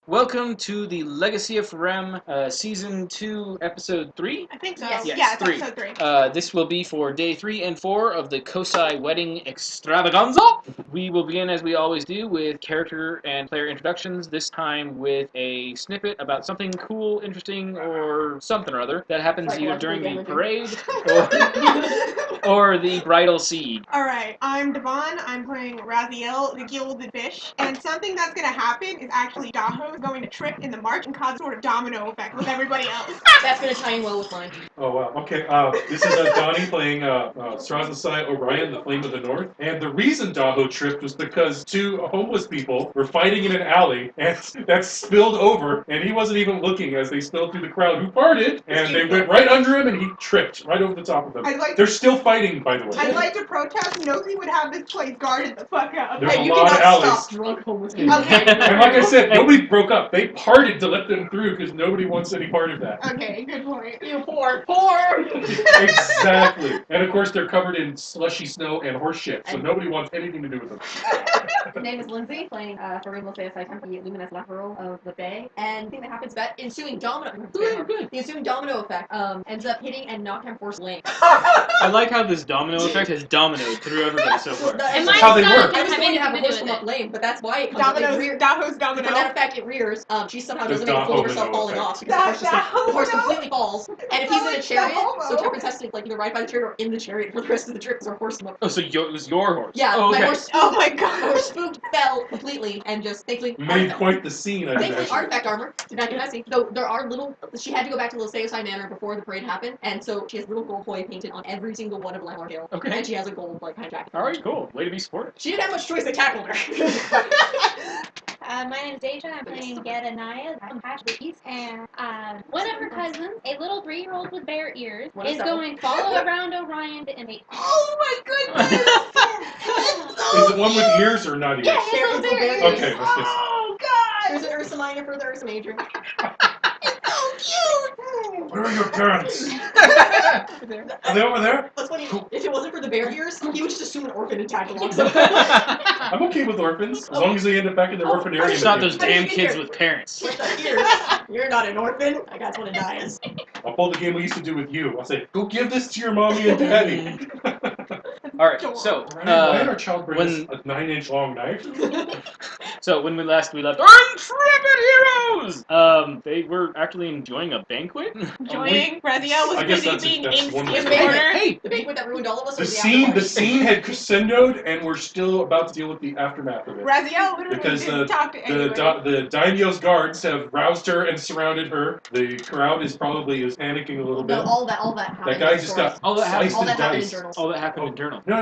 Welcome to the Legacy of Ferem, Season 2, Episode 3? I think so. Yes. Yeah, it's 3. episode 3. This will be for Day 3 and 4 of the Cosai Wedding Extravaganza. We will begin, as we always do, with character and player introductions, this time with a snippet about something cool, interesting, or something or other that happens either during the parade or the bridal seed. Alright, I'm Devon. I'm playing Raziel, the Gilded Fish. And something that's going to happen is actually Daho is going to trip in the march and cause a sort of domino effect with everybody else. That's going to tie in well with mine. Oh, wow. Okay, this is Donnie playing Cosai Wedding, the Flame of the North. And the reason Daho tripped was because two homeless people were fighting in an alley, and that spilled over, and he wasn't even looking as they spilled through the crowd who parted, and they went right under him, and he tripped right over the top of them. They're still fighting, by the way. I'd like to protest. Nosy would have this place guarded the fuck up. There's Hey, a you lot of cannot alleys. stop drunk homeless Okay. people. And like I said, nobody broke up. They parted to let them through because nobody wants any part of that. Okay, good point. You poor. Exactly. And of course, they're covered in slushy snow and horse shit, so nobody wants anything to do with them. My name is Lindsay, playing Ferem, the luminous lateral of the bay. And the thing that happens is that ensuing domino, the ensuing domino effect ends up hitting and knock him force lane. I like how this domino effect has dominoed through everybody so far. That's how they work. I was going to have a horse come up lame, but that's why it comes up. Daho's domino. For that effect, it rears. She somehow doesn't make a Daho fool of herself domino falling effect. off because the horse completely falls. And if he's in a chariot, Daho. so Tuppence has to either ride by the chariot or in the chariot for the rest of the trip because our horse. Oh, so it was your horse? Yeah, Oh, my okay. horse. Oh my My god. horse spooked, fell completely, and just thankfully. Made quite the scene, I Thankfully, imagine. artifact armor did not get messy. Though there are little. She had to go back to the Seosai Manor before the parade happened, and so she has little gold toy painted on every single one of Lamar Hill. Okay. And she has a gold kind of jacket. All right, cool. Way to be sportive. She didn't have much choice. They tackled her. My name is Deja. I'm playing Gedanaya. I'm half East, and one of her cousins, a little 3-year-old with bear ears, What is is that going to follow around Orion to imitate. Oh my goodness! Is it one with ears or not ears? Yeah, his little bear ears. Okay, let's just... Oh god! There's an Ursa Minor for the Ursa Major. It's so cute! Where are your parents? Are they over there? That's funny. If it wasn't for the bear ears, he would just assume an orphan and tag along. So. I'm okay with orphans, as long as they end up back in their orphanarium. It's not those How did you damn get kids here? with parents. With the ears. You're not an orphan. I got one of dies. I'll pull the game we used to do with you. I'll say, go give this to your mommy and daddy. All right, so Why did our child bring us when a 9-inch long knife? when we left Intrepid Heroes. They were actually enjoying a banquet. Enjoying. Raziel was I guess busy that's being one in way the to order. Hey, The banquet that ruined all of us The was scene after had crescendoed, and we're still about to deal with the aftermath of it. Raziel literally Because didn't talk to anyone. the daimyo's guards have roused her and surrounded her. The crowd is panicking a little bit. No, all that happened. That guy just got all that happened. sliced all and that happened in diced. journals. All that happened in journal. No,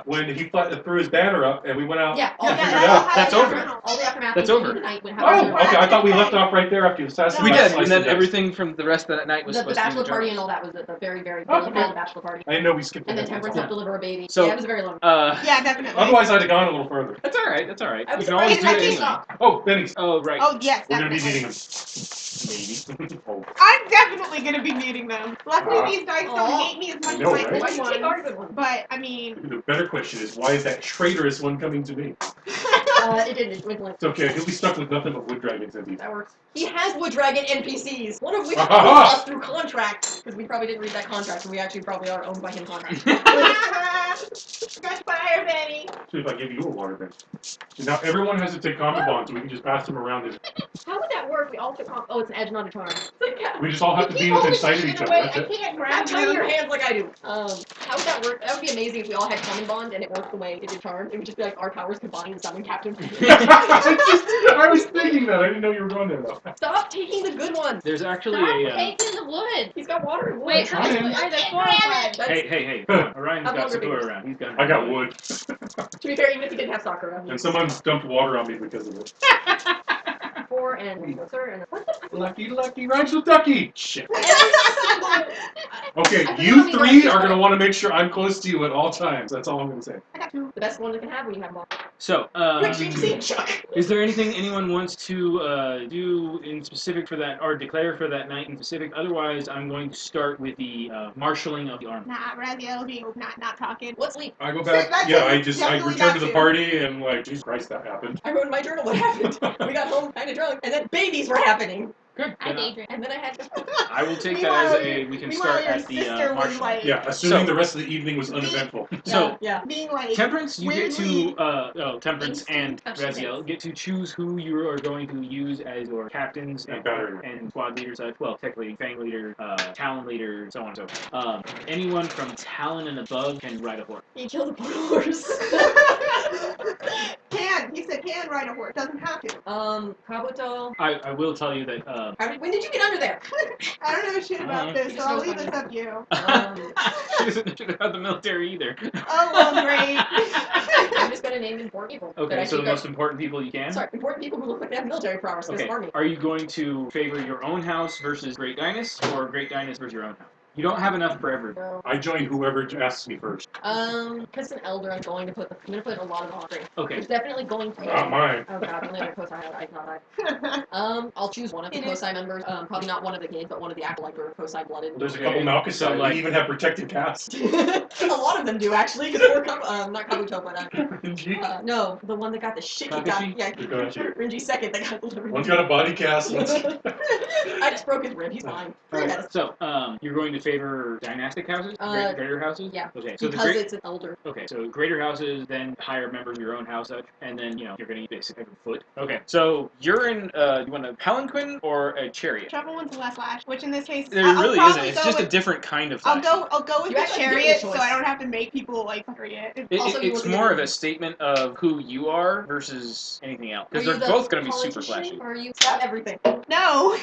when he threw his banner up and we went out. Yeah, all figured that it out. That's over. All the aftermath. That's including over. The night when Oh, happened. okay. I thought we left off right there after the assassin. We got did, sliced and then diced. everything from the rest of that night was The supposed to be bachelor the party journal. and all that was the very, very Oh, long okay. bachelor party. I didn't know we skipped And then ahead. Temperance helped deliver a baby. So, yeah, it was very long. Yeah, definitely. Otherwise, I'd have gone a little further. That's all right. That's all right. I You was can always surprised do I it didn't anyway. stop. Oh, Benny's. Oh, right. Oh, yes, We're gonna be definitely. needing them. Maybe. Oh. I'm definitely gonna be needing them. Luckily, these dice don't Aw. hate me as much I know, as my right? Why good you take ones. our good one? But, I mean... The better question is, why is that traitorous one coming to me? It didn't. It went blank. It's okay. He'll be stuck with nothing but wood dragons in these. That works. He has Wood Dragon NPCs, one of which Ah, owns ha, ha. us through contract, because we probably didn't read that contract, and we actually probably are owned by him contract. Got fire, Benny. See if I give you a water then. Now everyone has to take common bonds, so we can just pass them around. How would that work? We all took oh, it's an edge, not a charm. We just all have to be within sight of each other. That's I it. can't Have grab tinier them. hands like I do. How would that work? That would be amazing if we all had common bond and it worked the way it did charm. It would just be like our powers combined and summon Captain. I was thinking that. I didn't know you were going there though. Stop taking the good ones. There's actually Stop a. taking the wood. He's got water and wood. Wait, how much trying. wood? That's 4 or 5. That's, Hey! Orion's I've got longer Sakura fingers. around. He's got. I got wood, to be fair, even if he didn't have soccer around, and someone dumped water on me because of it. 4 and sir and what the Lucky, rhymes with ducky. Shit. Okay, I think you I'll be three right. are gonna want to make sure I'm close to you at all times. That's all I'm gonna say. the best one that can have when you have them all. So, Quick, change scene, Chuck. is there anything anyone wants to do in specific for that, or declare for that night in specific? Otherwise, I'm going to start with the marshalling of the army. Nah, Raziel being not talking. What's sleep? I go That's back. Yeah, I definitely returned got to the to. party and like, Jesus Christ, that happened. I wrote in my journal what happened. We got home kind of drunk, and then babies were happening. Good. I daydream. And then I had to... I will take that as a. We can Meanwhile, start your at the sister was marshalling. like, Yeah, assuming So- the rest of the evening was uneventful. So, yeah. being like, Temperance, you get weirdly- to Temperance and Instinct of Raziel get to choose who you are going to use as your captains And battery. and squad leaders. Well, technically, Fang leader, Talon leader, so on and so forth. Anyone from Talon and above can ride a horse. He killed a horse. He said can ride a horse, doesn't have to. Kabuto. I will tell you that. When did you get under there? I don't know shit about this, so I'll leave this up to you. She doesn't know shit about the military either. Oh, well, great. I'm just gonna name important people. that Okay, I so the think most important people you can. Sorry, important people who look like they have military prowess. This Okay. army. Are you going to favor your own house versus Great Dynast, or Great Dynast versus your own house? You don't have enough for everyone. No. I join whoever asks me first. Because an elder, I'm gonna put a lot of offering. Okay. There's definitely going to be. Not mine. Oh god, only other Cosai I thought I'll choose one of the Cosai members. Probably not one of the kids, but one of the acolyte or Cosai blooded. There's a Okay. couple Malchus So, that like- even have protected casts. A lot of them do actually, because we're not Kabuto, but no, the one that got the shit kicked out. Kakashi? Yeah, Got you. Rinji second that got delivered. One's got a body cast. One's... I just broke his rib. He's fine. Alright, so, you're going to favor dynastic houses? Greater houses? Yeah. Okay, so Because it's an elder. Okay, so greater houses, then hire members of your own house, and then, you're going to eat basically every foot. Okay, so you're in, you want a palanquin or a chariot? Whichever one's less flash, which in this case, There I'll really probably isn't. It's go just a with- different kind of I'll flash. go with You the actually give me a chariot, so choice. I don't have to make people like chariot. Also, you It's wasn't more gonna- of a statement of who you are versus anything else. Because Are you they're the both going to be super politician, flashy. Or are you stab everything? No,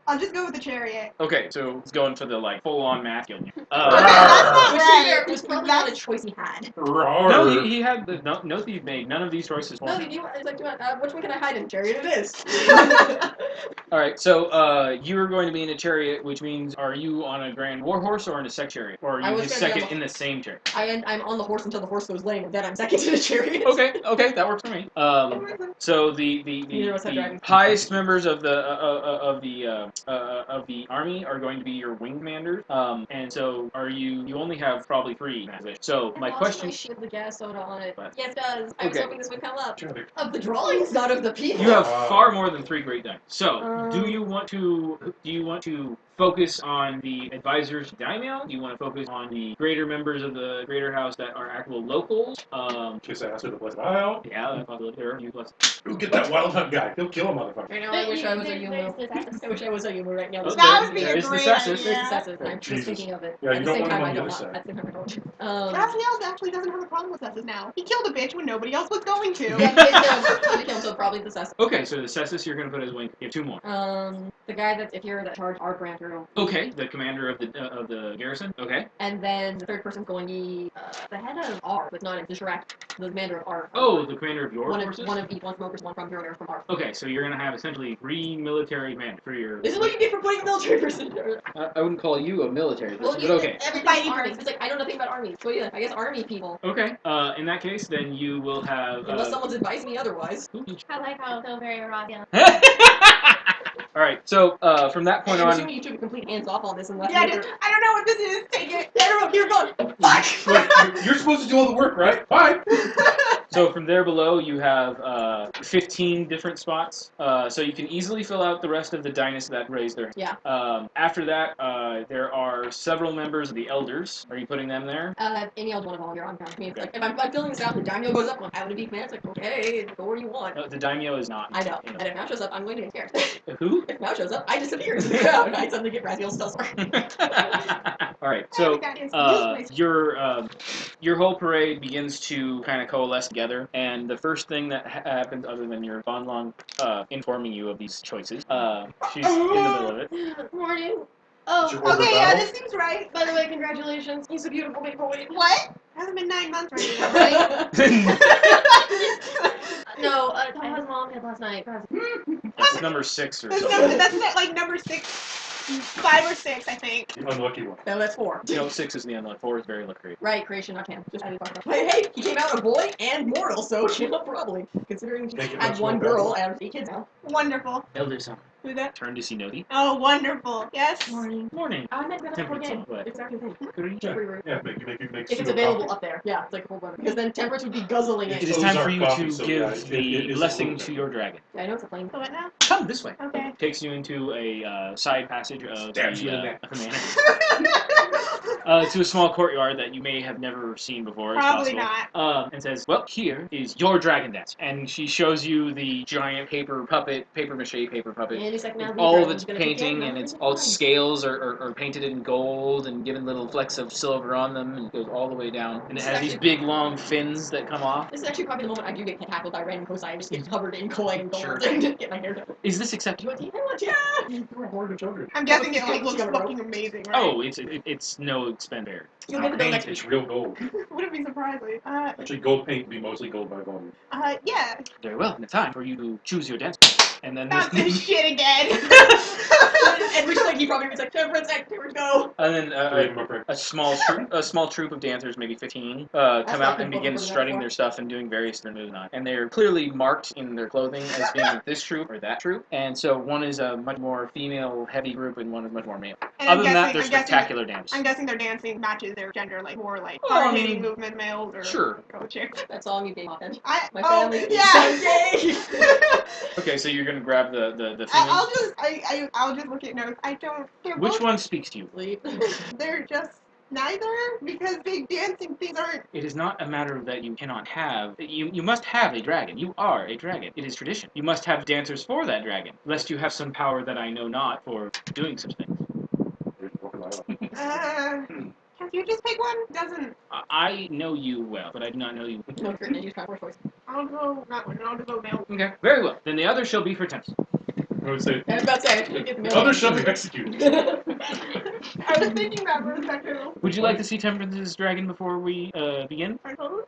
I'll just go with the chariot. Okay, so it's going for the, like, full-on masculine. That's not Which right. it was probably not a choice he had. No, he had the note that you've made. None of these choices. No, it's like, which one can I hide in? Chariot it is. All right, so you are going to be in a chariot, which means are you on a grand war horse or in a sec chariot, or I are you was just gonna be second on in the same chariot? I'm on the horse until the horse goes lame, and then I'm second in the chariot. Okay, that works for me. So the Neither of us have dragons. highest members of the army are going to be your wing commanders. And so are you? You only have probably 3 positions. So my question. My shield the gas soda on it. What? Yes, it does. I was Okay. hoping this would come up. Sure. Of the drawings, not of the people. You have Wow. far more than 3 great dice. So, do Um, you want to focus on the advisors to daimyo? Do you want to focus on the greater members of the greater house that are actual locals? Kiss ass with a blessed eye. Yeah, that's possibility. There are a few plus. Go get that wild hunt guy. He'll kill a motherfucker. Right now, I wish I was a There's Yumu. the Texas. I wish I was a Yumu right now. Oh, That would be there a is the great Cessus. There's idea. successes, and I'm Jesus. just thinking of it. Yeah, At you the don't same want time, him I on the don't other not. side. At the same time, I don't. Raphael actually doesn't have a problem with Cessus now. He killed a bitch when nobody else was going to. Yeah, he killed, so probably the Cessus. Okay, so the Cessus you're going to put as wing. You have 2 more. The guy that's, if you're that charge, our Grand Hero. Okay, the commander of the garrison. Okay. And then the third person's going to be the head of R, but not in the Shirak, the commander of R. Oh, the commander of your one forces. of each, one from Opus, one from Hero, and from R. Okay, so you're going to have essentially 3 military commanders for your. This is what you get for putting a military person. I wouldn't call you a military Well, person, but okay. Everything's Fighting armies. person. It's like, I know nothing about armies. So yeah, I guess army people. Okay. In that case, then you will have. Unless someone's advising me otherwise. I like how so very Raziel. All right. So from that point I'm on. assuming you took complete hands off on this and left Yeah, me I don't know what this is. Take it. Everyone, you're gone. Fuck! Wait, you're supposed to do all the work, right? Bye. So from there below, you have 15 different spots. So you can easily fill out the rest of the dynasty that raised their. Yeah. After that, there are several members of the elders. Are you putting them there? Any old one of all your on count. I mean, it's like, if I'm filling this out, the daimyo goes up, I'm having to be command. It's like, okay, go where you want. The daimyo is not. I know. And if Mao shows up, I'm going to get scared. Who? If Mao shows up, I disappear into the crowd, and I suddenly get Raziel's spell star. All right. So That is useless. your whole parade begins to kind of coalesce together, and the first thing that happens, other than your Bonlong informing you of these choices, she's in the middle of it. Morning. It's your Oh, order Okay, of yeah, battle? this seems right. by the way, congratulations. He's a beautiful big boy. What? Hasn't been 9 months right now, right? No, Taha's mom had last night. That's number 6 or That's, something. that's like number 6. 5 or 6, I think. The unlucky one. No, that's 4. No, 6 is the unlucky. 4 is very lucky. Right, creation, not can. Just hey, he came out a boy and mortal, so probably. Considering he Make it had much one more girl better. and 8 kids now. Wonderful. Elder son. Who's that? Turn to see Nodi. Oh, wonderful. Yes. Morning. Morning. I meant to grab that Temperance, again. what? It's actually thing. Good Yeah, Free room. yeah, make If it's pseudo available coffee. up there. Yeah, it's like cold weather. Because then Temperance would be guzzling It it. is Those time are for you coffee, to so give yeah, it the is a blessing little to bit. your dragon. Yeah, I know it's a flame. So what now? Come this way. Okay. Takes you into a side passage of Stabs you in the the manor. To a small courtyard that you may have never seen before. Probably it's possible. And says, well, here is your dragon dance. And she shows you the giant paper puppet, paper mache paper puppet. Any second now, the All of dragon's its gonna kick painting in, and now its it's all fine. scales are painted in gold and given little flecks of silver on them and it goes all the way down. And it has these big long fins that come off. This is actually probably the moment I do get tackled by random Cosai and just get covered in coin and gold Sure. and get my hair done. Is this Do acceptable? you want to? Yeah! You were born to children. I'm guessing it It's like looks gonna roll. fucking amazing, right? Oh, it's no expense there. You'll get the bill next It's week. real gold. Wouldn't be surprising. Actually, gold paint would be mostly gold by volume. Yeah. Very well. It's time for you to choose your dance. And then Not this shit again. And which like he probably was like, Temperance, go! And then Three of them are pregnant. a small troop of dancers, maybe 15, come That's out not and good begin for the strutting metaphor. their stuff and doing various different moves on. And they're clearly marked in their clothing as being this troop or that troop. And so one is a much more female heavy group and one is much more male. And Other than that, I'm they're guessing- spectacular dancers. I'm guessing their dancing matches their gender, like more like Well, I hard-hitting mean, movement males or Sure. go chicks. That song you gave off then. My family yeah. Okay, so you're gonna grab the I'll female. I'll just look at notes. I don't. They're Which both, one speaks to you? Sleep. They're just neither because big dancing things aren't. It is not a matter that you cannot have. You must have a dragon. You are a dragon. It is tradition. You must have dancers for that dragon, lest you have some power that I know not for doing such things. Can you just pick one? Doesn't. I know you well, but I do not know you. No, Brittany, use my voice. I'll go not one. I'll just go male. Okay, very well. Then the other shall be for temps. I would say, I was about to say, I get the the other shall be executed. I was thinking that for a second. Would you like to see Temperance's dragon before we begin?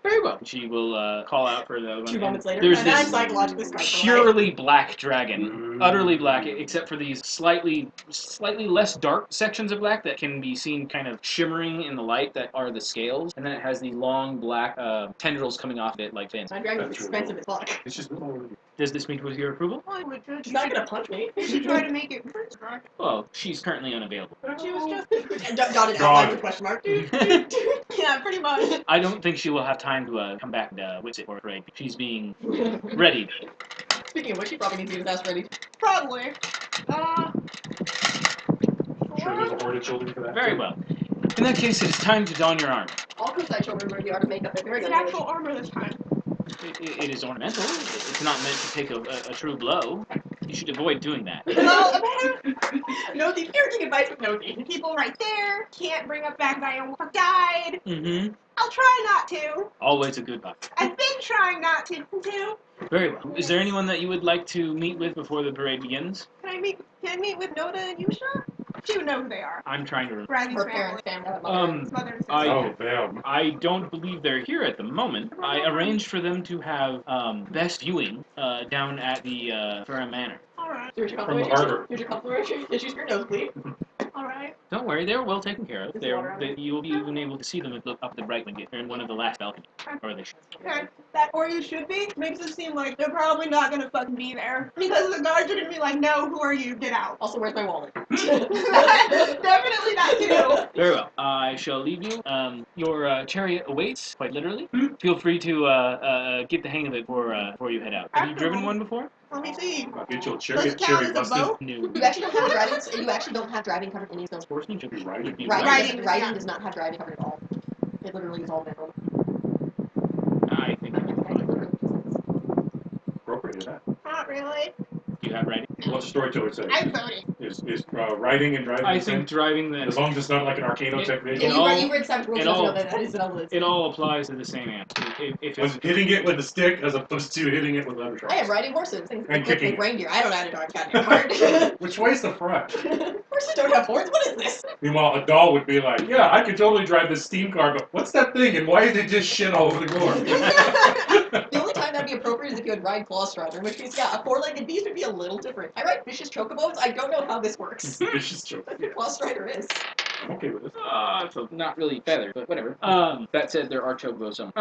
Very well. She will call out for the other one. 2 moments later, There's and I'm this psychologically scarred for life. purely black dragon, utterly black, except for these slightly less dark sections of black that can be seen kind of shimmering in the light that are the scales, and then it has these long black tendrils coming off of it like fins. My dragon's expensive as fuck. It's just Does this meet with your approval? I would just. She's not gonna punch me. She tried to make it first, right? Well, she's currently unavailable. But she was just. And dotted outline with question mark. Yeah, pretty much. I don't think she will have time to come back and witch it for a parade. She's being readied. Speaking of which, she probably needs to get his ass ready. Probably. sure there's a horde of children for that. Very well. In that case, it is time to don your armor. All Kosai children learn the art of makeup at very It's young an age. actual armor this time. It is ornamental. It's not meant to take a true blow. You should avoid doing that. Well, No, the parenting advice with Noti. people right there can't bring up fact I almost died. Mm-hmm. I'll try not to. Always a good buck. I've been trying not to. Very well. Is there anyone that you would like to meet with before the parade begins? Can I meet with Noda and Yusha? She would know who they are. I'm trying to remember. Bradley's Her family. parents, family, mother. His mother and sister. Oh, damn. I don't believe they're here at the moment. I arranged for them to have best viewing down at the Ferem Manor. Alright. Here's your From the compliment. harbor. Here's your compliment. Issues for your nosebleed. Alright. Don't worry, they're well taken care of. Is water on it? You'll be even able to see them look up the bright window. They're in one of the last balconies. Or they should. Okay. That, or you should be, makes it seem like they're probably not gonna fucking be there. Because the guards are gonna be like, no, who are you? Get out. Also, where's my wallet? Definitely not you. Very well. I shall leave you. Your chariot awaits, quite literally. Feel free to get the hang of it before you head out. Have you driven one before? Let me see. Get your Does it count cherry as a busted. boat? No. You actually don't have driving. You actually don't have driving covered in any skills. Horsemanship is Riding. would be Riding, Riding yeah. does not have driving covered at all. It literally is all metal. I think it would be fine. Appropriate to that. Not really. Do you have riding? What's the storyteller say? I'm voting. Is riding and driving I the same? think driving then. As long as it's not like an Arcano technique. It Yeah, all- you read Savage Worlds, it you know all- that is an outlet. It all applies to the same answer. If Was it's, hitting it with a stick as opposed to hitting it with leather I tracks. am riding horses. Things And with kicking. reindeer. I don't know how to drive a goddamn cart. Which way's the front? Horses don't have horns. What is this? Meanwhile, a doll would be like, yeah, I could totally drive this steam car, but what's that thing and why is it just shit all over the floor? The only time that'd be appropriate is if you had ride Claw Strider, in which case, yeah, a four-legged beast would be a little different. I ride vicious chocobos. I don't know how this works. Vicious joke. That's what Claw Strider is. I'm okay with this. So not really feathered, but whatever. That said, there are chocobos some.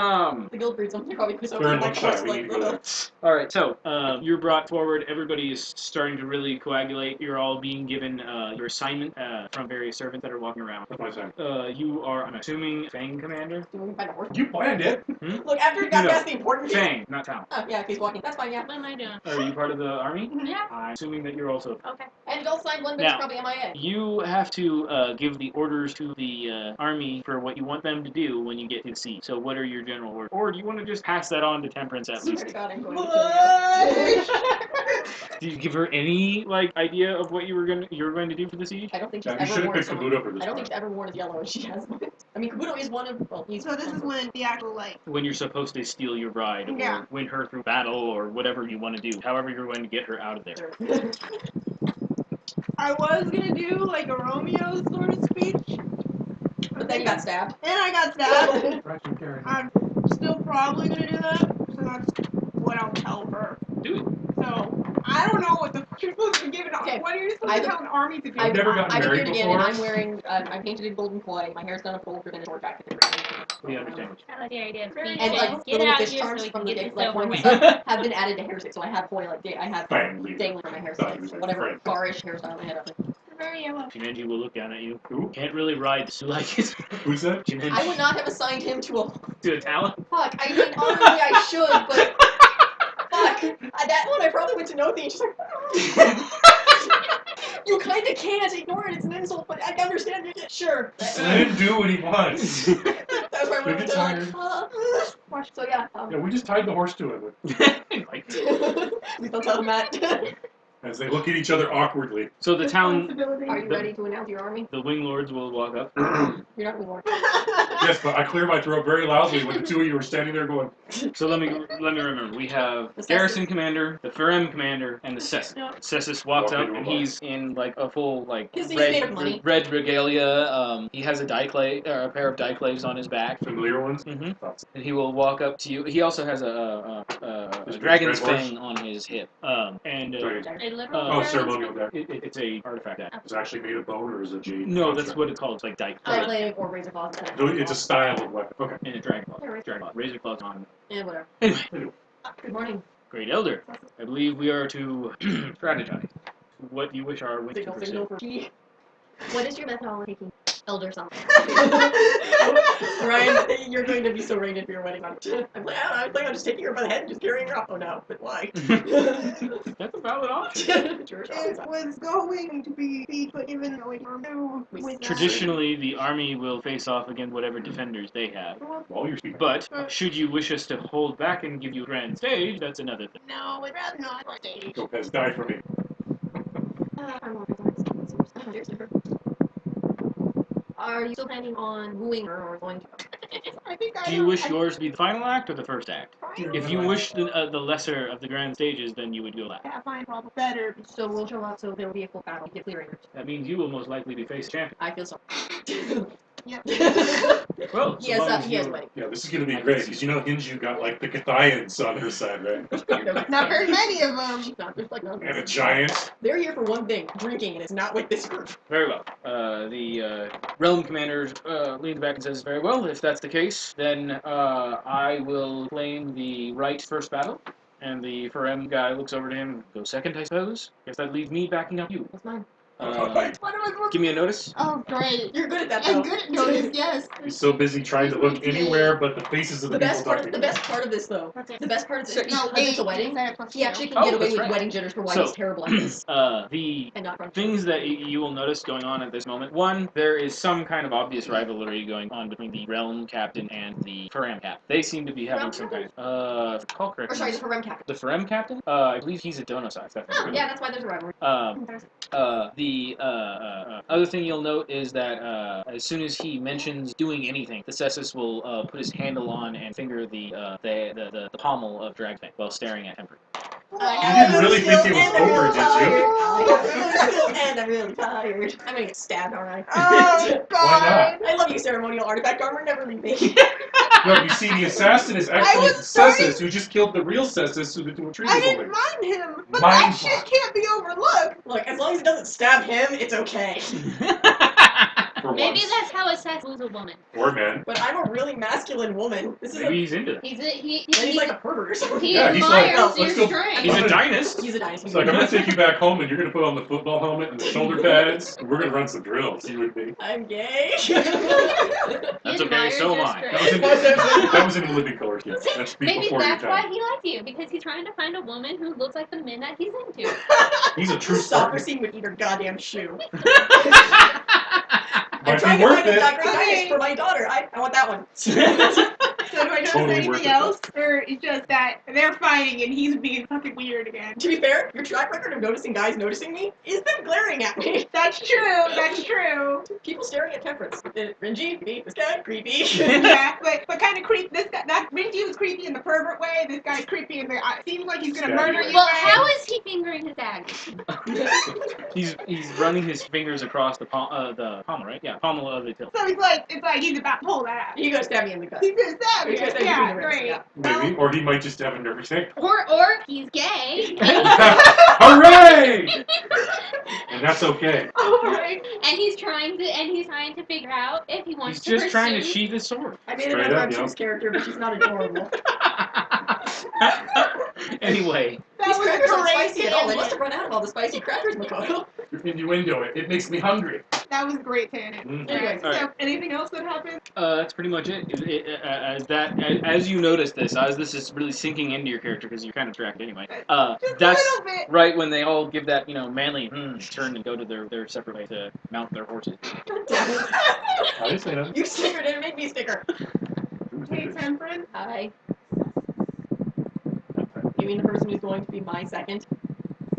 The guild breeds them. They probably put They're in like Lakeshire. horse We need to go like there. Alright, so, you're brought forward. Everybody is starting to really coagulate. You're all being given, your assignment, from various servants that are walking around. That's my time. You are, I'm assuming, Fang Commander? Do we find a horse? You planned it. Look, after he got No. past the important piece. Fang, not Town. Oh, yeah, if he's walking. That's fine, yeah. What am I doing? Are you part of the army? Yeah. I'm assuming that you're also. Okay. And you don't sign one, but Now. it's probably MIA. You have to give the orders to the army for what you want them to do when you get to the sea. So what are your general orders? Or do you want to just pass that on to Temperance at Swear least? to God, I'm going to kill you. Did you give her any idea of what you're going to do for the siege? I don't think she's Yeah, you should ever have worn picked someone. Kabuto for this I don't think part. she's ever worn as yellow as she has. I mean, Kabuto is one of. Well, he's. So this is when the actual When you're supposed to steal your bride or Yeah. win her through battle or whatever you want to do. However you're going to get her out of there. I was gonna do like a Romeo sort of speech, But then you got stabbed. and I got stabbed. Right, you carry. I'm still probably gonna do that, so that's what I'll tell her. Do it. So I don't know what the fuck you're supposed to be giving. Okay. What are you supposed to I've- tell an army to do? I've never gotten I'm married here again, and before. I'm wearing. I'm painted in golden koi. My hair's done a full ribbon and short jacket. What do you understand? I like the idea of And, being like, get little out fish here so charms we from can the get dick, this like over one with. stuff have been added to hair sticks. So I have koi, like I have Family. dangling from my hair Thought you sticks, said whatever friend. garish hairstyle I had up. Very yellow. Jinenji will look down at you. Who? Can't really ride the like it. Who's that? Jinenji. I would not have assigned him to a. To a talent. Fuck. I mean, honestly, I should, but. Fuck. That one I probably went to Nothi and she's like. You kinda can't ignore it. It's an insult, but I understand it. Sure. Just let him do what he wants. That's why You'll we're get done. tired. So yeah. Yeah, we just tied the horse to him. Like, Please don't tell him that. As they look at each other awkwardly. so the town, Responsibility. Are you ready to announce your army? the wing lords will walk up. You're not anymore. Yes, but I clear my throat very loudly when the two of you were standing there going, So let me remember. We have The Garrison Commander, the Ferem Commander, and the Cessus. Cessus walks Walk up into a and bar. he's in like a full He's made of money. red regalia. He has a a pair of diclaves on his back. familiar ones. Mm-hmm. Thoughts. And he will walk up to you. He also has a His dragon's red horse? fang on his hip. Dragon. A literal Oh, Oh, dragon's ceremonial deck. It's a artifact act. Is it actually made of bone or is it jade? No, that's what it's called. It's like I diclave play or razor claws. So it's a style of weapon. Okay. and a dragon claw. Razor claws on. Whatever. Anyway, Good morning. Great Elder. I believe we are to strategize. What do you wish our wings to Signal, pursue? signal for P. What is your methodology? Elder something. Ryan, you're going to be so rated for your wedding. I'm like, I think I'm just taking her by the head and just carrying her up. Oh no, but why? That's a valid option. Sure, It was going to be but given going to with Traditionally, the army will face off against whatever defenders they have. While you're speaking. But should you wish us to hold back and give you a grand stage, that's another thing. No, I'd rather not. Stage. Lopez, die for me. I'm on Seriously. Are you still planning on wooing her or going to? I think I Do you wish yours to be the final act or the first act? If you Fine. wish the lesser of the grand stages, then you would go last. Yeah, fine, probably better. So we'll show up. So there will be a full battle. Get clearing. That means you will most likely be face champion. I feel so. Yep. Well, He has you- wedding. Yeah, this is gonna be great because you know Hinju got like the Cathians on her side, right? Not very many of them. She's not. There's like none. And a giant. They're here for one thing: drinking, and it's not with this group. Very well. The realm commander leans back and says, "Very well. If that's the case, then I will claim the right first battle." And the Ferem guy looks over to him. Go second, I suppose. Guess that leaves me backing up you. That's mine. Give me a notice. Oh, great. You're good at that. I'm though. good at notice, yes. He's so busy trying to look anywhere but the faces of the, The people best part. talking The to him. best part of this, though. What's it? The best part of this, So- because it's a wedding. He actually can Oh, get away that's with right. wedding jitters for why So- he's terrible at this. The And not front. things that you will notice going on at this moment. One, there is some kind of obvious rivalry going on between the realm captain and the Ferem captain. They seem to be having Realm some kind of, if I recall Or correctly, sorry, the Ferem captain. the Ferem captain? I believe he's a Donosai. Oh, yeah, that's why there's a rivalry. The other thing you'll note is that as soon as he mentions doing anything, the Cessus will put his handle on and finger the pommel of Dragfang while staring at Temper. You didn't really think it was over, did you? I'm still and I'm really tired. I'm gonna get stabbed, alright? Oh God! I love you, ceremonial artifact armor. Never leave me. No, you see, the assassin is actually Cessus, who just killed the real Cessus, who the tree I was didn't holding. mind him, but Mind that shit fuck. can't be overlooked. Look, as long as it doesn't stab him, it's okay. For Maybe once. that's how assassin was a woman. Or men. But I'm a really masculine woman. This is Maybe he's into that. he's like a pervert or something. He Yeah, he's like, admires "Oh, let's your go." strength. He's a dynast. He's a dynasty. It's like, I'm gonna take you back home and you're gonna put on the football helmet and the shoulder pads, and we're gonna run some drills, you and me. I'm gay. That's okay, so am I. That was in Living Color, kids. That's Maybe before your that's why time. he likes you, because he's trying to find a woman who looks like the men that he's into. He's a true Soccer Spartan. scene with either goddamn shoe. I'm Might trying be to worth find a it. great dynast for my daughter. I want that one. So do I notice Totally worth anything it. else, or it's just that they're fighting and he's being fucking weird again? To be fair, your track record of noticing guys noticing me is them glaring at me. That's true. That's true. People staring at temperance. Ringy, creepy. This guy, creepy. Yeah, but kind of creep. This guy, that Minji was creepy in the pervert way. This guy's creepy in the. Seems like he's gonna Stabby murder way. you. Well, way. how is he fingering his dagger? He's running his fingers across the pommel, right? Yeah, pommel of the hilt. So it's like he's about to pull that out. You gotta stab me in the gut. He's gonna stab He's you. gonna stab you Yeah, between the ribs, great. yeah. Maybe, or he might just have a nervous tank. Or he's gay, Hooray! And that's okay. Alright. and he's trying to figure out if he wants He's to just trying to pursue- sheath his sword. I made Straight another up, obtuse character, but she's not adorable. Anyway, That These was crackers aren't great, spicy at all. They must have Tannen. run out of all the spicy crackers, Makoto. Innuendo it. It makes me hungry. That was great, Tannen. Mhm. Anyway, So Alright. anything else that happened? that's pretty much it. As you notice this, as this is really sinking into your character because you're kind of tracked anyway. Just That's a little bit. right when they all give that manly turn and go to their separate way to mount their horses. God damn it. I didn't say that. You sticker didn't make me sticker. Hey, Temperance. Hi. You mean the person who's going to be my second?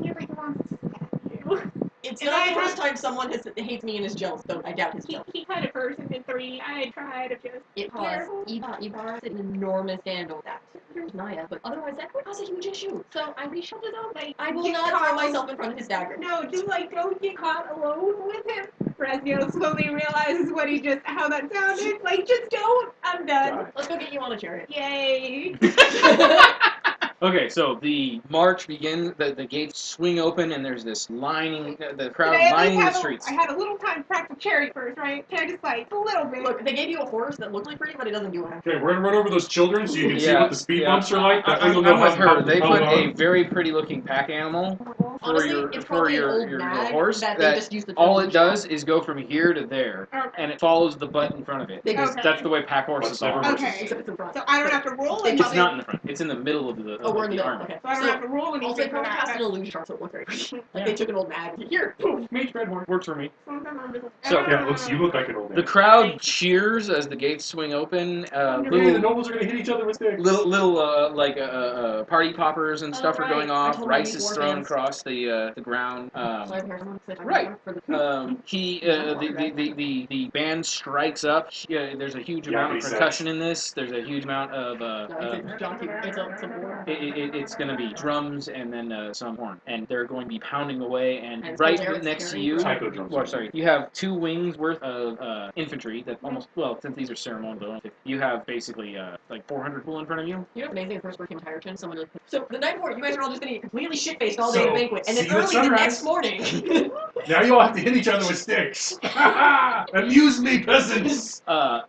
He really wants to stab you. It's If not I the first had- time someone hates me and is jealous, though. I doubt his He, jealous. he kind of first and then 3. I tried to just. It was Ibar is an enormous scandal. That here's Naya, but otherwise that was a huge issue. So I reshuffled it out. Like, I will get not caught throw alone- myself in front of his dagger. No, don't get caught alone with him. Fresno slowly realizes how that sounded. Like, just don't. I'm done. Let's go get you on a chariot. Yay. Okay, so the march begins. The gates swing open, and there's this lining, the crowd Can I at least lining the have streets. I had a little time to practice chariot first, right? Can I just a little bit? Look, they gave you a horse that looked like pretty, but it doesn't do anything. Okay, we're gonna run over those children so you can see Yeah, what the speed yeah. bumps are like. That way I'm you'll know with how her. to They hold put on. a very pretty looking pack animal Honestly, for it's for probably your, an old your nag horse that they just used the all it television. does is go from here to there, Okay. and it follows the butt in front of it. They Because Okay. that's the way pack horses But are. never Okay. Except it's in front. So I don't have to roll They anything. It's not in the front. It's in the middle of the Oh, we're in the middle. armor. Okay. So I don't have to roll anything. Also, they for probably that. cast an illusion chart, so it looked very pretty. Yeah. They took an old nag. Here, poof. Mage red horse works for me. So, Yeah, it looks, you look like an old man. The crowd cheers as the gates swing open. Man, the Little nobles are gonna hit each other with sticks. party poppers and stuff are right. going I off. totally Rice need is war thrown fans. across the ground. Sorry, someone said I'm Right. for the The band strikes up. There's a huge Yeah, amount but of he percussion in this. There's a huge amount of No, it's a jaunty. It's a war. it's going to be drums and then some horn, and they're going to be pounding away. And And right Derek's next to carrying you, Taiko drums. well, sorry, you have 2 wings worth of infantry that almost, well, since these are ceremonial, you have basically like 400 people in front of you. You know, amazing. The first word came entire chin. Someone really. So the night before, you guys are all just gonna get completely shit faced all day at So, the banquet, and see then you at early the sunrise. next morning. Now you all have to hit each other with sticks. Amuse me, peasants.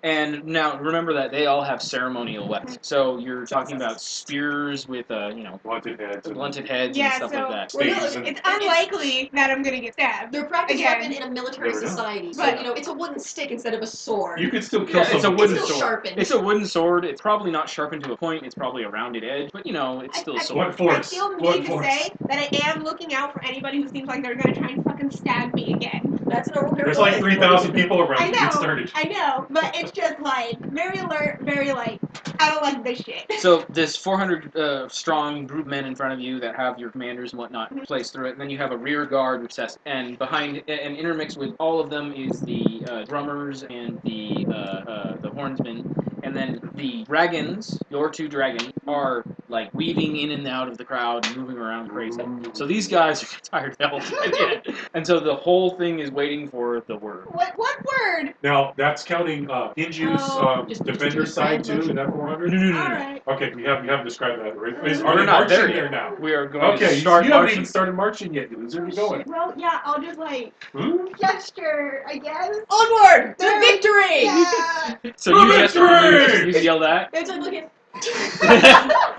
And now remember that they all have ceremonial weapons. So you're talking about spears with Blunted heads. blunted heads Yeah, and stuff so- like that. Well, no, Spades and- it's unlikely that I'm gonna get stabbed. They're practiced Again. weapon in a military Never know. society, so But- it's a wooden stick instead of a sword. You could still kill Yeah, it's a someone. wooden It's still sword. sharpened. It's a wooden sword. It's probably not sharpened to a point. It's probably a rounded edge, but it's still a sword. What force? I feel What need to force? say that I am looking out for anybody who seems like they're gonna try and fucking stab me again. That's an oral There's like 3,000 people around I to get know, started. I know, but it's just very alert, very I don't like this shit. So this 400 strong group men in front of you that have your commanders and whatnot placed through it, and then you have a rear guard with cess, and behind and intermixed with all of them is the drummers and the hornsmen, and then the dragons. Your 2 dragons are like weaving in and out of the crowd and moving around crazy. So these guys are tired of hell by the end. And so the whole thing is waiting for the word. What word? Now, that's counting Hinju's Just defender use side grand too. Is motion. that 400? No. Alright. Okay, you haven't described that. Right? Are We're they not there marching yet. there now? We are going Okay, to start you haven't marching. even started marching yet. Where's it going? Well, yeah, I'll just like gesture, I guess. Onward to There- victory! Yeah. So you Victory! just yell that? It's like looking.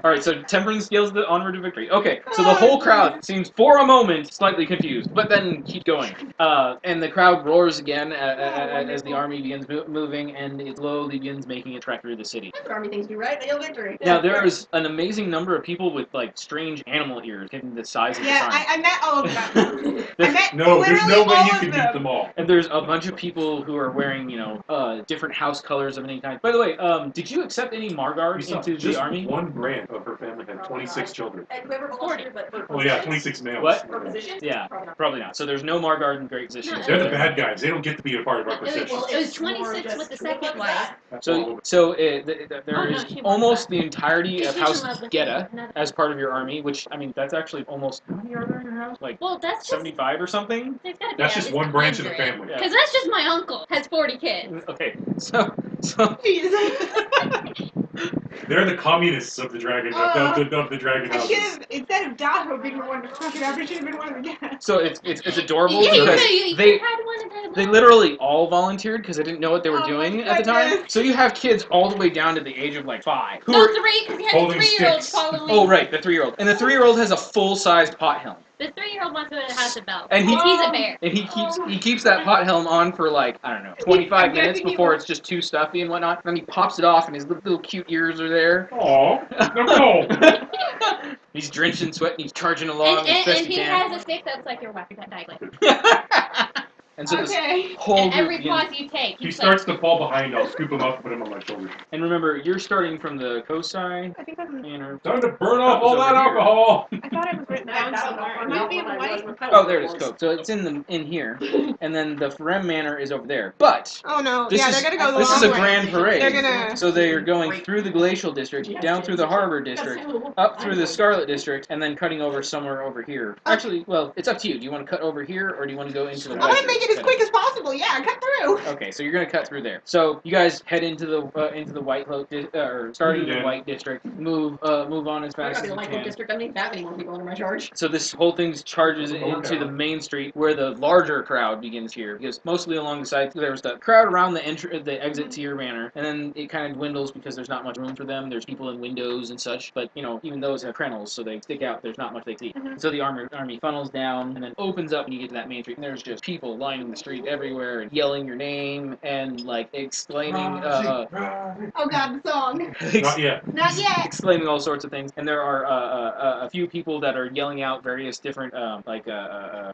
Alright, so Temperance yells the onward to victory. Okay, so the whole crowd seems for a moment slightly confused, but then keep going. And the crowd roars again as the army begins moving, and it slowly begins making a trek through the city. That's what army things do, right? They yell victory. Now, there is an amazing number of people with, like, strange animal ears, given the size of the Yeah, sign. I met all of them. I met No, there's literally no way all you of can them. beat them all. And there's a bunch of people who are wearing, different house colors of any kind. By the way, did you accept any Margard We saw into the just army? one branch of her family had 26 children. And whoever volunteered, but for Oh yeah, positions? 26 males. What? For positions? Yeah, Probably not. probably not. So there's no Margard in great positions. They're the bad guys. They don't get to be a part of our It was- procession. Well, It was it's more 26 just with the who second fuck is wife. that? That's So, all of so there Oh, no, is she wants almost that. the entirety of She's House in love with Geta another- as part of your army, which, I mean, that's actually almost, how many are there in your house? Like, Well, that's just 75 or something? there's gotta be That's at just least one branch of the 100. family. Yeah. Because that's just my uncle has 40 kids. Okay, so Jesus. They're the communists of the dragon of the dragon I should houses. have, instead of Daho being the one to fuck it up, I should have been one of the guests. So it's adorable Yeah, you because could they had one and had they one. literally all volunteered because they didn't know what they were Oh doing my at the time. goodness. So you have kids all the way down to the age of like 5 who No, are 3, because he had holding a 3-year-old sticks. following. oh right, the 3-year-old, and the 3-year-old has a full-sized pot helm, The 3-year-old wants to go to the House of Bells. And he- Because he's a bear. and he keeps that pot helm on for like I don't know 25 I'm minutes guessing he before will- it's just too stuffy and whatnot. Then he pops it off, and his little cute ears are there. Aw, no. He's drenched in sweat, and he's charging along as And best he he can. has a stick that's like your weapon diagonal. And so this Okay. whole And group every begins. pause you take, He he's starts to fall behind. I'll scoop him up and put him on my shoulder. And remember, you're starting from the Cosai I think that's, Manor. Time to burn off all that Over here. alcohol. I thought it was written down somewhere. It might be in the white. Oh, there it is, Coke. So it's in here, and then the Ferem Manor is over there. But Oh no, This yeah, is- they're gonna go the this long is a way. grand parade. They're gonna. So they are going through the Glacial District, down through the Harbor District, up through the Scarlet District, and then cutting over somewhere over here. Actually, well, it's up to you. Do you want to cut over here, or do you want to go into the I'm White gonna make it as District? quick as possible. Yeah, cut through. Okay, so you're gonna cut through there. So you guys head into the White Cloak, or starting in the Yeah. White District. Move on as We're fast not as in you the Light can. District. I don't need that many more people under my charge. So this whole thing charges into the main street where the larger crowd begins here. Because mostly along the side, there's the crowd around the exit to your manor, and then it kind of dwindles because there's not much room for them. There's people in windows and such, but even those have crenels, so they stick out. There's not much they see. So the army funnels down and then opens up when you get to that main street, and there's just people lining the street everywhere and yelling your name and like exclaiming, Oh god, the song. Not yet. Not yet. exclaiming all sorts of things. And there are a few people that are yelling out various different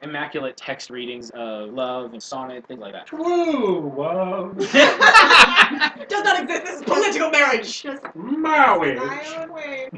immaculate text readings of love and sonnet, things like that. Woo! Does not exist. This is political marriage. Just Maui. smile away.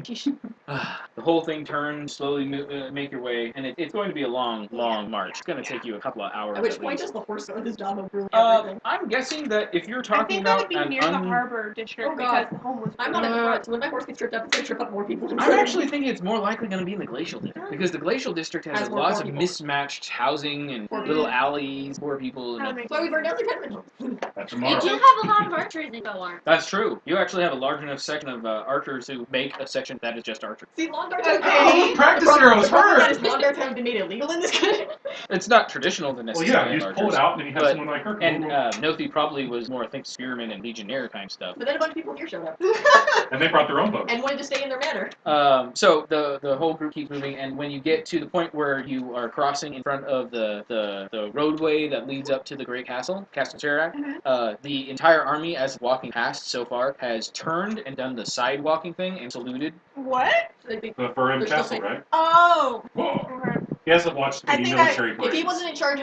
The whole thing turns, slowly make your way, and it's going to be a long march. It's going to take you a couple of hours At which at point least. does the horse of his job of ruling everything? I'm guessing that if you're I talking think that would about be an near the harbor district Oh, because God. the homeless. I'm not in the front, so when my horse gets tripped up, it's gonna trip up more people. I'm actually thinking it's more likely going to be in the Glacial District, because the Glacial District has Has more lots poor of people. mismatched housing and Poor little people. alleys, poor people. And That makes So we burned down the tenement home. That's You tomorrow. do have a lot of archers in Go That's true. You actually have a large enough section of archers who make a section that is just archers. See, lawn darts Okay. Oh, practice arrows The problem hurt. is lawn darts haven't been made illegal in this country. It's not traditional to Well, necessarily yeah, you have just pull it archers. out and then you have But- someone like her. And Nothi probably was more, I think, spearman and legionnaire kind of stuff. But then a bunch of people here showed up And they brought their own boat. and wanted to stay in their manor. So the whole group keeps moving, and when you get to the point where you are crossing in front of the roadway that leads up to the Great Castle, Castle Serac, the entire army, as walking past so far, has turned and done the side walking thing and saluted. What? So they think The Ferem They're still Castle, safe. right? Oh. Whoa. Okay. He hasn't watched I any think military if plays. he wasn't in charge,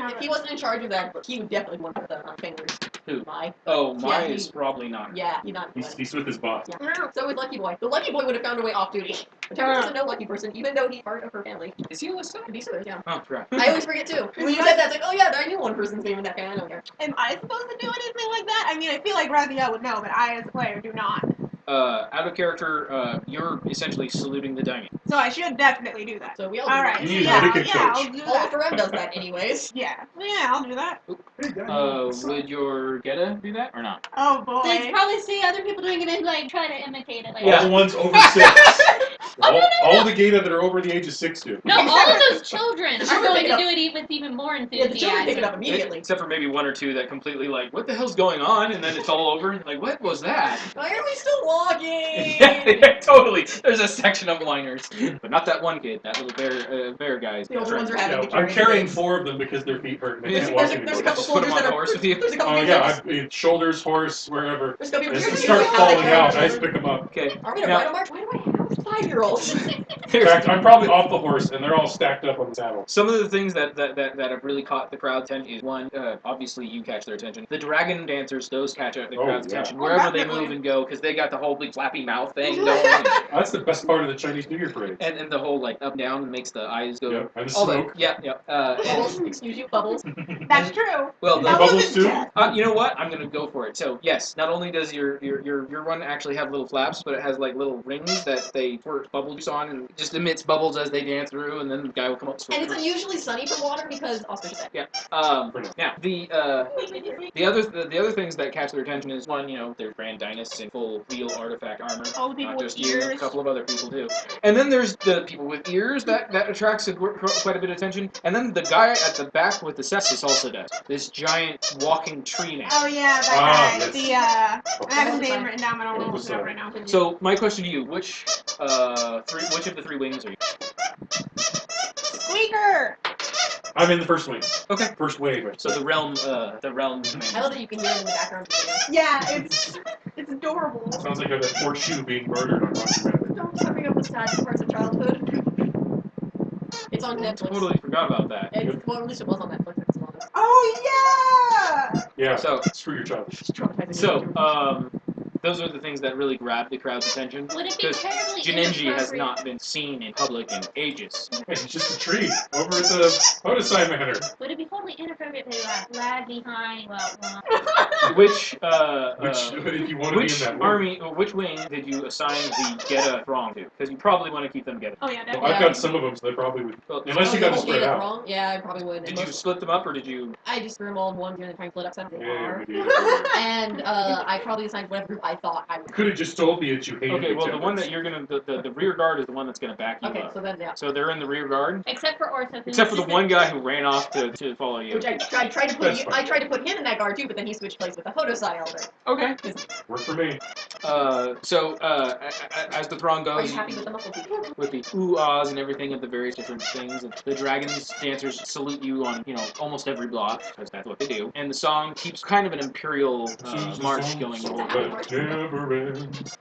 of that, he would definitely want to put that on fingers. Who? My. Oh, Maya Yeah, he- is probably not. Yeah, he's not. He's with his boss. Yeah. So is Lucky Boy. The Lucky Boy would have found a way off duty. But Terrence doesn't know Lucky Person, even though he's part of her family. Is he on the side? To be sure, yeah. Oh, right. I always forget too. When you said that, it's like, oh yeah, I knew one person's name in that guy. I don't care. Am I supposed to do anything like that? I mean, I feel like Raphael would know, but I, as a player, do not. out of character, you're essentially saluting the dining. So I should definitely do that. So we all do Alright, that. You need yeah, an etiquette yeah, coach. I'll do All of that. Ferem does that anyways. Yeah, I'll do that. Would your Geta do that or not? Oh They'd boy. probably see other people doing it and like try to imitate it. Like, Yeah. All the ones over 6. Oh, no, no, all the Geta that are over the age of 6 do. no, all of those children The are children going pick to it do it with even more Yeah, the children pick it up enthusiasm. immediately. Except for maybe 1 or 2 that completely like, what the hell's going on? And then it's all over. Like, what was that? Why are we still walking? Yeah, totally. There's a section of whiners, but not that one kid. That little bear guy. The older ones are having to I'm carry carrying things. 4 of them because their feet hurt and they There's- can't walk There's a anymore. couple Just put 'em soldiers on that the are. horse with you. There's a couple Oh people yeah, that shoulders, horse, wherever. there's a couple As people they that start have falling that out, I carry just pick them up. Okay. Are we gonna Now- ride a march? Why do I have 5-year-olds? In fact, I'm probably off the horse and they're all stacked up on the saddle. Some of the things that have really caught the crowd's attention is one, obviously you catch their attention. The dragon dancers, those catch the crowd's yeah. attention Oh, wherever they definitely. move and go because they got the whole big flappy mouth thing going, That's the best part of the Chinese New Year parade. and the whole like up down makes the eyes go. Yeah, and the All smoke. that. Yeah. Bubbles, excuse you, bubbles. That's true. Well, The the, bubbles too? you know what? I'm gonna go for it. So yes, not only does your one actually have little flaps, but it has like little rings that they pour bubble juice on, and it just emits bubbles as they dance through, and then the guy will come up. And it's unusually sunny for water because auspicious. Now the other things that catch their attention is one, they're grand dynasts in full real artifact armor. All the people Not with just you, a ears. couple of other people too. And then there's the people with ears that attracts quite a bit of attention. And then the guy at the back with the cestus also does. This giant walking tree man. Oh yeah, that guy. yes. I have his name written down, but I don't know what it right now. So my question to you, which of the 3 wings are you? Squeaker! I'm in the first wing. Okay. First wave. So the realm I commander. love that you can hear it in the background. Yeah, it's adorable. Sounds like that poor shoe being murdered on Roger Rabbit. Don't bring up the sad parts of childhood. It's on Netflix. Totally forgot about that. Well, at least it was on Netflix. It's on this. Oh yeah! Yeah, So screw your child. It's traumatizing. So, those are the things that really grab the crowd's attention. Would it be Because terribly Jinenji has inappropriate? not been seen in public in ages. Hey, it's just a tree over at the Cosai Manor. Would it be totally inappropriate to lag behind? Well, Which If you want to be in that wing. which wing did you assign the Geta throng to? Because you probably want to keep them Geta. Oh yeah, Well, definitely. I've got some of them, so they probably would. Well, Unless you got to spread out. Wrong? Yeah, I probably would. did you split them up or did you? I just threw them all in one and trying to split up some. Yeah, maybe. And I probably assigned whatever group I thought I would. Could have just told me that you hated Okay, the well the one templates. that you're gonna the rear guard is the one that's gonna back you Okay, up. so then yeah. So they're in the rear guard, except for Orso. who except for the insisted- one guy who ran off to follow you. Which I tried to put. That's fine. I tried to put him in that guard too, but then he switched place with the Hodosai elder. Okay. Worked for me. As the throng Are goes, you happy with the muscle people? with the ooh-ahs and everything of the various different things. And the dragons dancers salute you on, almost every block, because that's what they do. And the song keeps kind of an imperial march going the whole way. But never ends.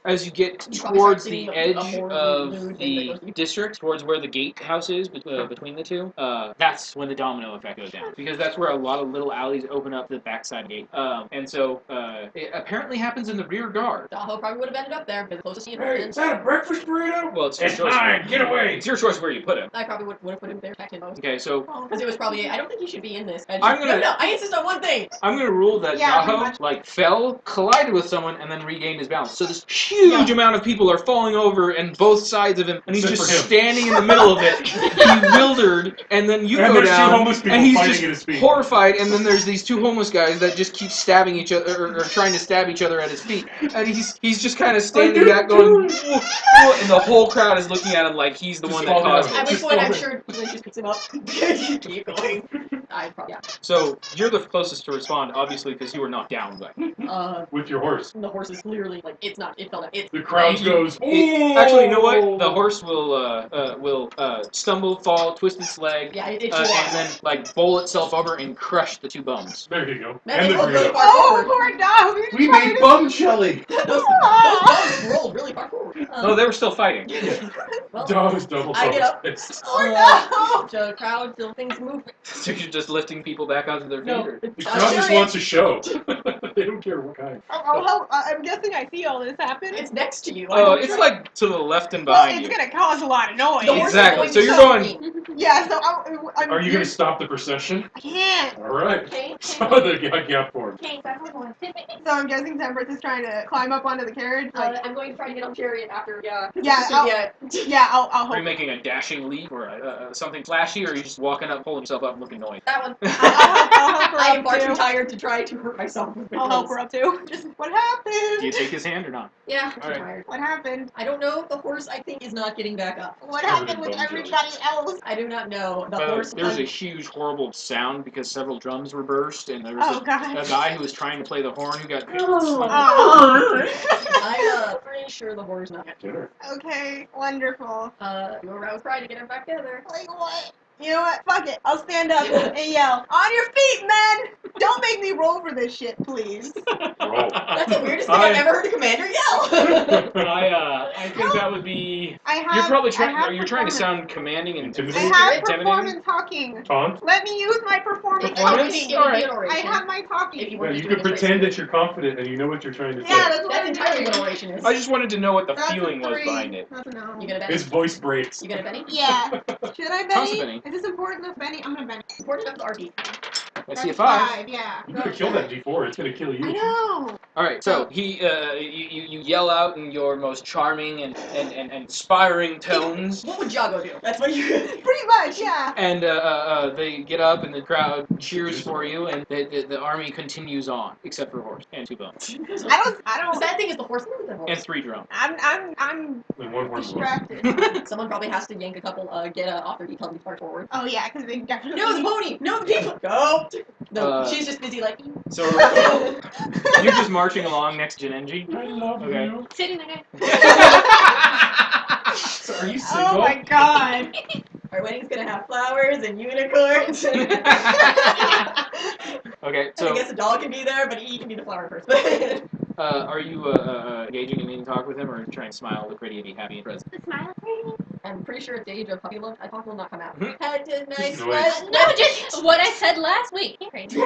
As you get You probably towards start the singing a edge more of lewd thing that the goes through. district, towards where the gatehouse is between the two, that's when the domino effect goes down. Because that's where a lot of little alleys open up to the backside gate. And so it apparently happens in the rear guard. Daho probably would have ended up there because the closest he Hey, is that a breakfast burrito? Well, it's your It's choice. mine. Get away. It's your choice where you put him. I probably would have put him there back in most. Okay, so Because it was probably, I don't think he should be in this. I'm gonna- No, I insist on one thing. I'm gonna rule that Yeah, pretty Daho much. fell, collided with someone, and then regained his balance. So this huge amount of people are falling over and both sides of him, and he's Except just for him. standing in the middle of it, bewildered. And then you And go there's two down, homeless people and he's fighting just at his feet. horrified. And then there's these 2 homeless guys that just keep stabbing each other or trying to stab each other at his feet, and he's just kind of standing back, going, "Whoa, whoa," and the whole crowd is looking at him like he's the Just one that fall caused down. it. At which Just point I'm over. sure he just picks him up. Keep going. Yeah. So you're the closest to respond, obviously, because you were knocked down. But With your horse. The horse is clearly like it fell down. It's The crowd You- goes, actually, you know what? The horse will stumble, fall, twist its leg, yeah, it's and then like bowl itself over and crush the 2 bones. There you go. Man, And they the rolled really burrito. far Oh, forward. poor dog. We made bum jelly. Those bones rolled really far forward. No, they were still fighting. Well, Dog's double I get up. It's Oh, the crowd, still things move. So you're just lifting people back onto their feet? No. Or? The crowd just wants a show. They don't care what kind. I'm guessing I see all this happen. It's next to you. Oh, it's like to the left and Well, behind it's you. gonna cause a lot of noise. The horse is Exactly. going So to you're scream. going. Yeah, so I'm Are you going to stop the procession? I can't. All right. Okay. So the gap form. Okay, so I'm going. So I'm guessing Temperance is trying to climb up onto the carriage. I'm going to try to get on the chariot after, yeah. Yeah, I'll Are hope. you making a dashing leap or something flashy, or are you just walking up, pulling yourself up, looking annoying? That one. I'll help her I am up far too too. tired to try to hurt myself with my I'll help clothes. her up too. Just what Do you happened? take his hand or not? Yeah, All I'm right. tired. What happened? I don't know. The horse, I think, is not getting back up. What Covered happened in with bone everybody else? I do not know. The By the way, horse there was a was... huge, horrible sound because several drums were burst, and there was Oh a god. guy who was trying to play the horn who got. I'm pretty sure the horse not. Dinner. Okay, wonderful. You arouse pride to get him back together. Like what? You know what? Fuck it. I'll stand up and yell, "On your feet, men! Don't make me roll for this shit, please." Roll. That's the weirdest thing I've ever heard a commander yell. I think that would be. I have. You're probably I trying. have You're trying to performance. sound commanding and I Intimidating. have Intimidating? performance talking. Taunt. Let me use my performance Performance? talking. All right. I have my If talking. you Yeah, want you to could pretend that you're confident and you know what you're trying to Yeah, say. that's what That's I'm entirely what doing. oration is. I just wanted to know what the That's a feeling was 3. behind it. That's a no. You gonna bet? His voice breaks. You gonna Benny? Yeah. Should I Toss a Benny? Benny. Is this important enough, Benny? I'm gonna Benny. Important enough to RP. I That's see a 5. Yeah. You could have killed that D4. It's going to kill you. I know. All right, so you yell out in your most charming and inspiring tones, What would Jago do? That's what you... Pretty much, yeah. and they get up and the crowd cheers for you, and the army continues on, except for a horse and 2 bones I The don't. sad thing is the horse is the and horse. 3 drums. I'm And one horse blows. distracted. Someone probably has to yank a couple, get off their detail and far forward. Oh yeah, because they definitely. No, the pony! No, the people! Go! No, she's just busy like... So you're just marching along next to Jinenji. I love Okay. you. Sitting there. So are you single? Oh my god. Our wedding's gonna have flowers and unicorns. Okay, I so guess a dog can be there, but he can be the flower person. are you engaging in any talk with him, or trying to smile, look ready to be happy and present? The smile thing? I'm pretty sure at the age of puppy love, I thought will not come out. Mhm. Had a nice noise. rest. No, just what I said last week. You're crazy.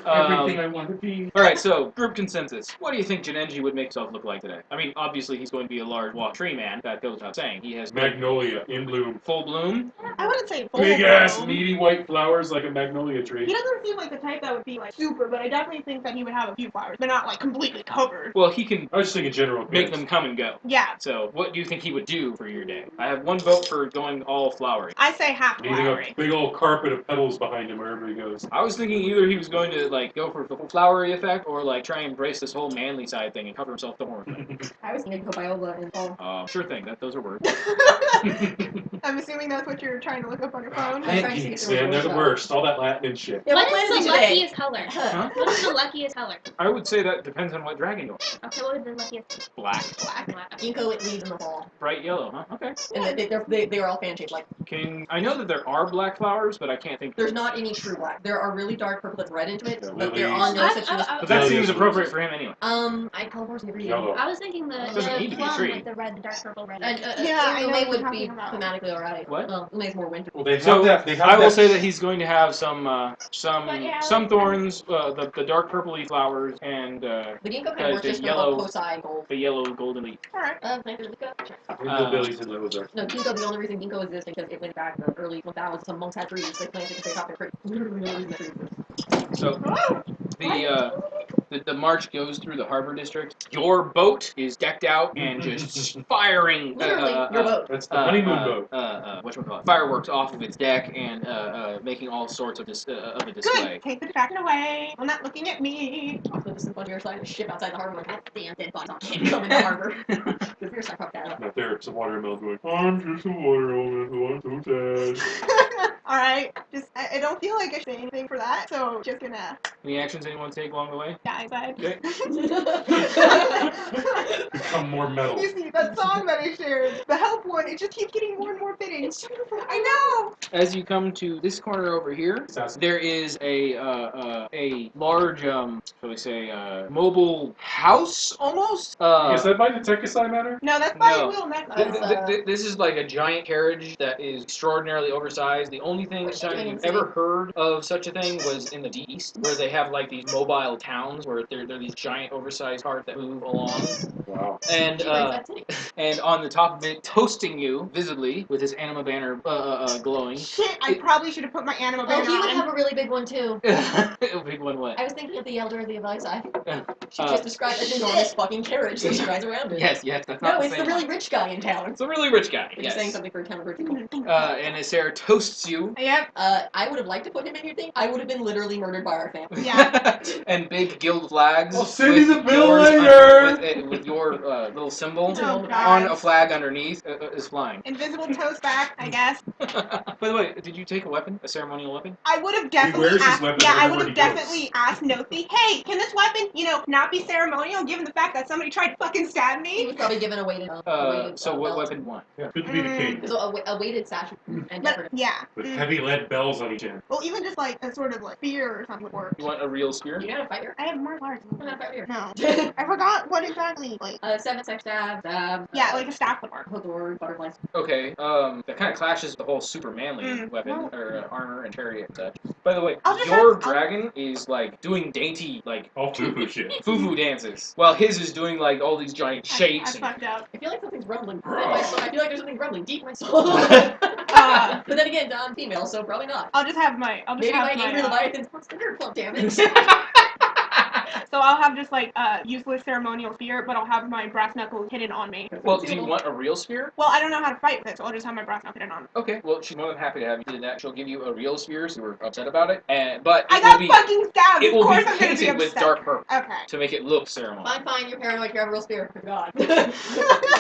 Everything I want to be. All right, so group consensus. What do you think Jinenji would make himself look like today? I mean, obviously he's going to be a large walk tree man. That goes without saying. He has Magnolia in bloom. full bloom. I wouldn't say full Big ass, blown. meaty white flowers like a magnolia He tree. doesn't seem like the type that would be like super, but I definitely think that he would have a few flowers, but not like completely covered. Well, he can I was just thinking general. make appearance. them come and go. Yeah, So, what do you think he would do for your day? I have 1 vote for going all flowery. I say half Leaving flowery. a big old carpet of petals behind him wherever he goes. I was thinking either he was going to like go for the whole flowery effect, or like try and embrace this whole manly side thing and cover himself the horn. I was thinking Viola and Paul. Sure thing. Those are words. I'm assuming that's what you're trying to look up on your phone. I'm trying to Plant see geeks, if there was man, they're the a- worst. All that Latin and shit. Yeah, What what is planet the is today? luckiest color? Huh? What is the luckiest color? I would say that depends on what dragon you're. Okay, what is the luckiest? Black, Black. Ginkgo, it leaves in the fall. bright yellow, huh? Okay. And they are all fan shaped. Like, I know that there are black flowers, but I can't think. there's not any true black. There are really dark purple that's red into it, Yeah, but there are lilies. no such thing as... But that Yellow. seems appropriate for him anyway. I call horse every Yellow. I was thinking the Doesn't need to be a plum tree. with the red, the dark purple red. Yeah, I know Ume what would you're be talking about. thematically alright. What? Ume's more winter. Well, they have So, that. They have I will that. say that he's going to have some yeah, thorns, the dark purpley flowers, and The Ginkgo kind the of works just yellow- about Cosai and gold. the yellow golden leaf. Alright. Hillbillies and those are. No, Ginkgo, the only reason Ginkgo exists because it went back the early 1000s. Some monks had trees they planted because they thought they were pretty. Literally the only reason the trees exist. So the march goes through the harbor district. Your boat is decked out and just firing. Literally, your boat. That's the honeymoon boat. Whatchamacallit, fireworks off of its deck and making all sorts of of a display. Good. Take the distraction away. I'm not looking at me. Off the distant your side, a ship outside the harbor, like, that damn dead bodies can't come in the harbor. Because your side fucked that up. Not there. It's a watermelon going. I'm just a watermelon who I'm so sad. Alright. I don't feel like I should say anything for that, so just gonna Any actions anyone take along the way? dive. I said. Okay. Become more metal. You see, that song that I shared, the help one, it just keeps getting more and more fitting. It's beautiful. I know! As you come to this corner over here, there is a large, shall we say, mobile house almost. Is that by the Cosai Manor? No, that's by No. Will Next. This is like a giant carriage that is extraordinarily oversized. The only thing What's she doing you've in the ever heard of such a thing was in the East, where they have like these mobile towns where they're these giant oversized carts that move along. Wow. And She likes that too. and on the top of it, toasting you visibly with his anima banner glowing. Shit, I probably should have put my anima Oh, banner he would on. have a really big one too. Big one what? I was thinking of the Elder of the Avizai. She Uh, just described an enormous fucking carriage that she rides around in. Yes, that's not No, the it's same the really one. rich guy in town. It's a really rich guy. You're Yes. saying something for a town of rich people. And as Sarah toasts you. Yep. I would have liked to put him in your thing. I would have been literally murdered by our family. Yeah. And big guild flags. I'll send you the with bill yours later! with your little symbol Oh, on God. a flag underneath is flying. Invisible toast back, I guess. By the way, did you take a weapon? A ceremonial weapon? I would have definitely wears his asked. weapon Yeah, I wherever would he have goes. definitely asked Nothi, hey, can this weapon, not be ceremonial, given the fact that somebody tried to fucking stab He me? was probably given a weighted. So what belt. weapon won? Yeah, good to be the king. There's a weighted sash and But, decorative. yeah. With heavy lead bells on each end. Well, even just like a sort of like spear or something would work. You want a real spear? You know how to fight her? I have martial arts. You know how to fight her? No. I forgot what exactly. Like, 7 sex stab. yeah, like a staff would work. Hook or butterflies. Okay, that kind of clashes with the whole super manly weapon, or armor and chariot and such. By the way, I'll just your have- dragon is like doing dainty, like, All foo-foo shit. foo-foo dances, while his is doing like all these giant I shapes. fucked up. I feel like something's rumbling deep in my soul. I feel like there's something rumbling deep in my soul. Uh, But then again, I'm female, so probably not. I'll just have my. Maybe my angry Leviathan's wants the nerd club, damn it. So I'll have just like a useless ceremonial spear, but I'll have my brass knuckles hidden on me. Well, do you want a real spear? Well, I don't know how to fight with it, so I'll just have my brass knuckle hidden on me. Okay, well, she's more than happy to have you do that. She'll give you a real spear, so we're upset about it. But I it got will be, fucking stabbed. it Of will course be I'm gonna be painted with upset. dark purple Okay. to make it look ceremonial. Fine, you're paranoid, you have a real spear. Good God.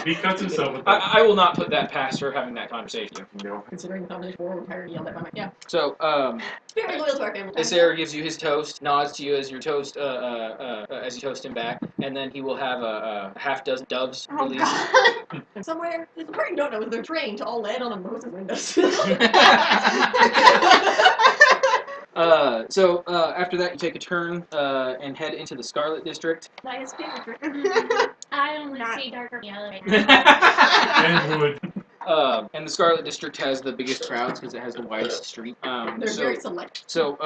He cuts himself with that. I will not put that past her having that conversation. No. Considering the combination war, we're tired and yelled at by my. Yeah. So, Very loyal to our family. as Sarah gives you his toast, nods to you as your toast, as you toast him back, and then he will have a half dozen doves Oh released. god. And somewhere, there's a part you don't know, is they're trained to all land on a Moses windows. So after that, you take a turn and head into the Scarlet District. Nice picture. I only Not- see darker yellow right now. And wood. And the Scarlet District has the biggest crowds because it has the widest street. They're very select. So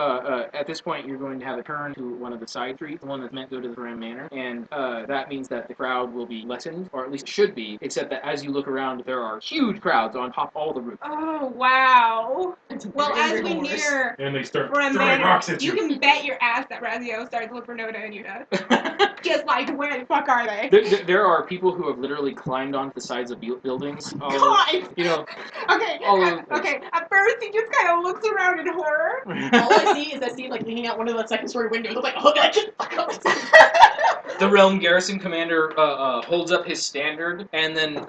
at this point, you're going to have a turn to one of the side streets, the one that's meant to go to the Ferem Manor, and that means that the crowd will be lessened, or at least should be, except that as you look around, there are huge crowds on top all the roofs. Oh wow. Well, They're as angry we whores. near And they start Ferem throwing Manor, rocks at you you. can bet your ass that Razio started to look for Noda and Yuta. Just like, where the fuck are they? There are people who have literally climbed onto the sides of buildings. All over, God. you know, Okay. all over the place. Okay. At first, he just kind of looks around in horror. All I see is that Steve like leaning out one of the second story windows. I'm like, oh god, get the fuck up. The Realm Garrison Commander holds up his standard and then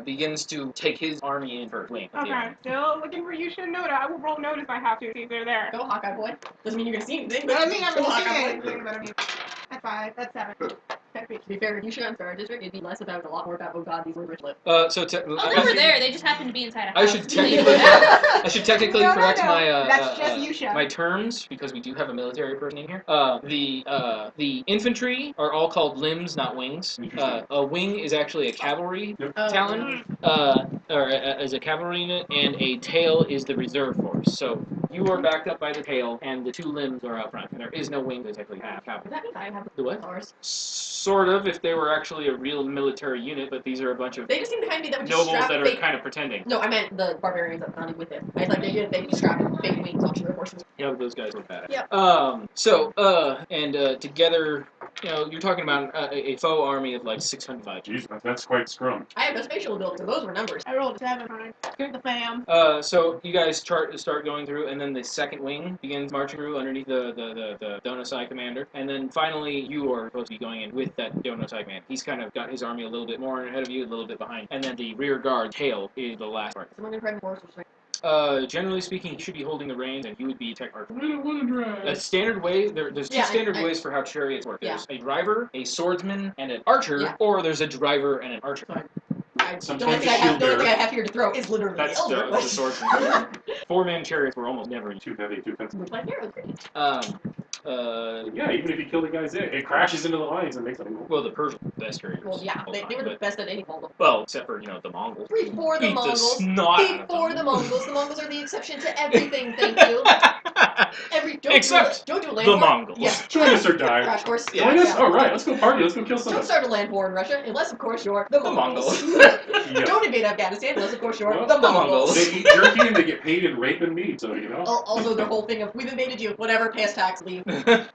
begins to take his army in for a swing. Okay. Still looking for Yusha and Noda. I will roll notice if I have to see if they're there. Go Hawkeye boy. Doesn't mean you're gonna see anything. I mean, I'm Go not Hawkeye seeing boy. anything, but I mean, that's 5. That's 7. To be fair, if you should on Star District, it'd be less about a lot more about oh god, these were rich live. Oh, they were there. They just happened to be inside a I house. should technically No, correct no. my That's just Yusha. my terms because we do have a military person in here. The infantry are all called limbs, not wings. A wing is actually a cavalry talon, as a cavalry unit, and a tail is the reserve force. So you are backed up by the tail, and the 2 limbs are out front. And there is no wing that technically have Does cavalry. that mean I have The what? powers? Sort of, if they were actually a real military unit, but these are a bunch of They just seem to kind of be that would just nobles strap that are fake. kind of pretending. No, I meant the barbarians that found with it. I like they just strap fake wings onto their horses. Yeah, those guys look bad. Yep. Together, you're talking about a foe army of like 605. Jeez, that's quite scrum. I have no spatial ability, so those were numbers. I rolled a 7 on it. The fam. So you guys start going through, and then the second wing begins marching through underneath the Donosai commander, and then finally you are supposed to be going in with that Donosai man. He's kind of got his army a little bit more ahead of you, a little bit behind, and then the rear guard tail is the last part. Someone gonna try my horse or something. Generally speaking, he should be holding the reins, and he would be tech archer. I don't want to drive. A standard way, there's two Yeah, standard ways for how chariots work. Yeah. There's a driver, a swordsman, and an archer, Yeah. or there's a driver and an archer. I don't Sometimes think shield the only bearer. thing I have here to throw is literally That's the elder. the swordsman. 4-man chariots were almost never used. Too heavy, too expensive. Which my hair was pretty. Yeah, even if you kill the guys in, it crashes into the lines and makes them move. Well, the Persians were the best chariots. Well, yeah, they were the best at any Mongol. Well, except for, the Mongols. Before the Beat the Mongols. snot out of Before them. the Mongols. The Mongols are the exception to everything, thank you. Except don't do a land the war. Mongols. Yeah. Join us or die. Crash course. Yeah. Join us? Alright, let's go party. Let's go kill Don't someone. start a land war in Russia, unless of course you're the Mongols. Yeah. Don't invade Afghanistan, unless of course you're Well, the the Mongols. Mongols. They eat jerky and they get paid in rape and meat, so Also, their whole thing of we've invaded you, whatever, pay us tax, leave.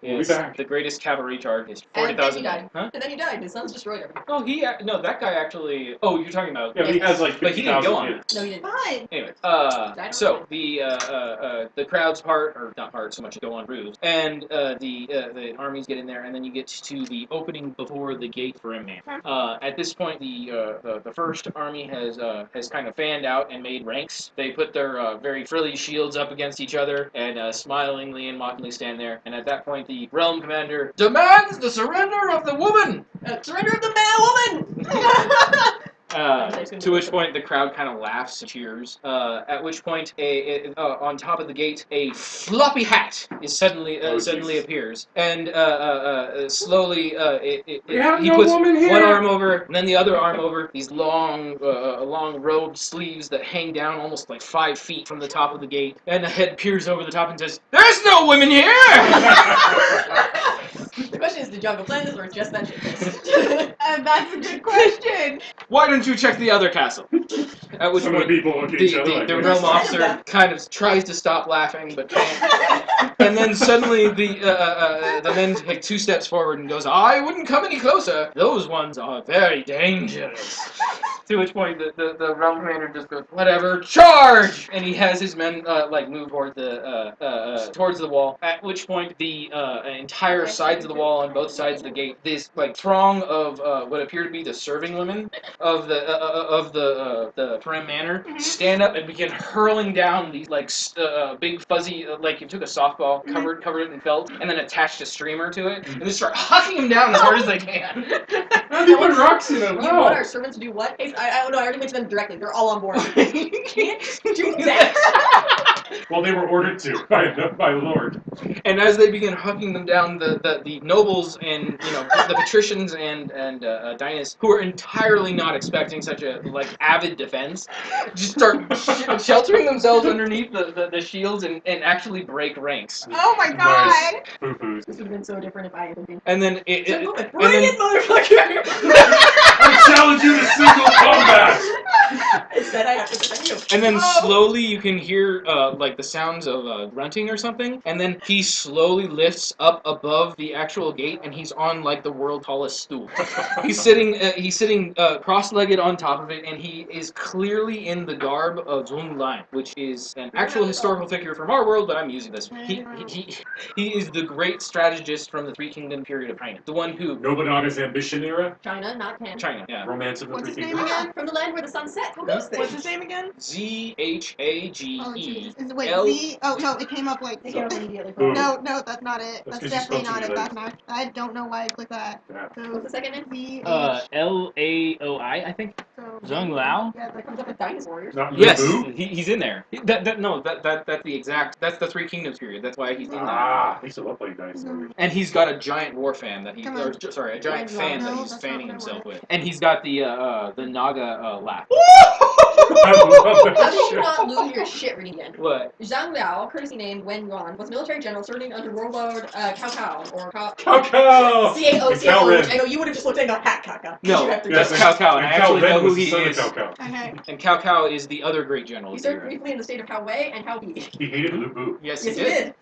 Yes, back. the greatest cavalry charge is And then 40,000. he died. Huh? And then he died. His sons destroyed everything. Oh, no, that guy actually. Oh, you're talking about. Yeah, he has like But he didn't go 50,000 on kids. No, he didn't. Fine. Anyway, don't so know. the crowd's part, or not part so much, go on roofs, and the armies get in there, and then you get to the opening before the gate for Ferem. At this point, the first army has kind of fanned out and made ranks. They put their very frilly shields up against each other and smilingly and mockingly stand there. And at that point, the realm commander demands the surrender of the woman. Surrender of the man woman! To which point the crowd kind of laughs and cheers. At which point, on top of the gate, a floppy hat is suddenly Jesus. appears, and slowly We have he no puts woman here. one arm over, and then the other arm over these long robed sleeves that hang down almost like 5 feet from the top of the gate, and the head peers over the top and says, "There's no women here." The question is, did Jungle plan this or just that shit face? That's a good question. Why don't you check the other castle? At which Some of point, the people look at each other like, the "What realm is officer kind of tries to stop laughing, but can't. And then suddenly the men take 2 steps forward and goes, "I wouldn't come any closer. Those ones are very dangerous." To which point the realm commander just goes, "Whatever, charge!" And he has his men move toward towards the wall. At which point the entire sides of the wall on both sides of the gate, this throng of what appear to be the serving women of the Ferem Manor stand up and begin hurling down these big fuzzy like you took a softball, covered it in felt, and then attached a streamer to it, and just start hucking them down as hard as they can. How do you put rocks in them? You want our servants to do what? Hey, I don't know, I already mentioned them directly. They're all on board. You can't do that. Well, they were ordered to by Lord. And as they begin hucking them down, the nobles and the patricians and Dynas, who are entirely not expecting such a avid defense, just start sheltering themselves underneath the shields and actually break ranks. Oh my Nice. god. Foo-foos. This would have been so different if I had been. And then Bring it, motherfucker! I challenge you to single combat! Instead, I have to defend you. And then slowly you can hear the sounds of grunting or something, and then he slowly lifts up above the actual gate, and he's on the world's tallest stool. He's sitting cross-legged on top of it, and he is clearly in the garb of Zhong Lan, which is an actual historical figure from our world, but I'm using this. He is the great strategist from the Three Kingdom period of China, the one who Nobunaga's ambition era. China, not Pan. China, yeah. Romance of the What's Three his name Kingdoms. again? From the land where the sun sets. Who knows What's things? his name again? ZHAGE. Oh, Jesus. Wait, L- Z? Oh, no, it came up like... They get up immediately. Ooh. No, that's not it. That's That's 'cause you definitely spoke to not me it. later. That's not... I don't know why I clicked that. Yeah. So, What's the second name? Z, H... LAOI, I think. so, Zhong Lao? Yeah, That comes up with dinosaur warriors. Not Yes, Lu Bu? he's in there. That's the Three Kingdoms period. That's why he's in there. Ah, I used to love playing dinosaurs. And he's got a giant war fan that Come on. a giant fan that No, he's that's fanning not himself what I with. And he's got the Naga laugh. I love How that did you shit. not lose your shit reading again? What? Zhang Liao, courtesy name Wen Yuan, was a military general serving under Warlord Cao Cao, or Cao... Coco! C-A-O, And C-A-O, Cal which Ren. I know you would have just looked at and go, hat Kaka. No, You have to that's go. Cao Cao, and I actually Ren know who was he the son of is. Cao Cao. Okay. And Cao Cao is the other great general. He of the served era. briefly in the state of Hao Wei and Hao Bi. He hated Lu Bu. Yes, Yes, he did.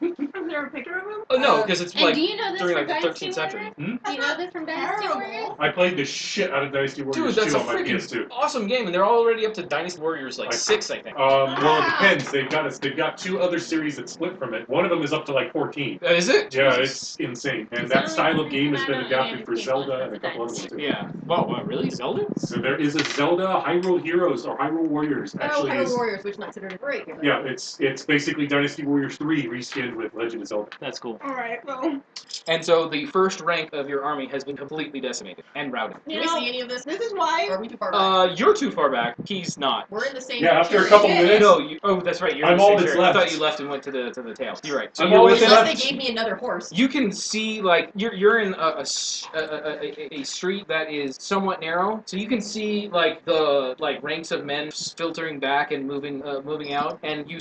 Is there a picture of him? Oh no, because it's And like do you know this during from like the Dynasty 13th century. Warriors? Do you know this from Dynasty Terrible. Warriors? I played the shit out of Dynasty Warriors Dude, that's 2 a on my freaking PS2. awesome game, and they're already up to Dynasty Warriors like 6, I think. Well, it depends. They've got 2 other series that split from it. One of them is up to like 14. Is it? Yeah, Jesus. it's insane. And It's that the style only of game has reason been I don't adapted for understand Zelda what's and a couple other ones too. Yeah. Wow, really? Zelda? So there is a Zelda Hyrule Heroes or Hyrule Warriors. Actually, Hyrule is Warriors, which is not considered a break. yeah, it's basically Dynasty Warriors 3 reskinned with Legend of Zelda. That's cool. Alright, so And so the first rank of your army has been completely decimated and routed. Can we see any of this? this is why. Or are we too far back? You're too far back. He's not. We're in the same. Yeah, after a period. couple Yeah. minutes. No, oh, that's right. You're in I'm the all same that's area. I left. thought you left and went to the tail. You're right. So I'm you're always within. left. Unless they gave me another horse. You can see like you're in a street that is somewhat narrow, so you can see like the ranks of men filtering back and moving out, and you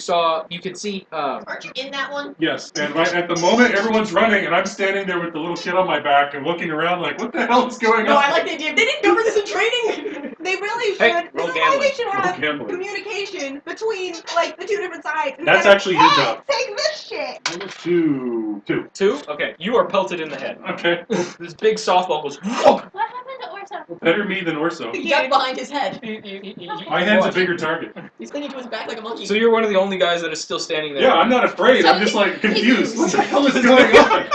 could see. Aren't you in that one? Yes, and right at the moment everyone's running, and I'm standing there with the little kid on my back and looking around like, what the hell is going No, on? I like the idea. They didn't cover this in training. They really Hey, should. roll This is why they gambling. should Roll have gambling. communication between like the 2 different sides. That's Instead of, actually his "Hey, job." Take this shit. Almost 2. 2? Okay, you are pelted in the head. Okay. This big softball goes. What happened to Orso? Better me than Orso. He ducked behind his head. My head's a bigger target. He's clinging to his back like a monkey. So you're one of the only guys that is still standing there. Yeah, I'm not afraid. I'm just like confused. What the hell is going on?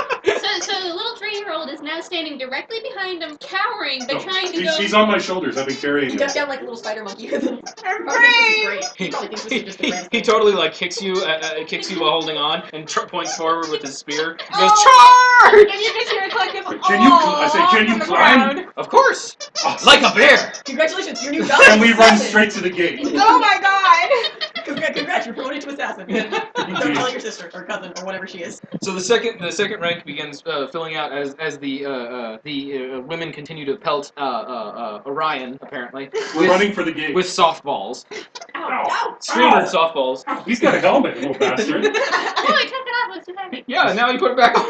So the little 3-year-old is now standing directly behind him, cowering, but No, trying to go. he's on my shoulders. I've been carrying He him. ducked down like a little spider monkey. I'm Probably thinks this is brave. great. He probably thinks this is just a grand He thing. totally like kicks you while holding on and points forward with his spear. He goes, Oh. charge! And you just hear a collective. Can you cl- I say, "Aw" can you from the climb? crowd. Of course, Awesome. like a bear. Congratulations, your new job. And we is run assassin. straight to the gate. Oh my god. Congrats, you're promoted to assassin. Don't tell your sister or cousin or whatever she is. So the second rank begins filling out as the women continue to pelt Orion apparently We're running for the gate. with softballs, Ow! streamered Ow. softballs. Ow, he's got a helmet, little bastard. Oh, I took it off. It was too heavy. Yeah, now you put it back on.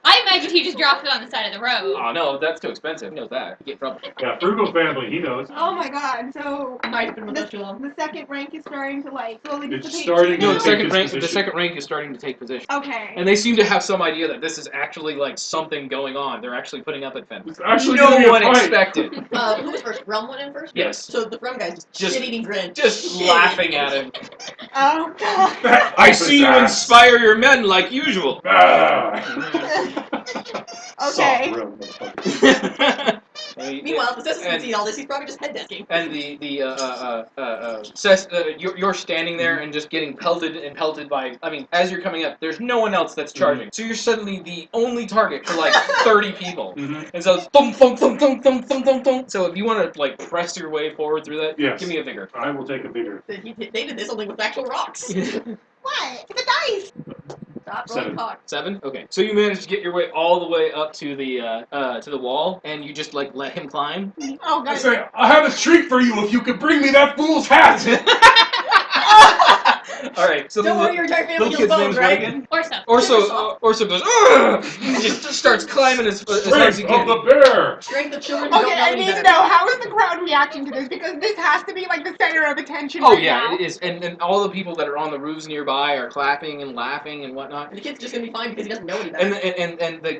I imagined he just dropped it on the side of the road. Oh no, that's too expensive. He knows that. You get in trouble. Yeah, frugal family, he knows. Oh my god. So I might have been with us too long. the second rank is starting to like slowly It's dissipate. starting No, to the take second his rank. The position. second rank is starting to take position, Okay. and they seem to have some idea that this is actually like something going on. They're actually putting up a fence. It's actually No gonna be a one fight. expected. Who was first? Realm went in first? Yes. So the Ferem guy's just shit-eating grin. Just Shit. laughing at him. Oh god. That I see you ass. inspire your men like usual. Ah. Okay. Soft room, motherfucker. Meanwhile, if the assassin can see all this, he's probably just head desking. And you're standing there and just getting pelted by. I mean, as you're coming up, there's no one else that's charging, so you're suddenly the only target for like 30 people. Mhm. And so it's thump thump thump thump thump thump thump thump. So if you want to like press your way forward through that, Yes. give me a vigor. I will take a bigger. They did this only with actual rocks. What? It's a dice. Stop rolling 7. cock. 7? Okay. So you manage to get your way all the way up to the wall, and you just like let him climb. Oh I god. say, I have a treat for you if you could bring me that fool's hat. All right. So Don't the worry, your entire family little heals kid's name's bones, what right? again? Orso. Orso goes, "Ugh!" He just starts climbing as hard as he Strength can. of the bear. Strength of children who Okay, don't know I any need to better. know how is the crowd reacting to this because this has to be like the center of attention. Oh right yeah, now. it is, and all the people that are on the roofs nearby are clapping and laughing and whatnot. And the kid's just gonna be fine because he doesn't know any better. And the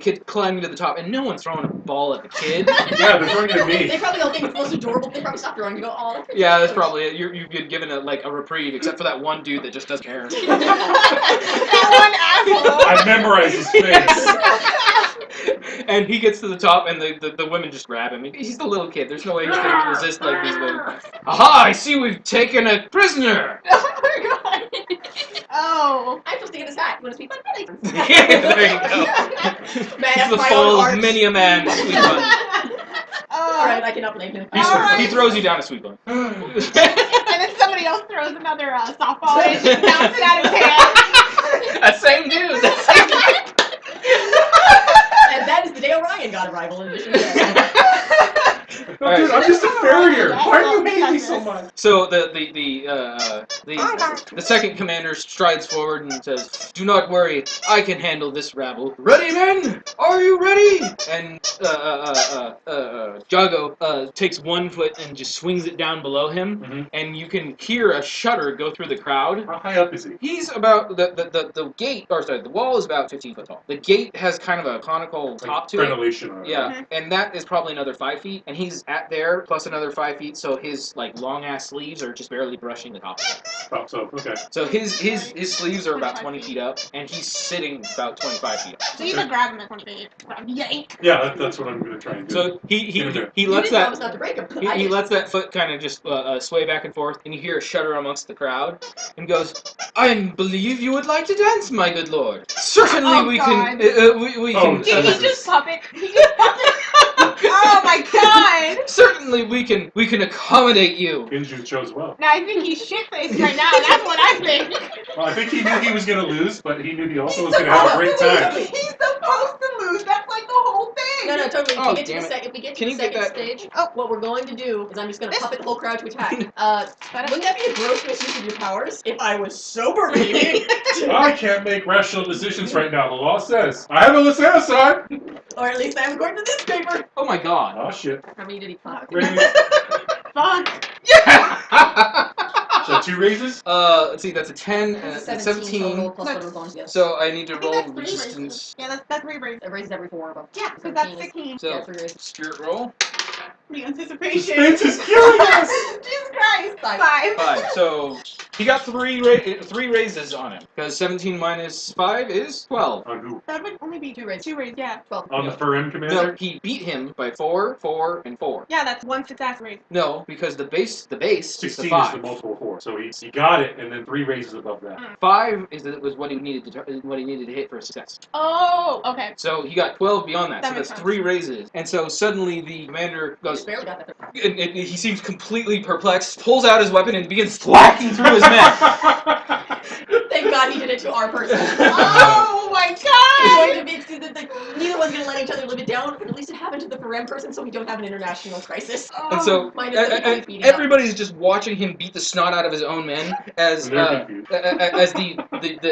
kid climbing to the top, and no one's throwing a ball at the kid. Yeah, they're throwing it at They me. probably all think it's the most adorable. They probably stop drawing. You go, oh. Yeah, that's probably it. You've been given a reprieve, except for that one dude that just doesn't care. That one asshole. I memorized his face. And he gets to the top, and the women just grab him. He's a little kid. There's no way he's gonna resist like these women. Aha! I see we've taken a prisoner. Oh my god. Oh. I'm supposed to get his hat. You want to speak about it? There you go. Man, It's the my fall own of art. many a man. Sweet bun. Alright, I cannot blame him. He throws you down a sweet bun. And then somebody else throws another softball and it just bounces out of his hand. That same dude. That same dude. And that is the day Orion got a rival in addition to that. No, All dude, right. I'm just a farrier. That's Why do you not hate me so excessive. much? So Oh, the second commander strides forward and says, "Do not worry, I can handle this rabble. Ready, men? Are you ready?" And Jago takes one foot and just swings it down below him, Mhm. and you can hear a shudder go through the crowd. How high up is he? He's about the gate, or sorry, the wall is about 15 foot tall. The gate has kind of a conical top to it. Ventilation on it. Yeah, and that is probably another 5 feet, and he's at there plus another 5 feet, so his like long ass sleeves are just barely brushing the top of it. Oh, so, okay. So his sleeves are about 20 feet up, and he's sitting about 25 feet up. So you could grab him at 20 feet. Yank. Yeah, that's what I'm going to try and do. So he Get him there. he You lets didn't that promise not to break him. I he did. lets that foot kind of just sway back and forth, and you hear a shudder amongst the crowd, and goes, "I believe you would like to dance, my good lord. Certainly Oh, we God. can we Oh, can. Did he Jesus. just puppet? He just puppet? Oh my god! Certainly we can accommodate you." Ginju chose well. Now I think he's shit faced right now. That's what I think. Well, I think he knew he was going to lose, but he knew he also was going to have a great time. He's supposed to lose. That's like the whole thing. No, totally. Oh, If we get to damn the it. second, if we get to Can the you get second that- stage, Oh. what we're going to do is I'm just going to This- puppet the whole crowd to attack. Wouldn't that be a gross misuse of your powers? If I was sober, maybe. I can't make rational decisions right now. The law says I have a Lacerda. Or at least I am according to this paper. Oh my god. Oh shit. How many did he pop? Raise. Fuck. So 2 raises. Let's see, that's a 10 and That's a a 17 total 17. plus whatever bonus. Yes. So I need to I think roll that's 3 resistance. raises. Yeah, that's 3 raises. It raises every 4 of them. Yeah, because that's 16. So Yeah, 3 raises. spirit roll. The anticipation. Suspense is killing us. Jesus Christ. 5. 5. So he got three raises on him because 17 minus 5 is 12. On who? That would only be 2 raises. 2 raises, yeah. 12. On the Ferem No, commander. he beat him by 4, 4, and 4. Yeah, that's 1 success raise. No, because the base is the 16 is the 5. multiple 4. So he got it, and then 3 raises above that. 5 was what he needed to hit for a success. Oh, okay. So he got 12 beyond that. That So makes that's sense. 3 raises. And so suddenly the commander Just goes, barely got that. and he seems completely perplexed, pulls out his weapon and begins thwacking through his men. Thank God he did it to our person. Oh my It's god! going to be, neither one's going to let each other live it down, but at least it happened to the Ferem person so we don't have an international crisis. And so Minus the people beating up. everybody's just watching him beat the snot out of his own men as And they're confused. as the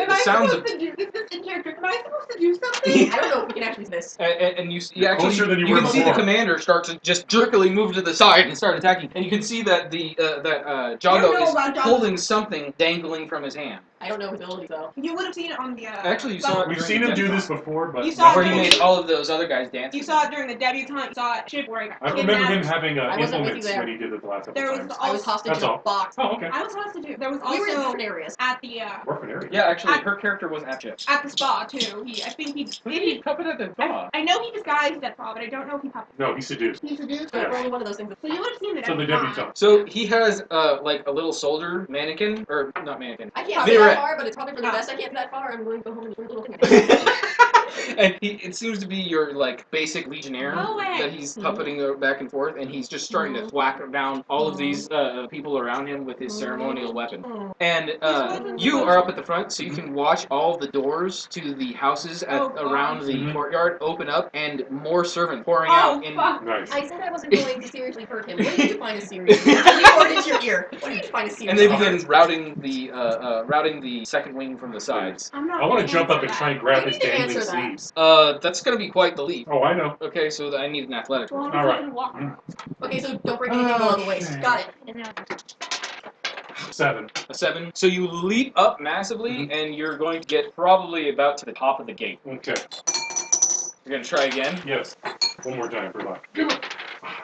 Am I sounds of supposed to do this in character? Am I supposed to do something? I don't know if we can actually do this. and you You're actually closer than you you were can see the before. commander start to just jerkily move to the side and start attacking, and you can see that I Jago don't know is about Jago. holding something dangling from his hand. I don't know his abilities though. You would have seen it on the. Actually, you saw it. We've during seen the him do debutante. this before, but You saw Where it he during made all of those other guys dance. You saw it during the debutante. You saw it shipwreck. I remember him having I wasn't with you implements there. when he did it the last couple There was times. I was hostage That's in a all. box. Oh, okay. I was hostage. There was We were in also different areas. at the Orphan area. Yeah, actually, her character wasn't at Chips. at the spa too. I think he Who did he puppet at the spa? I know he disguised that spa, but I don't know if he puppet. No, he seduced. He seduced. So Yeah. it's only one of those things. So you would have seen it. So at the spa. debutante. So he has like a little soldier mannequin, or not mannequin. I can't see that Mirror. far, but it's probably for the best. I can't see that far. I'm going to go home and do a little thing. And it seems to be your like basic legionnaire No way. that he's puppeting back and forth, and he's just starting to thwack down all of these people around him with his ceremonial weapon. And you are up at the front, so you can watch all the doors to the houses around the Mhm. courtyard open up, and more servants pouring Oh out in. fuck! Nice. I said I wasn't going to seriously hurt him. What did you find as serious? Or into your ear. What did you find as serious? And they begin routing the second wing from the sides. I'm not. I want to gonna jump up answer and that. try and grab You his need to dangling answer that. sleeves. That's gonna be quite the leap. Oh, I know. Okay, so I need an athletic. Well, roll. I'm All right. gonna walk. Okay, so don't break anything below the waist. Got it. And now 7. A 7. So you leap up massively, and you're going to get probably about to the top of the gate. Okay. You're gonna try again. Yes. One more time for luck.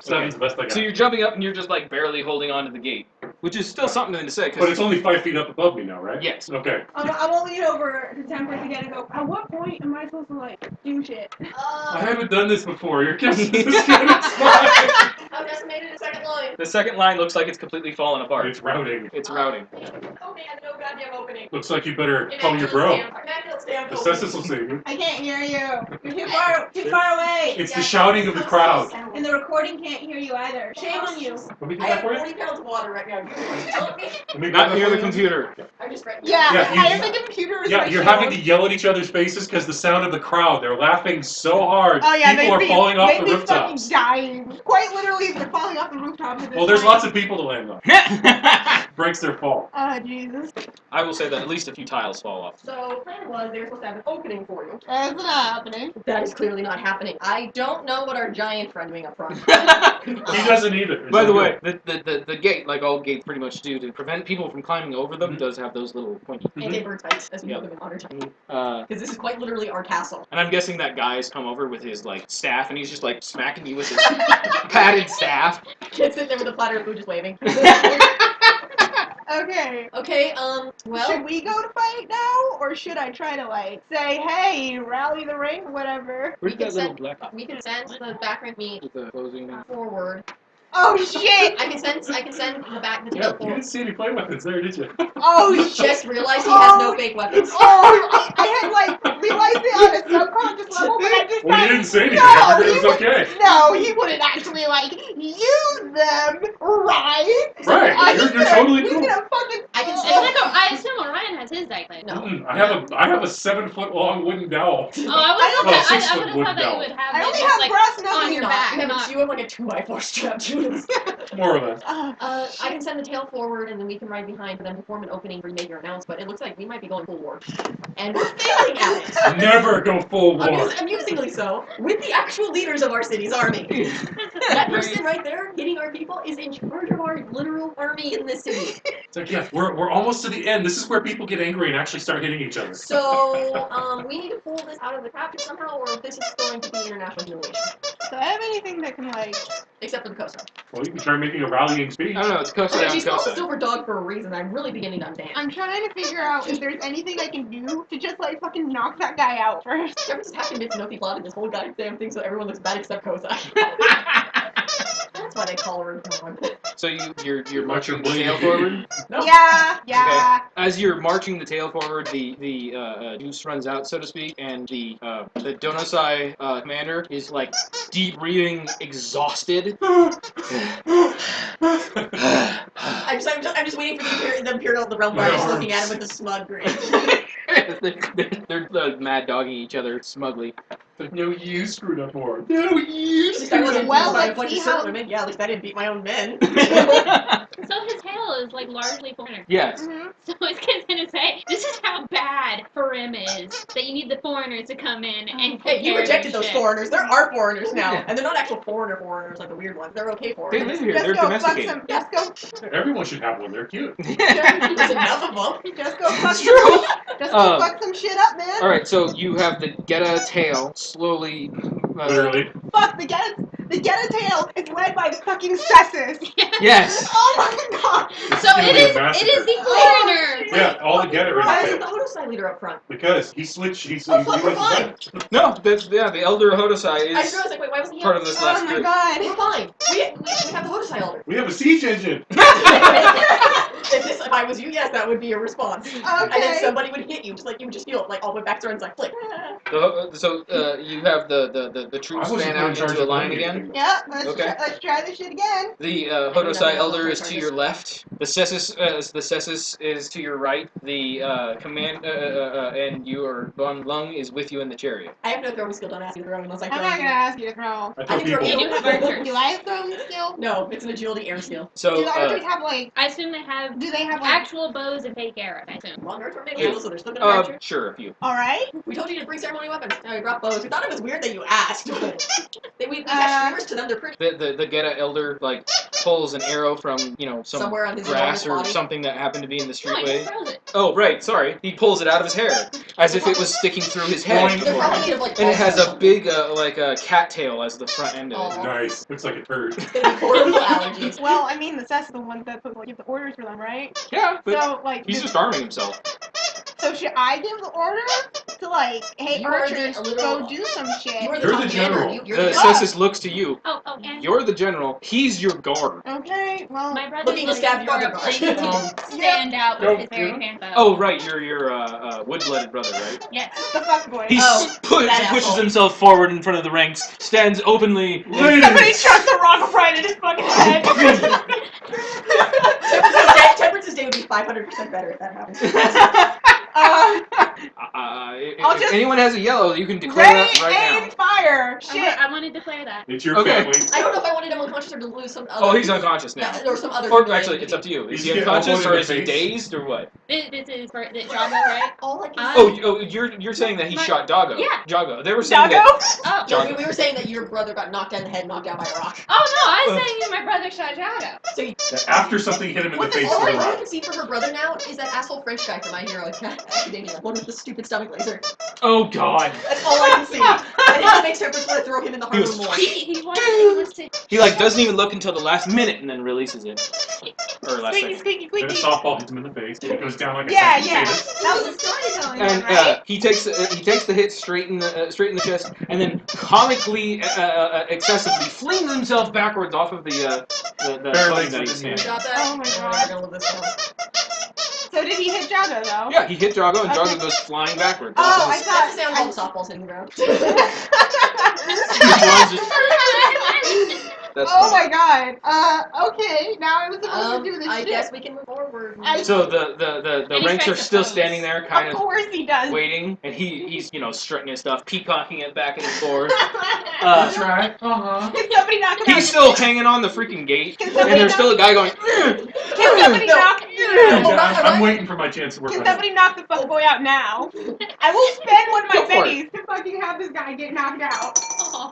7's the best I got. So you're jumping up, and you're just like barely holding onto the gate, which is still something to say. But it's only 5 feet up above me now, right? Yes. Okay. I won't lean over to Temperance again and go. At what point am I supposed to like do shit? I haven't done this before. You're guessing this is good. It's fine. I've estimated a second line. The second line looks like it's completely fallen apart. It's routing. It's routing. Oh man, no goddamn opening. Looks like you better call your bro. Immaculate damn The COVID. census will save you. I can't hear you. You're too far away. It's the shouting of the crowd. And the recording can't hear you either. Shame on you. Let me do I that have for you. 40 pounds of water right now. You telling me? Let me Not do that near for the you. computer. I'm just right. Yeah, Yeah, you- I am the computer is Yeah, my you're shield. having to yell at each other's faces because the sound of the crowd. They're laughing so hard. Oh yeah, People are falling off they'd the be rooftops. fucking dying. Quite literally, they're falling off the rooftops at this Well, there's point. lots of people to land on. Breaks their fall. Oh Jesus. I will say that at least a few tiles fall off. So, plan was they were supposed to have an opening for you. That's not happening. That is clearly not happening. I don't know what our giant friend doing up front. He doesn't either. It's By the all way, the gate, like all gates pretty much do, to prevent people from climbing over them, does have those little pointy. And they bird bites, as we know Yep. them in modern times. Uh, Because this is quite literally our castle. and I'm guessing that guy's come over with his like staff, and he's just like smacking you with his padded staff. Kid sitting there with a platter of food just waving. Okay. Okay, well, Should we go to fight now, or should I try to like say, hey, rally the ring, whatever? Where's can that little send- black we can send the background meet with the closing? forward. Oh shit! I can send the Yeah, tail you forward. didn't see any play weapons there, did you? Oh You shit! just realized he has no fake weapons. Oh, I had like realized it on a subconscious level, but I just Well, you thought, didn't say anything. no, I figured he it was okay. No, he wouldn't actually like use them, right? Right, you're totally He's cool. gonna fucking. I can It's send like I assume Orion has his dice. No. I have a 7-foot long wooden dowel. Oh, I would Well, have 6 I foot would have wood thought that dowel. you would have I it only just have like brass knuckles. on your Not. back. Yeah, but not- you have like a 2x4 strapped to us. More or less. I can send the tail forward and then we can ride behind for them to form an opening for you to make your announce, but it looks like we might be going full war. And we're failing at it. Never go full war. Amusingly so, with the actual leaders of our city's army. That person right there, hitting our people, is in charge of our literal army in this city. It's like, yeah, we're almost to the end. This is where people get angry and actually start hitting each other. So, we need to pull this out of the capture somehow, or if this is going to be international humiliation. Do I have anything that can like? Except for the Costa. Well, you can try making a rallying speech. I don't know. It's Cosai Okay, on she's called the Cosai. Silver Dog for a reason. I'm really beginning to understand. I'm trying to figure out if there's anything I can do to just like fucking knock that guy out first. Ever since Hack and Mitsunoki plotted this whole goddamn thing so everyone looks bad except Cosai. That's why they call her a dog. So you're You're marching the blaming tail me. forward. No. Yeah. As you're marching the tail forward, the juice runs out, so to speak, and the Donosai commander is like deep breathing, exhausted. I'm just waiting for the Imperial, the realm guard, just looking at him with a smug grin. they're mad dogging each other smugly. But no, you screwed up more. No, you At least I wasn't Well, beaten by a let's bunch see of how- servant women. Yeah, at least I didn't beat my own men. So his tail is like largely foreigner. Yes. Mm-hmm. So I was gonna say, this is how bad Ferem is, that you need the foreigners to come in and Hey, take you care rejected of your those shit. foreigners. There are foreigners now, and they're not actual foreigners like the weird ones. They're okay They foreigners. live here. Just They're go fuck domesticated. some. Just go. Everyone should have one. They're cute. There's enough of them. Just go fuck It's true. Just go fuck some shit up, man. All right, so you have the Geta tail slowly. Literally. Fuck the Geta tail is led by the fucking Cessus. Yes. Oh my god. This So gonna it be a is massacre. the foreigners. Yeah, all the getter Why in isn't the the Hodosai leader up front? because he switched. He's Oh, fuck, we're he fine. No, the Elder Hodosai I is just realized, like, wait, why wasn't he part up? of this Oh last my group. god. We're fine. We have the Hodosai elder. We have a siege engine. If I was you, yes, that would be your response. And then Okay. somebody would hit you, just like you would just feel it, like all the way back to and like flick. So you have the troops I wasn't fan put in out charge into a of line playing again. anything. Yeah, Okay. let's try this shit again. The Hodosai Elder is to your left. The Cessus is to your right. The command and your Bon Lung is with you in the chariot. I have no throwing skill, don't ask me to throw unless I I'm throw. not gonna you. ask you to throw. I I tell can throw people. You do have archers. Do I have throwing skill? No, it's an agility air skill. Do So the archers have like? I assume they have Do they have like? actual bows and fake arrows. I assume. Well, nerds are made of so they're still gonna archer. sure, a few. All right. We told you to bring ceremonial weapons. Now you drop bows. We thought it was weird that you asked. We attach streamers to them. They're pretty. The Geta Elder like pulls an arrow from some Somewhere on his grass enormous or body. something that happened to be in the No, he streetway. just throws it. Oh right, sorry. He pulls it out of his hair as if it was sticking through his head. They're probably made of like. And it has balsa. a big like a cat tail as the front end of it. Aw. Nice. Looks like a turd. It's gonna be horrible allergies. Well, I mean, the Cessus is the one that give the orders for them, right? Yeah, but So like, he's just arming himself. so should I give the order to like, hey You are the archers, literal- go do some shit? You are You're the top general. commander. You're The the Cessus looks to you. Oh, Oh, and You're the general. He's your guard. Okay, well. my brother's Looking to stab your for other a guard. place to stand out Go, with his very Fiona. pants. Oh, right. You're your wood-blooded brother, right? Yes. The fuck boy. He Oh, that pushes asshole. himself forward in front of the ranks, stands openly. Ladies! Somebody chucks a rock of pride in his fucking head. Temperance's day would be 500% better if that happened. If anyone has a yellow, you can declare Ray that right and fire. I Shit. want to declare that. It's your Okay. family. I don't know if I wanted him unconscious or to lose some other. now. Oh, he's unconscious now. Yeah, or some other. Or actually, it's up to you. Is He's he getting unconscious elbowed or in is the he face. dazed or what? This is for the Jago, right? All I can Oh, you're saying that he shot Doggo. Yeah. Jago. They were saying Doggo? that. Oh. Jago. we were saying that your brother got knocked down the head, knocked down by a rock. Oh no, I was saying my brother shot Jago. So you, After something hit him in the face all with a I rock. can see for her brother now is that asshole French guy from My Hero Academia, one with the stupid stomach laser. Oh God. That's all I can see. And it just makes Temperance want to throw him in the He was- harbor more. He wants to. He like doesn't even look until the last minute and then releases it. Or last Squeaky, second. squeaky, Then a squeaky. softball hits him in the face. He goes down like a Yeah, sack of yeah. potatoes. That was a storytelling And one, right? he takes the hit straight in the chest, and then comically excessively flings himself backwards off of the Bare plane legs that with he's his knee. standing. Got that? Oh my I'm God. gonna live this down. So did he hit Jago though? Yeah, he hit Jago, and Okay. Jago goes flying backwards. Oh, off of I his- That's the sound of all the softballs hitting the ground. That's Oh funny. my God. Okay. Now I was supposed to do this I shit. guess we can move forward. So the And he ranks are strikes a still pose. standing there, kind Of of course he does. waiting, and he's strutting his stuff, peacocking it back and forth. That's right. Uh-huh. Can somebody knock him out? He's still hanging on the freaking gate, Can and somebody there's knock- still a guy going. Can somebody No. knock? I'm waiting for my chance to work Can on it. somebody knock the fuck boy out now? I will spend one of Go my for pennies to fucking have this guy get knocked out.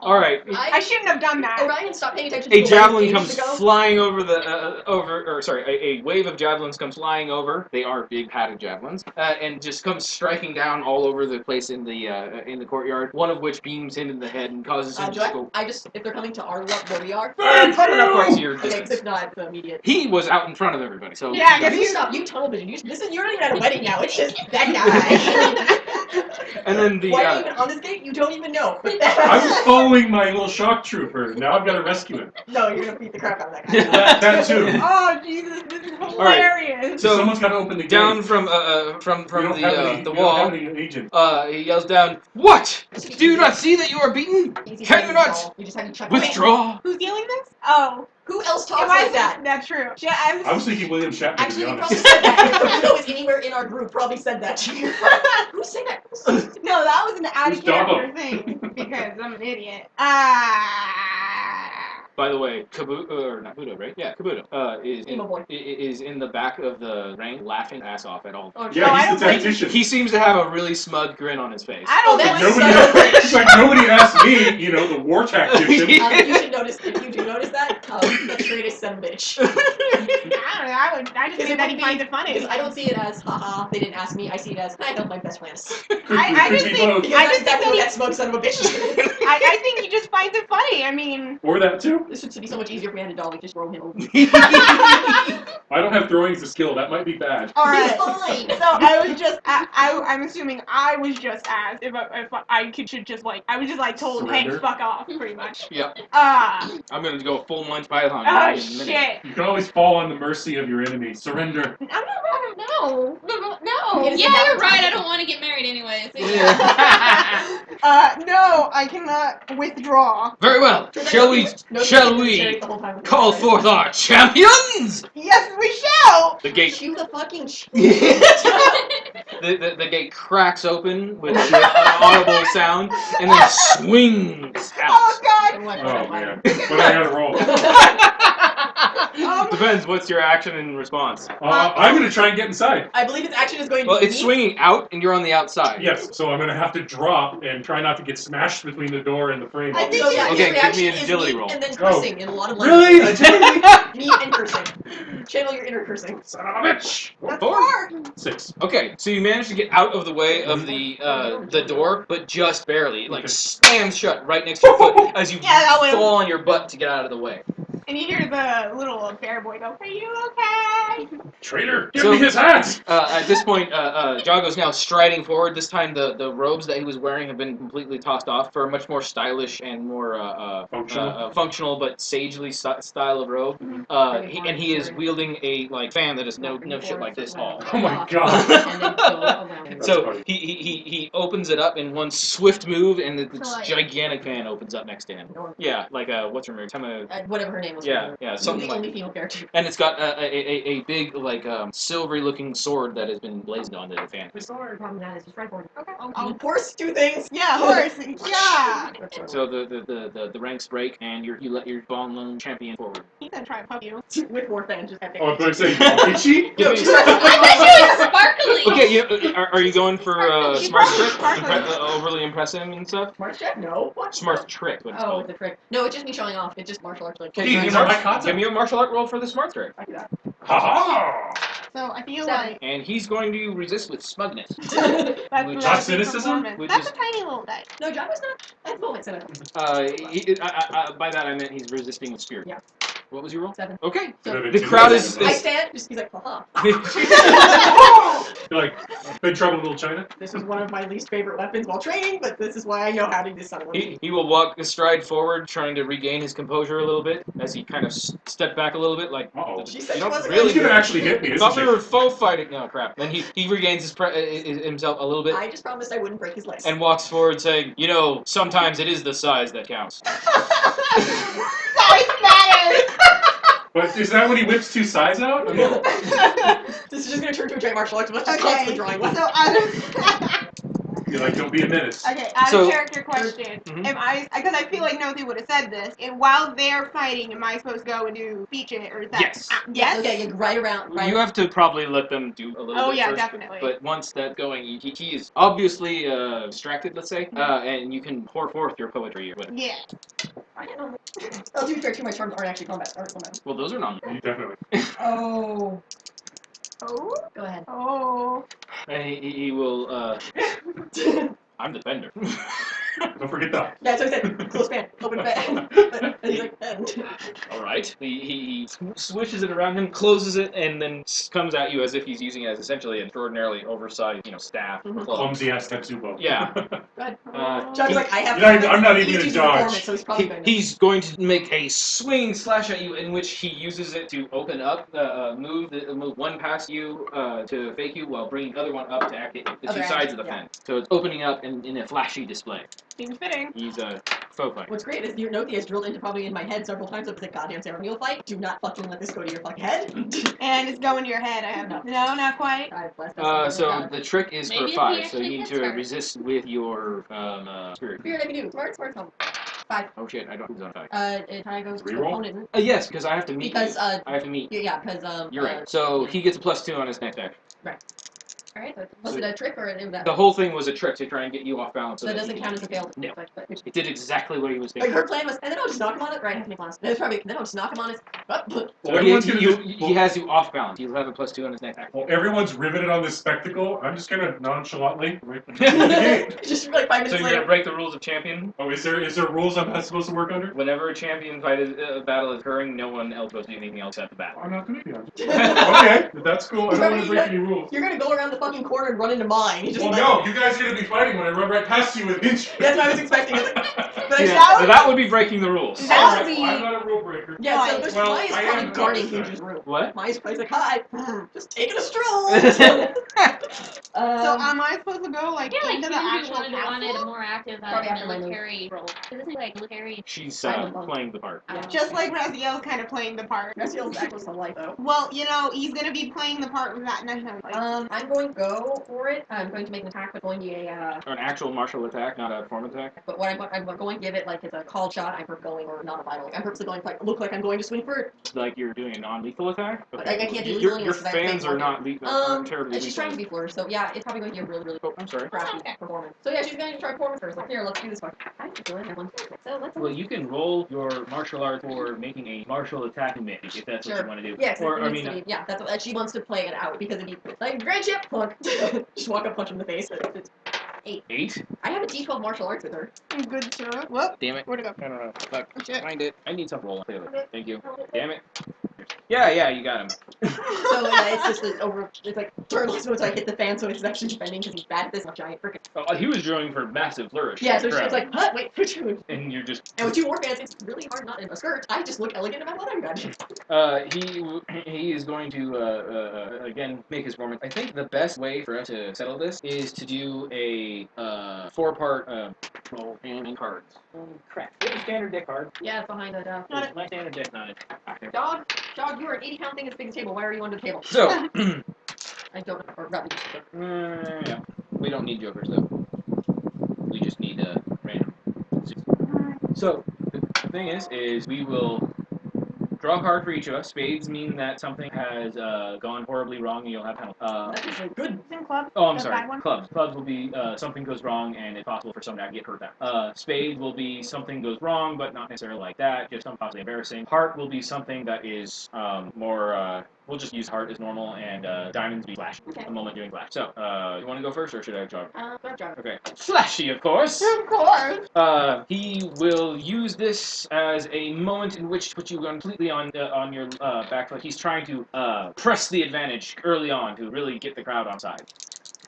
All right. I shouldn't have done that. Orion, stop paying attention to A the javelin light comes games ago. flying over a wave of javelins comes flying over. They are big padded javelins, and just comes striking down all over the place in the courtyard. One of which beams him in the head and causes him to just go. If they're coming to our where we are. Enough quite to your Okay, 'cause distance. if not, it's immediate. He was out in front of everybody, so Yeah, You stop, you tunnel vision. You're not even at a wedding now. It's just that guy. And then Why are you even on this gate? You don't even know. I was following my little shock trooper. Now I've got to rescue him. No, you're gonna beat the crap out of that guy. That too. Oh Jesus, this is right. hilarious. So Someone's got to open the gate. down from We don't have any- the we don't wall, have any agent. he yells down, "What? Do you not see that you are beaten? Easy Can peasy you not ball. You just have to check. withdraw?" Who's yelling this? Oh, Who else it talks was like that? That's true. I was thinking William Shatner, Actually, to he be probably honest. said that. If Kabuto is anywhere in our group, probably said that to you. Who said that? No, that was an out of Who's Doggo? character thing because I'm an idiot. By the way, Kabuto, right? Yeah, Kabuto Emo boy. is in the back of the rank, laughing ass off at all. Oh, Yeah, No, I he's don't the think- tactician. He seems to have a really smug grin on his face. I don't Oh, think that's Nobody, it's like nobody asked me, the war tactician. You should notice, if you do notice that, the straightest son of a bitch. I don't know. I just Because think that he finds it funny. Because I don't see it as, haha, they didn't ask me. I see it as, I helped my best friends. I just Could be think- both. Because I that's just think exactly what that that smug son of a bitch is. I think he just finds it funny. I mean, Or that too. This would be so much easier if we had a dog. We just throw him over. I don't have throwing as a skill. That might be bad. all He's right. fine. So I was just, I'm assuming I was just asked if I should just like, I was just like told, hey, Surrender? fuck off, pretty much. Yep. Ah, I'm gonna go full Monty Python. oh in a minute. shit. You can always fall on the mercy of your enemy. Surrender. I'm not wrong. No. It is Yeah, about you're right. time. I don't want to get married anyway. So No, I cannot withdraw. Very well. Shall we call forth our champions? Yes, we shall. The gate. Cue the fucking The gate cracks open with an audible sound and then swings Oh out. God. Oh man. But I gotta roll. Depends. What's your action in response? I'm gonna try and get inside. I believe its action is going to Well, be it's swinging out and you're on the outside. Yes, so I'm gonna have to drop and try not to get smashed between the door and the frame. I think So yeah, Okay, his give reaction me an is agility me roll. and then Go. cursing in a lot of Really? languages. Agility? Me and cursing. Channel your inner cursing. Son of a bitch. That's Four. 4. 6. Okay, so you manage to get out of the way of the door, but just barely. It, like Okay. slams shut right next to your foot as you Yeah, that would've- fall on your butt to get out of the way. And you hear the little bear boy go, "Are you okay?" Traitor, give So- me his hat! At this point, Jago's now striding forward. This time, the robes that he was wearing have been completely tossed off for a much more stylish and more functional but sagely style of robe. He is wielding a fan that is no shit like this tall. Oh my god. And then go around. So funny. he opens it up in one swift move, and this So, like- gigantic fan opens up next to him. Yeah, like what's her name? Whatever her name was. Yeah, something the like. only female character. And it's got a big silvery-looking sword that has been blazoned onto the fan. The sword problem that is just right forward. Okay. Horse, two things. Yeah, horse. Yeah. So the ranks break, and you let your fallen champion forward. He's gonna try to pump you. With more fans, just epic. Oh, I'm going to say, itchy? Give me- Sparkly. Okay, are you going for She's smart probably trick? sparkly. Overly impressive and stuff? Smart check? No. What? Smart trick. What it's Oh, called. the trick. No, it's just me showing off. It's just martial arts. Like, Okay, Hey, give me, these a are my martial, concepts. give me a martial art roll for the smart trick. I do that. Ha ha! So I feel 7. like And he's going to resist with smugness. that's Which- not cynicism? Which That's is- a tiny little dice. No, Jago's not. At the moment, 7. By that I meant he's resisting with spirit. Yeah. What was your roll? 7. Okay. So, The crowd is. I stand. Just he's like, haha. You're like, big trouble in Little China? This is one of my least favorite weapons while training, but this is why I know how to do son of a He will walk a stride forward, trying to regain his composure a little bit, as he kind of step back a little bit, like, Uh-oh. She said you she don't wasn't really He's gonna actually hit me, I isn't thought we she? were faux fighting. No, crap. Then he regains himself a little bit I just promised I wouldn't break his legs. and walks forward saying, sometimes it is the size that counts. Size matters. But is that when he whips two sides out? I mean, This is just gonna turn to a giant martial arts. Let's just Okay. the drawing. So you're like, don't be a menace. okay, out So- of character question. Mhm. Am I? Because I feel like Nothi would have said this. And while they're fighting, am I supposed to go and do feature it, or is that? Yes. Yes. Okay, yeah, right around. Right. You have to probably let them do a little Oh bit yeah, first. definitely. But once that's going, he is obviously distracted, let's say, and you can pour forth your poetry or whatever. Yeah. I don't know. Oh, to be fair, two of my charms aren't actually combat. Aren't combat. Well, those are non. You definitely. Oh. Oh. Go ahead. Oh. And he will. I'm the defender. Don't forget that. Yeah, so I said close fan, open fan. And he's like, and. All right. He swishes it around him, closes it, and then comes at you as if he's using it as essentially an extraordinarily oversized, staff or club. Clumsy ass Tetsubo. Yeah. Go ahead. he- John's like, I have. I'm not even gonna he's dodge. performance, so he's probably going to. He's going to make a swinging slash at you, in which he uses it to open up move one past you to fake you, while bringing the other one up to activate the two Okay, sides of the yeah. fence. So it's opening up in a flashy display. Seems fitting. He's a faux fighter. What's great is your note has drilled into probably in my head several times. It's a goddamn ceremonial fight. Do not fucking let this go to your fucking head. And it's going to your head. I have No. No, not quite. God bless us. So the trick is Maybe for if he 5, so actually you need hits to her. resist with your spirit. Spirit I can do. Smart, home. 5. Oh shit, I don't who's on 5. It kind of goes to Reroll? opponent. Yes, because I have to meet Because, you. I have to meet you. Yeah, because, You're right. So he gets a +2 on his next action. Alright, was it a trick or The whole thing was a trick to try and get you off balance. So it doesn't count as a failed. No. But It did exactly what he was like thinking. her plan was, and then I'll just knock him on it. Right, I have to make plans. Then I'll just knock him on his. Well, He, everyone's gonna just- he has you off balance. He'll have a +2 on his next action. Well, everyone's riveted on this spectacle. I'm just gonna nonchalantly right into the gate. Just like 5 minutes So you're later. gonna break the rules of champion. Oh, is there rules I'm not supposed to work under? Whenever a champion battle is occurring, no one else goes to do anything else at the battle. I'm not gonna be on. Okay, that's cool. I don't want to break any rules. You're gonna go around the fucking corner and run into mine. You just Well, like, no, you guys are gonna be fighting when I run right past you with inch. That's what I was expecting. But Yeah, That so that would be breaking the rules. That Alright, would be- well, I'm not a rule breaker. yeah, so Right. there's Well, Maya's I probably am guarding noticing. Huge's room. What? Maya's probably like, hi, just taking a stroll. So am I supposed to go I feel like into the Huge actual wanted a castle? more active Probably after my military role. This is like military. She's I'm a- playing the part. Yeah. Just like Raziel's kind of playing the part. Raziel's actual sunlight though. Well, he's gonna be playing the part with that Nihon. I'm going to go for it. I'm going to make an attack, but going to be a. Or an actual martial attack, not a form attack. But what I'm going to give it like it's a called shot. I'm going or not a vital. I'm purposely going to like look like I'm going to swing for it. Like you're doing a non-lethal attack. But I can't do Your lethal your unless I have to fans make are one. not lethal. Aren't terribly She's trying to be flirty, so yeah, it's probably going to be a really, really Oh, I'm sorry. crappy Okay. performance. So yeah, she's going to try performance first. Like, here, let's do this one. I feel like I won. So let's. Well, you can roll your martial art for making a martial attack mimic if that's what Sure. you want to do. Yeah, 'cause Or it I needs mean, to be, yeah, that's what she wants to play it out because it'd be like grand chip, punk. Just walk up, punch him in the face. It's 8. 8. I have a D12 martial arts with her. Good sir. Whoop. Damn it. Where'd it go? I don't know. Fuck. Oh, shit. Find it. I need something to roll. Thank you. Damn it. Yeah, you got him. So yeah, it's just it's like turn last once I hit the fan, so it's actually defending because he's bad at this giant freaking. Oh, he was drawing for massive flourish. Yeah, so it's like, what? Wait, which one? And you're just. And with 2 more fans, it's really hard not in a skirt. I just look elegant in my leather gun. He is going to again make his performance. I think the best way for us to settle this is to do a 4-part roll and cards. Crap. Get the standard deck card. Yeah, it's behind the My standard deck not it. dog. Dog, you are an 80-pound thing as big as a table. Why are you under the table? So. I don't know. Or rather, Yeah. We don't need jokers though. We just need random. So the thing is we will draw a card for each of us. Spades mean that something has gone horribly wrong and you'll have penalty. that is a good. Club. Oh, I'm The sorry. bad one? Clubs. Clubs will be something goes wrong and it's possible for someone to get hurt. Spade will be something goes wrong, but not necessarily like that. Just something possibly embarrassing. Heart will be something that is more. We'll just use heart as normal, and diamonds be flash. Okay. A moment doing flash. So, you want to go first, or should I jog? Good job. Okay. Flashy, of course. Of course. He will use this as a moment in which to put you completely on your back foot. He's trying to press the advantage early on to really get the crowd on side.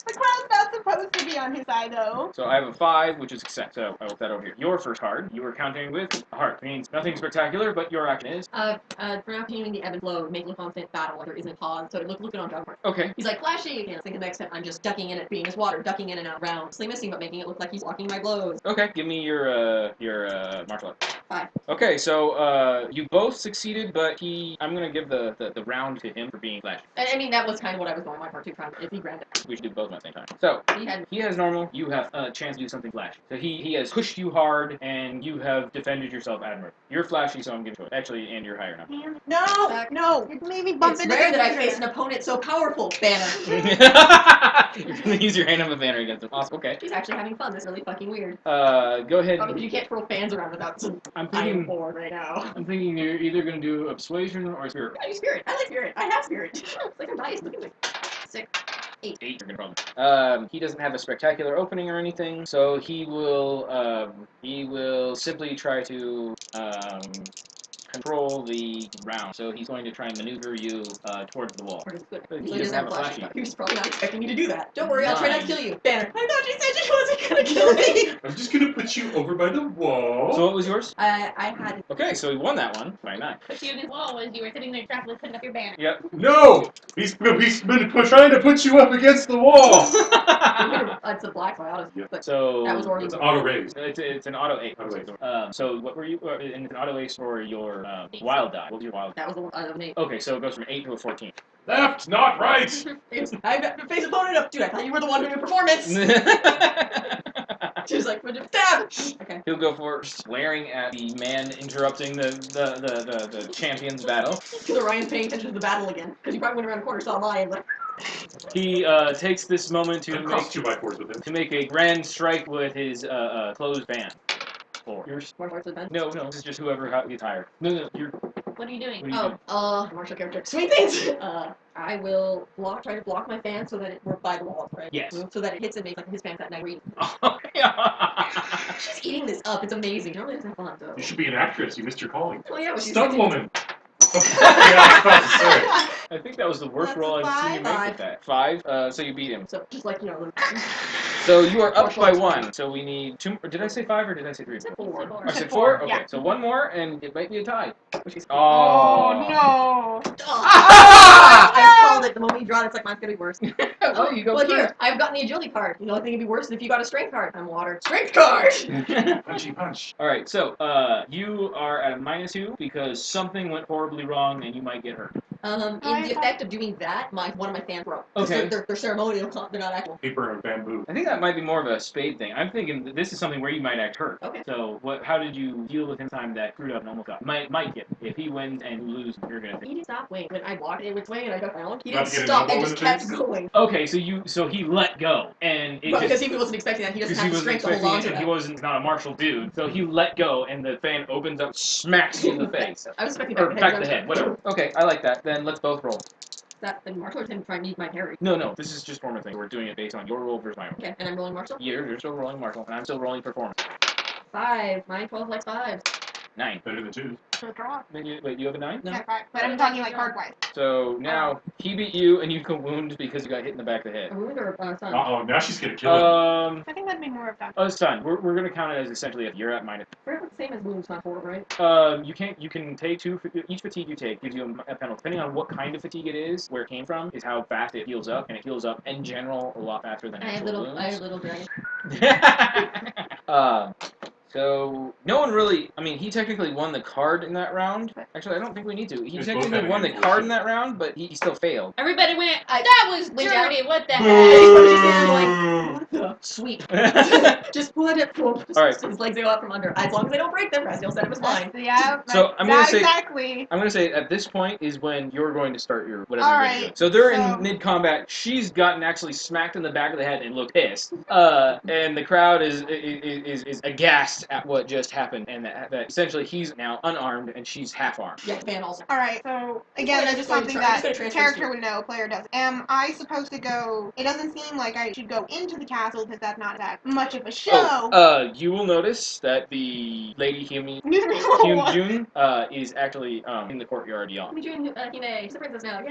The crowd's not supposed to be on his side, though. So I have a 5, which is accept. So I will put that over here. Your first card, you were counting with a heart. Means nothing spectacular, but your action is. For now, continuing the ebb and flow, make a constant battle, like there isn't a pause. So looking on John. Okay. He's like, flashy again. I think the next time I'm just ducking in it, being his water, ducking in and out, roundly missing, but making it look like he's blocking my blows. Okay. Give me your martial art. 5. Okay. So you both succeeded, but I'm gonna give the round to him for being flashy. I mean, that was kind of what I was going my part too, trying if he grabbed it. We should do both at the same time. So. He has normal, you have a chance to do something flashy. So he has pushed you hard, and you have defended yourself admirably. You're flashy, so I'm giving it. Actually, and you're higher now. No, you made me bump It's into rare the that I computer. face an opponent so powerful, Banner. You're gonna use your hand of a banner against him. Awesome, okay. She's actually having fun. That's really fucking weird. Go ahead. Because you can't throw fans around without some. I'm I am thinking, bored right now. I'm thinking you're either gonna do a persuasion or a spirit. I use spirit. I like spirit. I have spirit. It's like I'm biased. Look at me. 6. 8. You're gonna problem. He doesn't have a spectacular opening or anything, so he will simply try to control the round. So he's going to try and maneuver you towards the wall. He doesn't have a flash. He was probably not expecting me to do that. Don't worry, I'll try not to kill you. Banner. I thought you said she wasn't gonna kill me. I'm just gonna put you over by the wall. So what was yours? I had. Okay, so he won that one by 9. What you did wall was you were sitting there trapped putting up your banner. Yep. No! He's been trying to put you up against the wall! It's a black file. But So that was already. It's auto raise. it's an auto 8. Auto 8. So what were you? And it's an auto ace for your wild die. What was your wild? That was the one I eliminated. Okay, so it goes from 8 to a 14. Left, not right! I've got to face opponent up. Dude, I thought you were the one doing performance. She was like, stab! Okay. He'll go for glaring at the man interrupting the champion's battle. Because Orion's paying attention to the battle again. Because he probably went around the corner, saw Lion, but. He takes this moment to Cross 2x4s with him. to make a grand strike with his closed band. Yours? More parts of the bench. No, this is just whoever gets hired. No, you're. What are you doing? What are you doing? Martial character. Sweet things! I will try to block my fan so that we're by the wall, right? Yes. So that it hits and makes like his fans that night read. Yeah. She's eating this up. It's amazing. Normally it's not fun, so. You should be an actress. You missed your calling. Oh yeah, but she's Stunt woman. Yeah, I was about to say. I think that was the worst That's roll I've seen you make five. with that. 5. So you beat him. So just like the. So you are up by 1. So we need 2. Did I say 5 or did I say 3? 4. I said 4? Okay, Yeah. so 1 more and it might be a tie. Oh Oh. no! I called it. The moment you draw it, it's like mine's gonna be worse. Well, you go Well, first. here, I've gotten the agility card. The only thing that'd be worse is if you got a strength card. I'm water. Strength card! Punchy punch. Alright, so you are at a -2 because something went horribly wrong and you might get hurt. In the effect of doing that, one of my fans broke. 'Cause Okay. They're ceremonial, they're not actual. Paper and bamboo. I think that might be more of a spade thing. I'm thinking that this is something where you might act hurt. Okay. So how did you deal with him time that screwed up and almost got? Might get. If he wins and you lose, you're gonna. He didn't stop waiting. When I walked in with swing and I got down, he Not didn't to get an stop and elbow just in the kept face? going. Okay, so he let go and it But just. because he wasn't expecting that, he doesn't Because have he the wasn't strength to hold on expecting to it, and that. he wasn't not a martial dude, so he let go, and the fan opens up, smacks you in the face, I was expecting or back back of the head, whatever. Okay, I like that. Then let's both roll. that the martial arts him trying to need my parry? No, this is just former thing. We're doing it based on your roll versus my roll. Okay, and I'm rolling martial? You're still rolling martial, and I'm still rolling performance. 5. Mine 12 likes 5. 9. Better than 2. So draw. Wait, you have a 9? No. Yeah, 5. But I'm talking like card wise. So now he beat you, and you can wound because you got hit in the back of the head. A wound or a son? Uh-oh, now she's gonna kill him. I think that'd be more of that. Oh, son. We're gonna count it as essentially if you're at minus. Pretty much the same as wounds, not 4, right? You can take 2. Each fatigue you take gives you a penalty. Depending on what kind of fatigue it is, where it came from, is how fast it heals up, and it heals up in general a lot faster than I have actual little dragon. wounds. So no one really. I mean, he technically won the card in that round. Actually, I don't think we need to. He Just technically both won the have card in that round, but he still failed. Everybody went, I that was went down. dirty, what the And heck? he put his hand like, what the sweet. Just put it. All right. His legs go out from under. As long as they don't break them, Raziel said it was fine. Yeah. So I'm gonna say exactly. I'm gonna say at this point is when you're going to start your whatever All you're right, doing. So they're so- in mid combat. She's gotten actually smacked in the back of the head and looked pissed. And the crowd is aghast at what just happened, and that essentially he's now unarmed and she's half armed. Yeah, ban also. All right. So again, Well, this is I'm just something gonna that transfer the character to- would know. Player doesn't. Am I supposed to go? It doesn't seem like I should go into the castle because that's not that much of a show. You will notice that the Lady Hyun What? Jun is actually in the courtyard yawning. Hime, she's a princess now. Yay!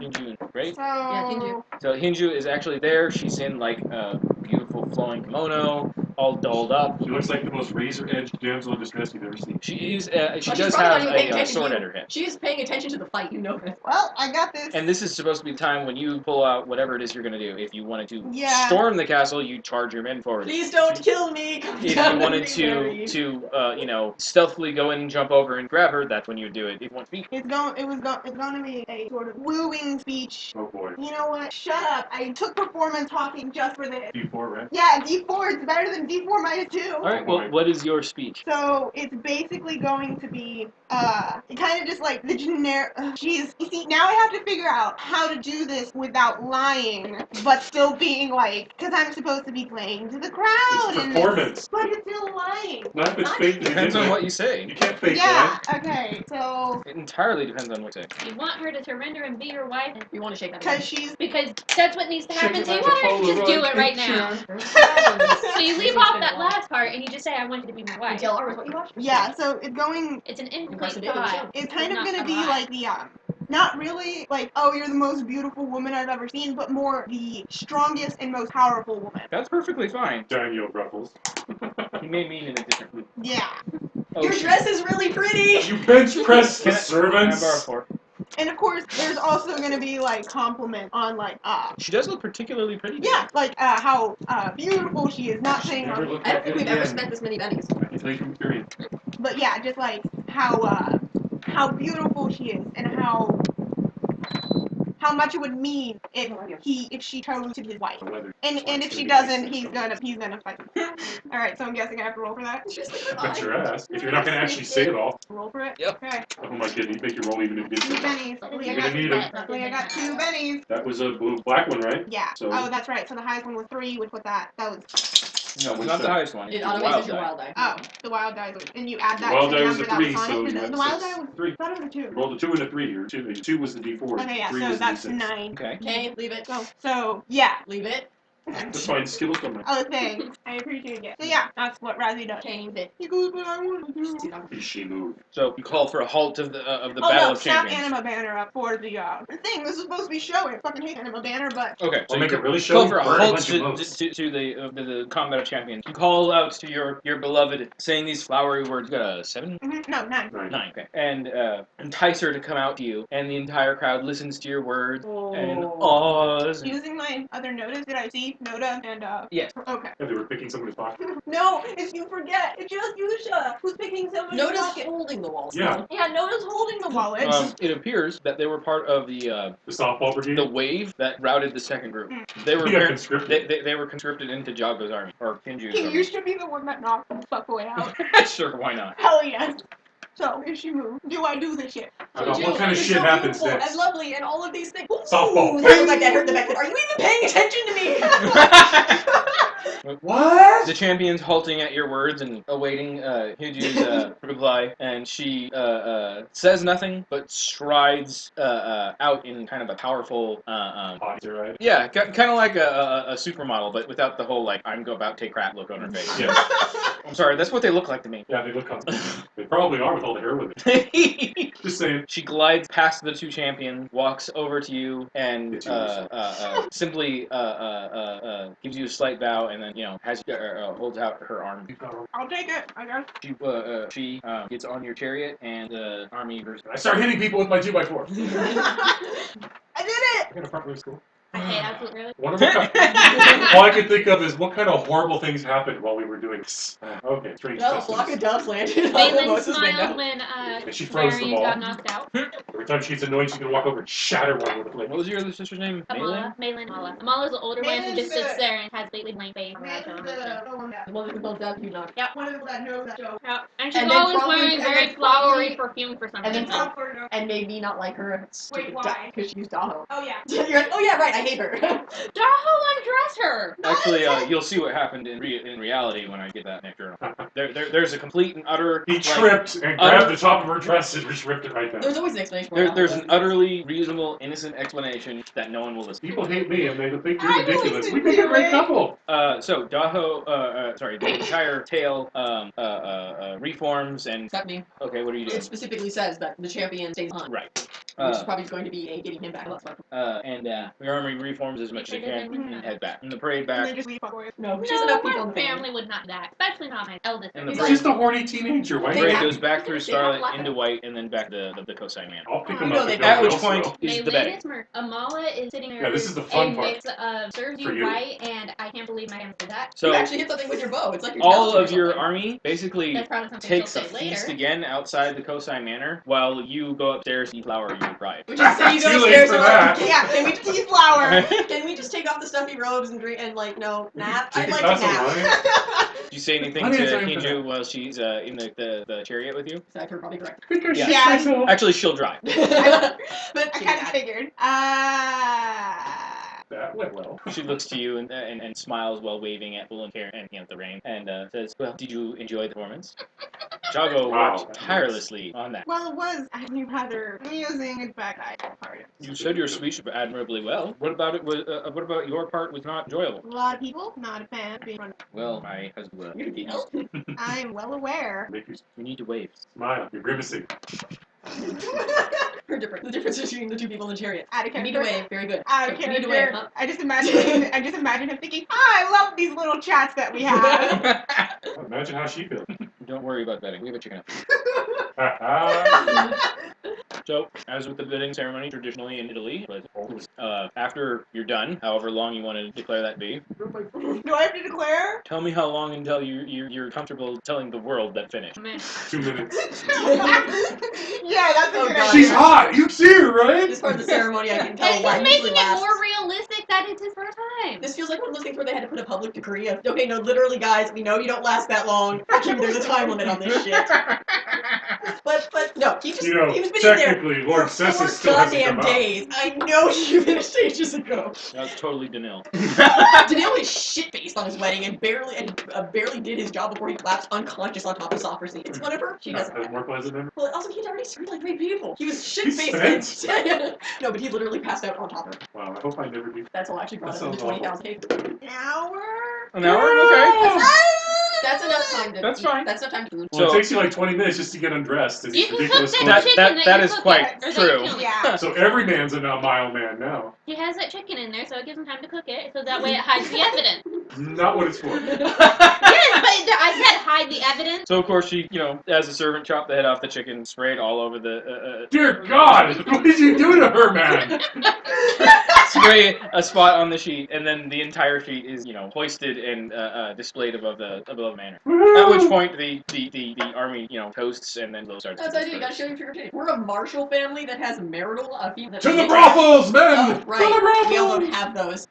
Hyun Jun, right? So Hinju. So Hinju is actually there. She's in like a beautiful flowing kimono, all dolled up. She looks like the most razor-edged damsel in distress you've ever seen. She is. She Well, she's does probably have not even paying a attention sword to at you. her hip. She's paying attention to the fight, you know this. well, I got this. And this is supposed to be the time when you pull out whatever it is you're going to do. If you wanted to Yeah. storm the castle, you charge your men forward. Please don't kill me. Come If down you and wanted be to buried. stealthily go in and jump over and grab her, that's when you would do it. If you want to be. It's going to be a sort of wooing speech. Oh boy. You know what? Shut up. I took performance talking just for this. D4, right? Yeah, D4 is better than D4 -2. All right. Well, what is your speech? So it's basically going to be kind of just like the generic. Jeez, you see, now I have to figure out how to do this without lying, but still being like, because I'm supposed to be playing to the crowd. It's and performance. but it's still lying. Not if it's fake. Depends on what you say. You can't fake Yeah. that. Okay. So It entirely depends on what you say. You want her to surrender and be your wife? You want to shake that? because she's Because that's what needs to happen. Shake So you it want like her a to just do Polaroid it right now. So So you leave off that last part and you just say, I want you to be my You wife. tell ours what you watched? yeah. So it's going. It's an incomplete Impressive, it was thought. It's kind of Not gonna a be lie. like the not really like, oh, you're the most beautiful woman I've ever seen, but more the strongest and most powerful woman. That's perfectly fine. Daniel Ruffles. He may mean in a different. Yeah. Oh, Your shit. dress is really pretty. You bench press the Can I servants. borrow 4? And of course, there's also gonna be like compliment on like She does look particularly pretty. yeah, like how beautiful she is. Not saying Never on, looked I don't that think good we've ever again. spent this many pennies. I can tell you from experience. but yeah, just like how beautiful she is and how much it would mean if she chose to be his wife. The weather. And if she doesn't, he's gonna fight. All right, so I'm guessing I have to roll for that. It's just like Bet your ass. If you're not gonna actually say it all. Roll for it. Yep. Okay. Oh my goodness, you make your roll even if you did 2 say it. bennies. Let Luckily, it I be You're gonna need bet. 'em. luckily I got 2 bennies. That was a blue black one, right? Yeah. So- Oh, that's right. So the highest one was 3, which was that. That was. No, it's not the highest one. It It's the automates wild your die. wild die. Oh, the wild die. And you add that Wild to the die was number a that 3, was on so it. you The had wild 6. die was. 3. I thought it was a 2. You rolled a 2 and a 3. Or 2 was the D4. Okay, yeah. 3 So was the that's D6. 9. Okay. Okay, leave it. So yeah. Leave it. That's fine. Skill is coming. Oh, thanks. I appreciate it. So yeah, that's what Razzie does. Change it. He goes, but I want to do. Is she moved? So you call for a halt of the Oh Battle no, of snap Champions. Anima Banner up for the thing. This is supposed to be showy. I fucking hate Anima Banner, but Okay, so We'll make you it really call showy. for a Burn a halt bunch of moats. to the combat of champions. You call out to your beloved, saying these flowery words. You got a 7? no, 9. Right. 9, okay. And entice her to come out to you, and the entire crowd listens to your words and awes. Using my other notice, did I see Noda and Yes. Okay. Yeah, they were picking somebody's pocket. No, if you forget, it's just Yusha who's picking somebody's Notice pocket. holding the wall. Yeah. Yeah, Noda's holding the wallet. It appears that they were part of the The softball brigade. the wave that routed the second group. Mm. They were Yeah, par- conscripted. they were conscripted into Jago's army or Kinju's He army. used to be the one that knocked the fuckboy out. Sure, why not? Hell yes. So, if she moves, do I do this shit? What kind of It's shit so happens beautiful next? and lovely and all of these things. Softball. Ooh, that looked like that hurt the back. Are you even paying attention to me? What? gosh! The champion's halting at your words and awaiting Hiju's reply, and she says nothing but strides out in kind of a powerful. Posture, right? Yeah, kind of like a supermodel, but without the whole like I'm about to take crap look on her face. Yes. I'm sorry, that's what they look like to me. Yeah, they look constant. They probably are with all the hair with it. Just saying. She glides past the two champions, walks over to you, and It's yours. simply gives you a slight bow, and then has holds out her arm. I'll take it. I guess. She gets on your chariot, and the army. I start hitting people with my 2x4. I did it! I got a front row school. I hate absolute really. All I can think of is what kind of horrible things happened while we were doing this. Okay, strange Well, a flock of customs. doves landed on Balin Mimosa's smiled window. when And she froze the Valerian ball. got knocked out. Every time she gets annoyed, she's gonna walk over and shatter one with a blade. What was your other sister's name? Malin? Amala. Amala's the older one who Malin's just sits the- there and has lately blank face. Man, the one that The one that built that you know. one of the people that knows that joke. Yeah. And she's And then always probably- wearing and very then flowery probably- perfume for some and then reason. And made me not like her. Wait, why? Because she used Daho. Oh yeah. You're like, oh yeah, right, I hate her. Daho undress her! Actually, you'll see what happened in reality when I get that next journal. There's a complete and utter. He like, tripped and grabbed the top of her dress and just ripped it right down. There's always an explanation for There's an utterly reasonable, innocent explanation that no one will listen to. People hate me and they think you're I ridiculous. listen We make to a great it. couple. So Daho, sorry, the entire tail reforms and Except me. okay, what are you doing? It specifically says that the champion stays on. Right. Which is probably going to be a getting him back. And the army reforms as much as it can and head back. And the parade And back. they just leave for it. No, she's enough people in my the family. family would not do that. Especially not my eldest. And the He's parade, just a horny teenager. Why parade have- goes back through they have Starlight luck. into White and then back to the Cosai Manor. I'll pick Oh, him no, up. they and don't. At go which elsewhere. point is the Maylin betting. is Amala is sitting there. Yeah, this is the fun in part. mix serves For you you. right, and I can't believe my hands did that. So you actually hit something with your bow. It's like you're all talented or of your something. army basically That's probably something takes a she'll say feast later. again outside the Kosai Manor while you go upstairs and flower your bride. Which is say you go Too late upstairs for and that. like, Yeah, can we just eat flour? can we just take off the stuffy robes and drink and like no nap? Take I'd a like glass to of nap. wine. Did you say anything I to didn't say Kinju while she's in the chariot with you? Zach, you're probably correct. Because Yeah. shit Yeah. myself. Actually, she'll drive. but I she kind of nap. figured. That went well. She looks to you and smiles while waving at Bull and Karen and the rain and says, "Well, did you enjoy the performance?" Jago Wow. worked tirelessly on that. Well, it was actually rather amusing. In fact, I part of You said your speech admirably well. What about it? What about your part was not enjoyable? a lot of people not a fan of being run. Well, my husband. You yell? I'm well aware. Make you You need to wave. smile. You're grimacing. The difference between the two people in the chariot. Out of You need to character. wave. Very good. Out of You need to wave, character. huh? I just imagine him thinking, I love these little chats that we have. Imagine how she feels. Don't worry about betting. We have a chicken. Ha ha. So, as with the bidding ceremony traditionally in Italy, after you're done, however long you want to declare that be, Do I have to declare? tell me how long until you're comfortable telling the world that finished. Man. 2 minutes. Yeah, that's a Oh, good God. idea. She's hot. You see her, right? This part of the ceremony, I can And tell he's why it making usually it lasts. more realistic that it's his first time. This feels like one of those things where they had to put a public decree of, okay, no, literally, guys, we know you don't last that long. There's a time limit on this shit. But no, he just You know, he was been in there technically, Lord for Cessus 4 still hasn't goddamn come out. days. I know you finished ages ago. That was totally Danil. Danilo is shit-faced on his wedding and barely did his job before he collapsed unconscious on top of Sophrosy. It's whatever. She doesn't That's matter. more pleasant than Well, also, he'd already screwed like 3 people. He was He's shit-faced. No, but he literally passed out on top of her. Wow, I hope I never do. That's all actually brought That up into sounds 20,000 days. An hour? An hour? Okay. That's enough time to That's eat. fine. That's enough time to food. Well, So- it takes you like 20 minutes just to get undressed. It's You can cook ridiculous. that That- chicken that you're is cooking, quite or that true. you're killing. Yeah. So every man's a mile man now. He has that chicken in there, so it gives him time to cook it, so that way it hides the evidence. Not what it's for. Yes, but I said hide the evidence. So of course she, as a servant, chopped the head off the chicken, sprayed all over the, Dear God, what did you do to her, man? spray a spot on the sheet, and then the entire sheet is, hoisted and displayed above the manor. At which point the army, toasts and then starts. That's what I do. You gotta show your trigger tape. We're a Marshall family that has marital female. To the brothels, men! Oh, To the right. We all brothels! don't have those.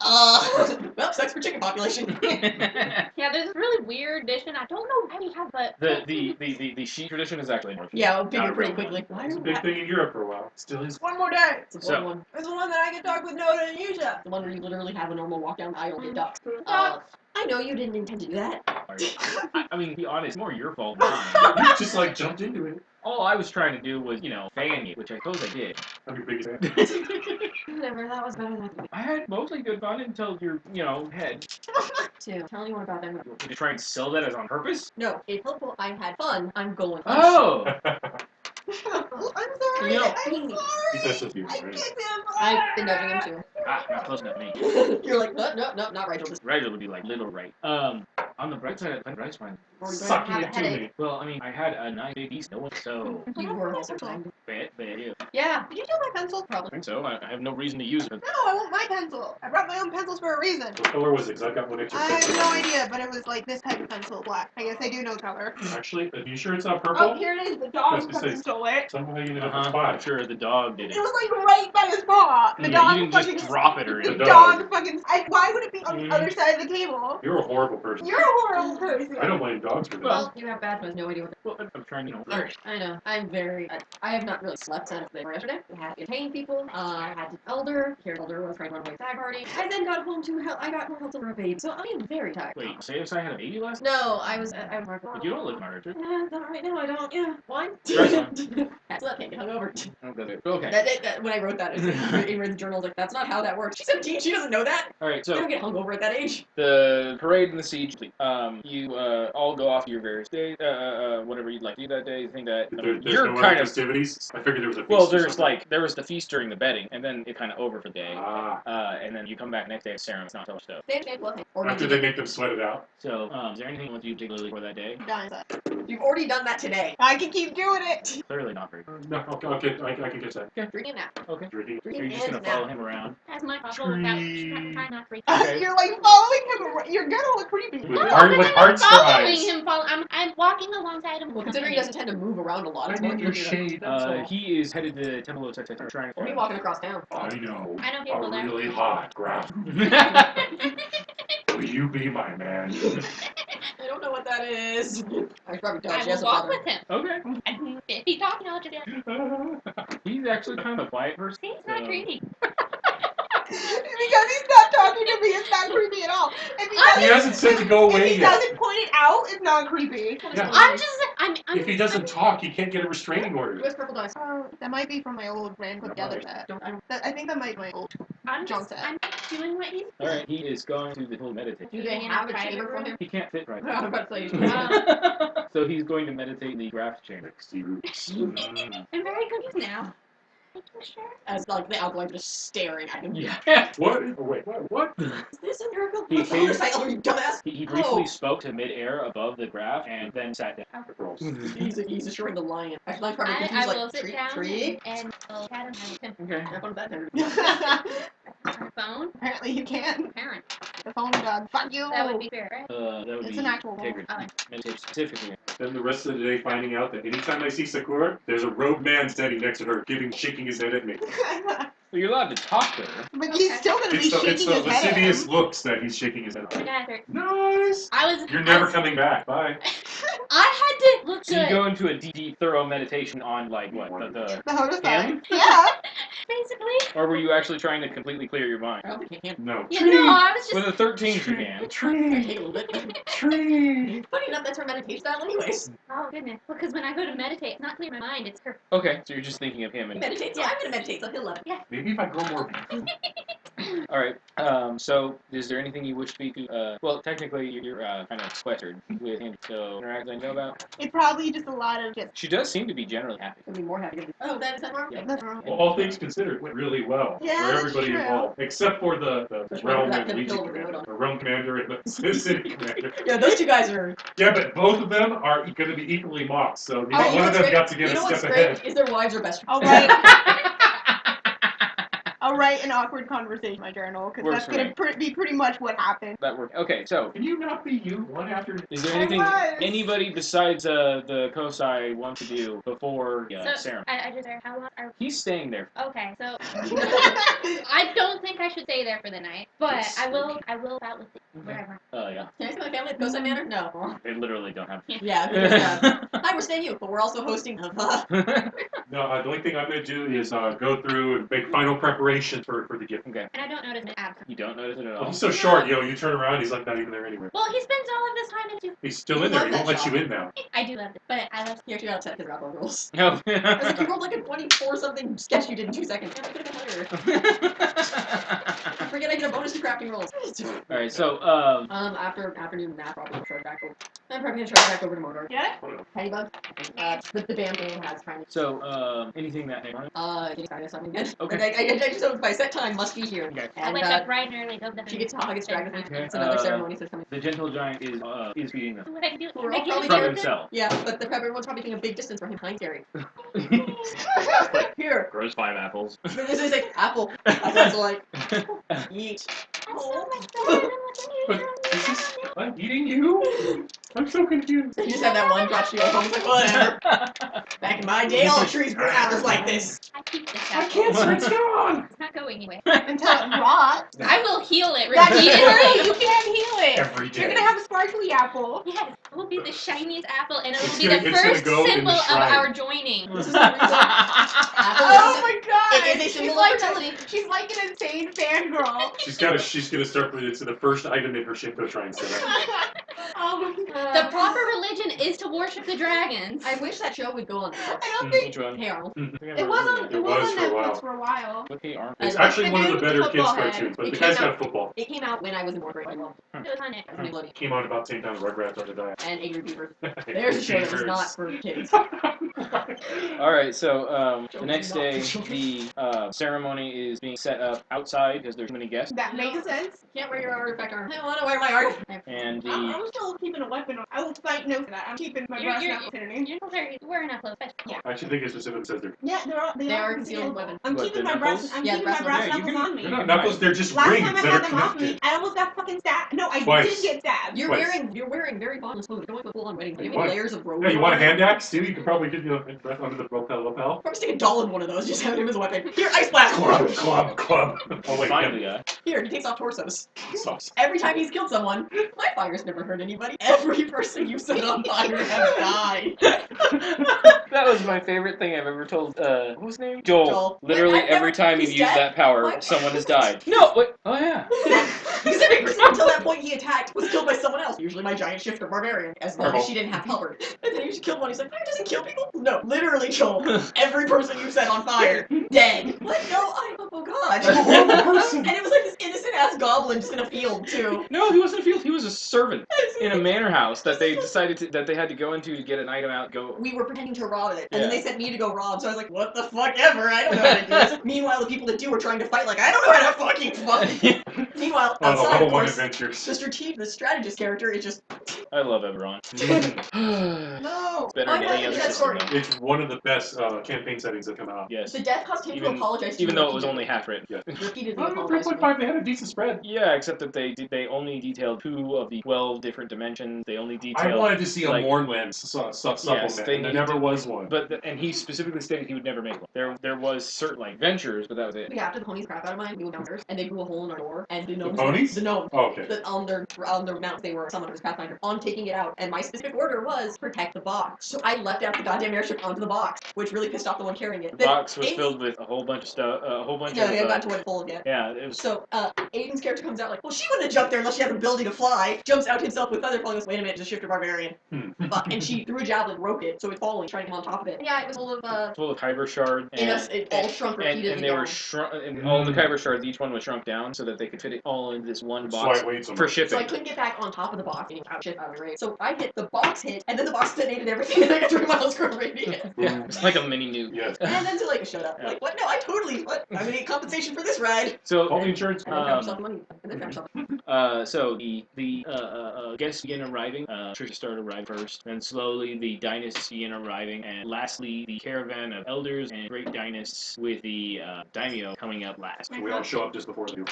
Well, sex for chicken population. Yeah, there's this really weird tradition. I don't know why we have, but the sheet tradition is actually more. Yeah, we'll figure Not pretty real quickly. Why It's a do big we thing in Europe for a while. Still is. One more day. It's the So- one. It's the one that I can talk with Noda and Yusha. The one where you literally have a normal walk down the aisle and get ducks. Ducks. I know you didn't intend to do that. I mean, to be honest, more your fault than mine. You just like jumped into it. All I was trying to do was, fan you, which I suppose I did. I'm your biggest fan. Whatever, that was better than I had mostly good fun until your, head. too. Tell me more about them. Did you try and sell that as on purpose? No, it's helpful. I had fun. I'm going. Oh! I'm sorry. You know- I'm sorry. That's just you, I right? kicked him. I've been nudging him too. Ah, not close enough to me. You're like, no, not Rigel. This Rigel would be like little right. On the bright side, I rice wine. Sucking have it a to me. headache. Well, I mean, I had a nice big piece. No one so You were also trying. bad, yeah. Yeah, Did you steal my pencil? I probably. think so. I have no reason to use it. No, I want my pencil. I brought my own pencils for a reason. What color was it? Because I've got one extra I have pencil. no idea, but it was like this type of pencil, black. I guess I do know color. Actually, are you sure it's not Oh, purple? here it is. The I dog was gonna fucking say- stole it. Somehow you ended up with I'm 5. sure the dog did It it. was like right by his paw. The Yeah, dog you didn't fucking. just drop it or The anything. dog fucking. Why would it be on the other side of the table? You're a horrible person. You're a horrible person. I don't blame dogs for that. Well, you have bad ones. No idea what. Well, I'm trying to, I know. I'm very. I have not really slept since yesterday. I had to entertain people. I had to elder. Here, elder was trying to run away stag party. I then got home to help. I got home help for a baby. So I am very tired. Wait, say if I had a baby last No, I was. But you don't live in our Richard. Not right now. I don't. Yeah. Wine. Right That's not can't get hungover. Okay. That when I wrote that in the journal, like that's not how that works. She's 17. She doesn't know that. Alright, You so don't get hungover at that age. the parade and the siege. You all go off to your various days. Whatever you'd like to do that day. You think that There's you're no kind other of. festivities. I figured there was a feast. Well, or something. there was the feast during the bedding, and then it kind of over for the day. Ah. And then you come back next day at Ferem. It's not so much stuff. Same thing. Or After they make them sweat it out. So, is there anything you want to do particularly for that day? You've already done that today. I can keep doing it. Clearly not very. No, okay, I can catch that. Drinking now. Okay. Drinking. So you're just gonna follow him around. As much as possible without trying not to freak Okay. You're like following him around. You're gonna look creepy. With No, heart- because with I'm hearts not for following eyes. him. I'm walking alongside him. Well, considering he doesn't tend to move around a lot, I it's more need your looking at- shade. That's all. He is headed to Temple of Texas, trying Or are you walking across town? I know. I know people A there. really hot graph. to. Will you be my man? I don't know what that is. I probably don't. I She has will a walk father. with him. Okay. And if he talks, I'll just be like, He's actually kind of a quiet person. see, it's not creepy. Because he's not talking to me, it's not creepy at all. If he He doesn't, hasn't said to go if away he yet. doesn't point it out, it's not creepy. Yeah. I'm If he doesn't talk, he can't get a restraining Who order. has purple dice? Oh, that might be from my old Brand Put Together set. I think that might be my old. I'm Junk just, set. I'm doing what he's Alright, he is going to the hill meditate. Do they in a have a private chamber for room? him? He can't fit right I'm now. about to say. So he's going to meditate in the graft chamber. I'm very confused now. Making sure. As like the alkaline just staring at him. Yeah. What? Oh, wait, what? Is this a miracle? He What's the other side? Oh, you dumbass! He briefly spoke to midair above the graft and then sat down. He's assuring the lion. Actually, lion's probably I confused, will like, sit tree, down tree. and will chat him with him. Okay. Have fun with that, nerd. On phone. Apparently you can. Parent. The phone god. Fuck you. That would be fair, right? That would It's be an actual role. integrity. Oh. Meditate specifically. Then the rest of the day finding out that anytime I see Sakura, there's a robed man standing next to her, shaking his head at me. Well, you're allowed to talk to her. But he's still gonna be It's the shaking his head at lascivious him. looks that he's shaking his head The at. guy hurt. Nice! I was. You're never coming back. Bye. I had to look So you good. go into a deep, thorough meditation on, like, what? The The Hoda Him? side. Yeah. Basically. or were you actually trying to completely clear your mind? I don't think he can. No. Yeah, no, I was just. With a 13, you can. Tree! Take a little bit. Tree! Funny enough, that's her meditation style, anyways. Oh goodness. Because when I go to meditate, it's not clear my mind. It's her. Okay, so you're just thinking of him He and. meditates. Yeah, I'm gonna meditate, so he'll love it. Maybe if I grow more. Alright, so is there anything you wish me to, well, technically you're kind of sequestered with him, so interactions I know about? It's probably just a lot of just. She does seem to be generally happy. He'll be more happy. Oh, that is that wrong? Yeah. That's wrong. Well, all things considered, it went really well Yeah, for that's everybody true. involved, except for the Which realm one? and That legion pill with the commander, note the realm commander and the city commander. Yeah, those two guys are. Yeah, but both of them are going to be equally mocked, so Oh, you know one of what's them great? got to get You know a what's step great ahead. is their wives are best. I'll write. I'll write an awkward conversation in my journal because Works that's gonna be pretty much what happened. That worked. Okay, so Can you not be you one after? is there I anything was. anybody besides the Kosai wants to do before So Sarah? I just. How long are? He's staying there. Okay, so I don't think I should stay there for the night, but I will out with it wherever. Yeah. Can I see my family at Cosai Manor? No. They literally don't have. Yeah. Because, hi, we're staying you, but we're also hosting. No, the only thing I'm going to do is go through and make final preparations for the gift. Okay. And I don't notice his absence. You don't notice it at Well, all. he's so short, you turn around, he's like not even there anywhere. Well, he spends all of this time in. He's still You in there. love He won't that let you shot. in now. I do love it, but I love. He actually got upset because Rappo rules. No. I was like, you rolled like a 24 something sketch you did in 2 seconds. Yeah, I could have been higher. Forget I get a bonus to crafting rolls. All right. So After doing that, probably short back over. I'm probably gonna short back over to Mordor. Get Tiny bug. The bamboo has kind of. So anything that name on it? Getting started something again. Okay. I just know by set time must be here. Okay. I And wake up bright and early. Go to she gets dragged with me. Okay. It's another ceremony, so it's coming. The gentle giant is feeding them What I can do? We're all Make you probably from there. himself. Yeah, but everyone's probably taking a big distance from him. Kind scary. Here. Grows 5 apples. This is like apple. That's like eat. I'm so excited. But this is I'm eating you. I'm so confused. You just have that one crotch deal. I'm like, whatever. Back in my day, all the trees grew apples like this. I keep this My apple. cancer, it's gone. It's not going anywhere. until it rots. I will heal it That's repeatedly. true. You can't heal it. Every day. You're gonna have a sparkly apple. Yes, it will be the shiniest apple, and it will It's be gonna- the it's gonna first go in the symbol of shrine. our joining. This is the reason. Apple Oh my god! It is a She's symbol like of fertility. She's like an insane fangirl. She's gonna start with it's the first item in her Shinto shrine set. Oh my god. The proper religion is to worship the dragons. I wish that show would go on Netflix. I don't think Which one? Hey Arnold. it was on. It It was was on for a Netflix while. for a while. Okay, arm. It's I- actually the one of dude the with better the kids football head. cartoons, but It the came guy's out- got football. It came out when I was in 4th grade. I loved It was on it. it. It was Nickelodeon. Came out about the same time as Rugrats on the diet. And Angry Beavers. There's a show that was not for kids. All right, so the Joke's next not day, for children. the ceremony is being set up outside because there's too many guests, That makes sense. Can't wear your artifact armor. I want to wear my artifact. and I'm still keeping a weapon on. I will fight no for that. I'm keeping my brass You're- knuckles underneath. You're not wearing enough clothes. I actually think it specifically says they're Yeah, They are concealed. concealed weapons. I'm What, keeping the my brass. knuckles? I'm Yeah, keeping brass my brass knuckles. Yeah, you knuckles on me. they're not knuckles, they're just Last rings time I that had are them off me, connected. I almost got fucking stabbed. No, I Twice. did get stabbed. You're Twice. wearing very bottomless clothes. Going to a full-on wedding. You Giving want- layers of robe. Yeah, you want a hand axe too? You could probably get under the lapel. Probably stick a doll in one of those. Just have him as a weapon. Here, ice blast. Club. Oh wait, finally, no. Here, he takes off torsos. Sucks. Every time he's killed someone, my fire's never hurt anybody. Every person you set on fire has died. That was my favorite thing I've ever told. What was his name? Joel. Joel. Literally Wait, I've every never- time you've he's used dead? that power, What? someone has died. No, wait. Oh yeah. Because every person until that point he attacked was killed by someone else. Usually my giant shifter barbarian, as long as she didn't have cover. And then he just killed one. He's like, fire doesn't kill people? No, literally, Joel. Every person you set on fire, dead. What? No, oh god. You're a horrible person. And it was like this innocent ass goblin just in a field too. No, he wasn't a field. He was a servant in a manor house that they decided that they had to go into to get an item out. Go. We were pretending to rob it, and Yeah. then they sent me to go rob, so I was like, what the fuck ever, I don't know how to do this. Meanwhile, the people that do were trying to fight like, I don't know how to fucking fight. Meanwhile, Oh, the outside, level of 1 course, adventures. the strategist character is just, I love Everon. No. It's better I'm than not any into other that system. story. though. It's one of the best campaign settings that come out. Yes. the death caused him to Even- apologize to Even you though it was only repeatedly. half written. Yeah. Repeatedly Well, apologized to me. 3.5, they had a decent spread. Yeah, except that they only detailed 2 of the 12 different dimensions. They only I detailed. wanted to see a like- Mornland supplement, they and there needed never to- was one. And he specifically stated he would never make one. There was certain like ventures, but that was it. We after the ponies crap out of mine, we went downstairs, and they blew a hole in our door, and the gnomes... ponies? The gnomes. Oh, okay. On their mounts, they were summoners, Pathfinder, on taking it out, and my specific order was protect the box. So I left out the goddamn airship onto the box, which really pissed off the one carrying it. The box was filled with a whole bunch of stuff. A whole bunch Yeah, of. I haven't got to what it's full of yet. Yeah, it was. So, Aiden's character comes out like, well, she wouldn't have jumped there unless she had the ability to fly. Jumps out himself with feather falling. Goes, wait a minute, just shifter barbarian. Fuck. And she threw a javelin, broke it, so it's falling, trying to get on top of it. Yeah, it was full of, Full of kyber shards. it all shrunk repeatedly and they were down. shrunk. And all the kyber shards, each one was shrunk down so that they could fit it all into this one That's box why I wait so for much. shipping. So I couldn't get back on top of the box, getting out shit out of the raid. So I hit, the box hit, and then the box detonated everything, and I got 3 miles per radius. Yeah, it's like a mini nuke. Yes. And then to like, shut up. Like, what? No, I totally, what? I'm gonna get compensation for this ride. So Call the insurance. And then found myself money. And then found myself. So the guests begin arriving. Trisha started arriving first, then slowly the dynasts begin arriving, and lastly the caravan of elders and great dynasts with the daimyo coming up last. We all show up just before you.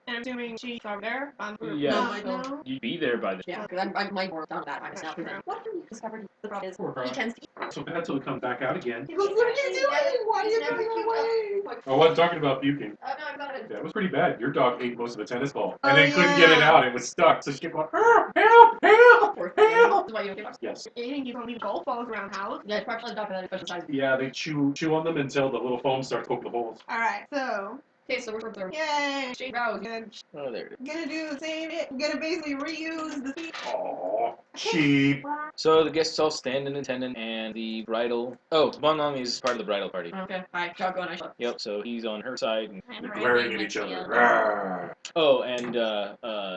And I'm assuming she's over there. Yeah. No, I don't. No. You'd be there by the. Yeah, because I'm more done with that by myself. That's true. What have we discovered? The problem is, Poor he guy. tends to So bad till he comes back out again. He goes, what are you doing? Why are you going away? Oh, what? Talking about puking. Oh, no, I've got it. Yeah, it was pretty bad. Your dog ate most of the tennis ball Oh, and then couldn't get it yeah. out. It was stuck. So she kept going, help, help, help, Poor thing. help. That's why you don't get bugs. Yes. You think you don't leave golf balls around the house? Yeah, it's probably not that special size. Yeah, they chew on them until the little foam starts poking the holes. Alright, so. Okay, so we're from there. Yay! Exchange vows. Oh, there it is. Gonna do the same. Gonna basically reuse the seat. Aww, cheap. So the guests all stand in attendance, and the bridal. Oh, Bonami is part of the bridal party. Okay, hi. Shotgun, I shot. Yep. So he's on her side. And, I'm They're right glaring in at the each other. field. Rawr. oh, and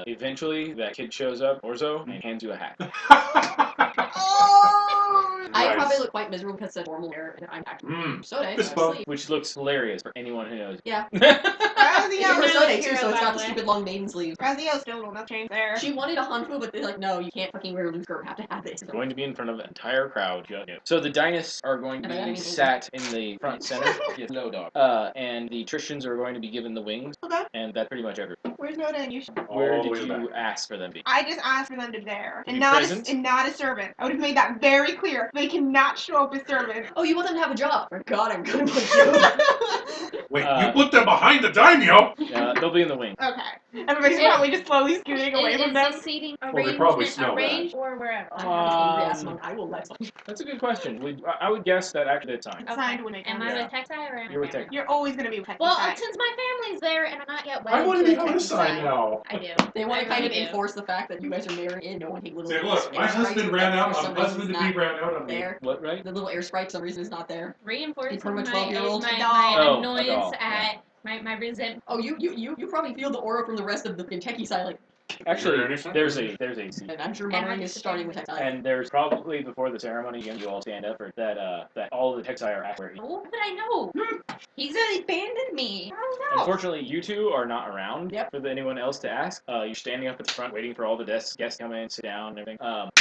eventually that kid shows up, Orzo, and hands you a hat. Oh! I Nice. probably look quite miserable because it's formal hair and I'm actually Sode, Fist bump. sleep. Which looks hilarious for anyone who knows. Yeah. Razio, It's for Sode, Sode too, so it's got the stupid long maiden sleeve. Razio still will not change there. She wanted a hanfu, but they're like, no, you can't fucking wear a loose skirt. You have to have this. It's going to be in front of an entire crowd. So the dynasts are going to be sat in the front center. Yes, no dog. And the Trishans are going to be given the wings. Okay. And that's pretty much everything. Where's Noda and you? Where All the did way you back. ask for them to be? I just asked for them to be there, To and be not present? and not a servant. I would have made that very clear. They cannot show up as servants. Oh, you want them to have a job? For God, I'm gonna put you. Wait, you put them behind the daimyo? They'll be in the wing. Okay. Everybody's probably just slowly scooting away from Is them. the seating they probably arrangement smell arranged or wherever? I have an angry ass monk. I will let some. That's a good question. I would guess that actually it's time. Signed would make Am sense. I Yeah. with Texai or am I You're with family? Texai. You're always gonna be with Well, Texas. since my family's there and I'm not yet I wedded want to to be a on his Texas side now. I do. They want I to kind of really do. enforce the fact that you guys are married and no one take little. Say, look, my air sprites husband or ran out. for I'm some reason husband to is be not ran out on me. there. What, right? The little air sprite, for some reason, is not there. Reinforcing From a my, 12-year-old my, doll. my Oh, a annoyance doll, at my resentment. Oh, you probably feel the aura from the rest of the techie side, like, Actually, Is there there's any a seat. and I'm sure And mothering I'm is just starting with techie. And there's probably before the ceremony, again, you all stand up for that all the Texai are actually. Oh, but I know. He's abandoned me. I don't know. Unfortunately, you two are not around Yep. for anyone else to ask. You're standing up at the front waiting for all the guests to come in, sit down, and everything.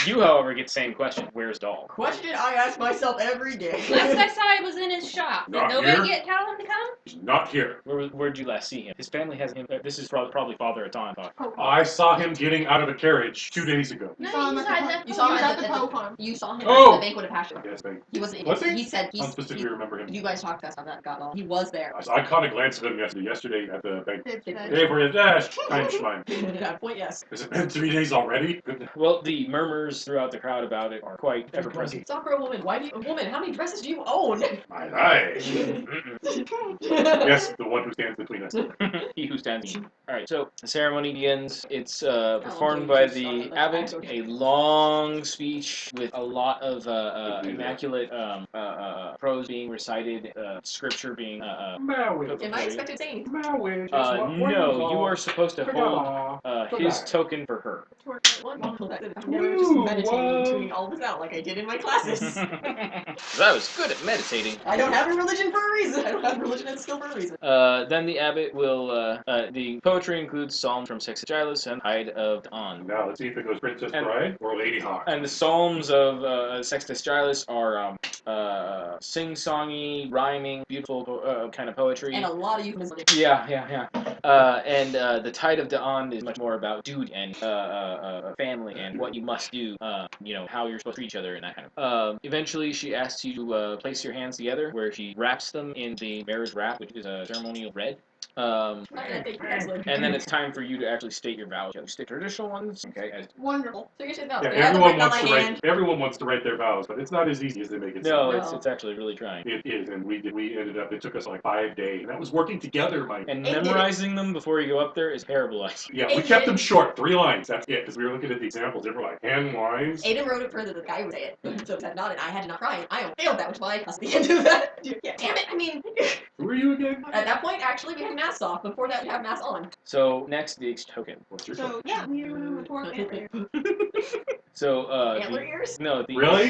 You, however, get the same question. Where's Doll? Question I ask myself every day. Last I saw he was in his shop. Did Not nobody here. tell him to come? He's not here. Where'd you last see him? His family has him. This is probably Father Atan. I saw him getting out of a carriage 2 days ago. You saw him at the You saw him at at the the- Pokemon. You saw him Oh! at the banquet of passion. Yes, He wasn't. Was he? He said I don't specifically he, remember him. you guys talked to us on that. Got all. He was there. I caught a glance of him yesterday at the bank. It's It's- good. Hey, for your dash, Einstein. At that point, yes. Has it been 3 days already? Good. Well, the murmurs throughout the crowd about it are quite ever present. Sakura woman, why do you? Woman, how many dresses do you own? My life. Yes, the one who stands between us. He who stands. All right, so the ceremony begins. It's performed by the abbot. A long speech with a lot of immaculate prose being recited, scripture being. Marriage. Am I expected to say anything? Marriage. No, you are supposed to hold his token for her. I've never just meditated between all this out like I did in my classes. I was good at meditating. I don't have a religion for a reason. I don't have religion and skill for a reason. Then the abbot will. The poetry includes psalms from Sextilis and Hyde of Dawn. Now let's see if it goes Princess Bride or Lady Hawk. And the psalms of Sextus Giles are sing-songy, rhyming, beautiful kind of poetry. And a lot of euphemisms. Yeah. And the Tide of Dawn is much more about dude and family and what you must do, how you're supposed to treat each other and that kind of. Eventually, she asks you to place your hands together, where she wraps them in the bearer's wrap, which is a ceremonial red. And then it's time for you to actually state your vows. You state traditional ones, okay? Wonderful. So you should know. Yeah, I have them written on my hand. everyone wants to write their vows, but it's not as easy as they make it No, sound. it's actually really trying. It is, and we ended up. It took us like 5 days, and that was working together, Mike. And It did. memorizing them before you go up there is terrible. Yeah, we kept them short, 3 lines. That's it, because we were looking at the examples. They were like 10 lines. Aiden wrote it for the guy would say it. So that nodded. I had to not cry. I failed that, which why that's the end of that. Yeah, damn it. I mean, Who are you again? at that point, actually, we had masks off. Before that, we had masks on. So next, the token. What's your So yeah, we report later. So Antler ears? No, the Really?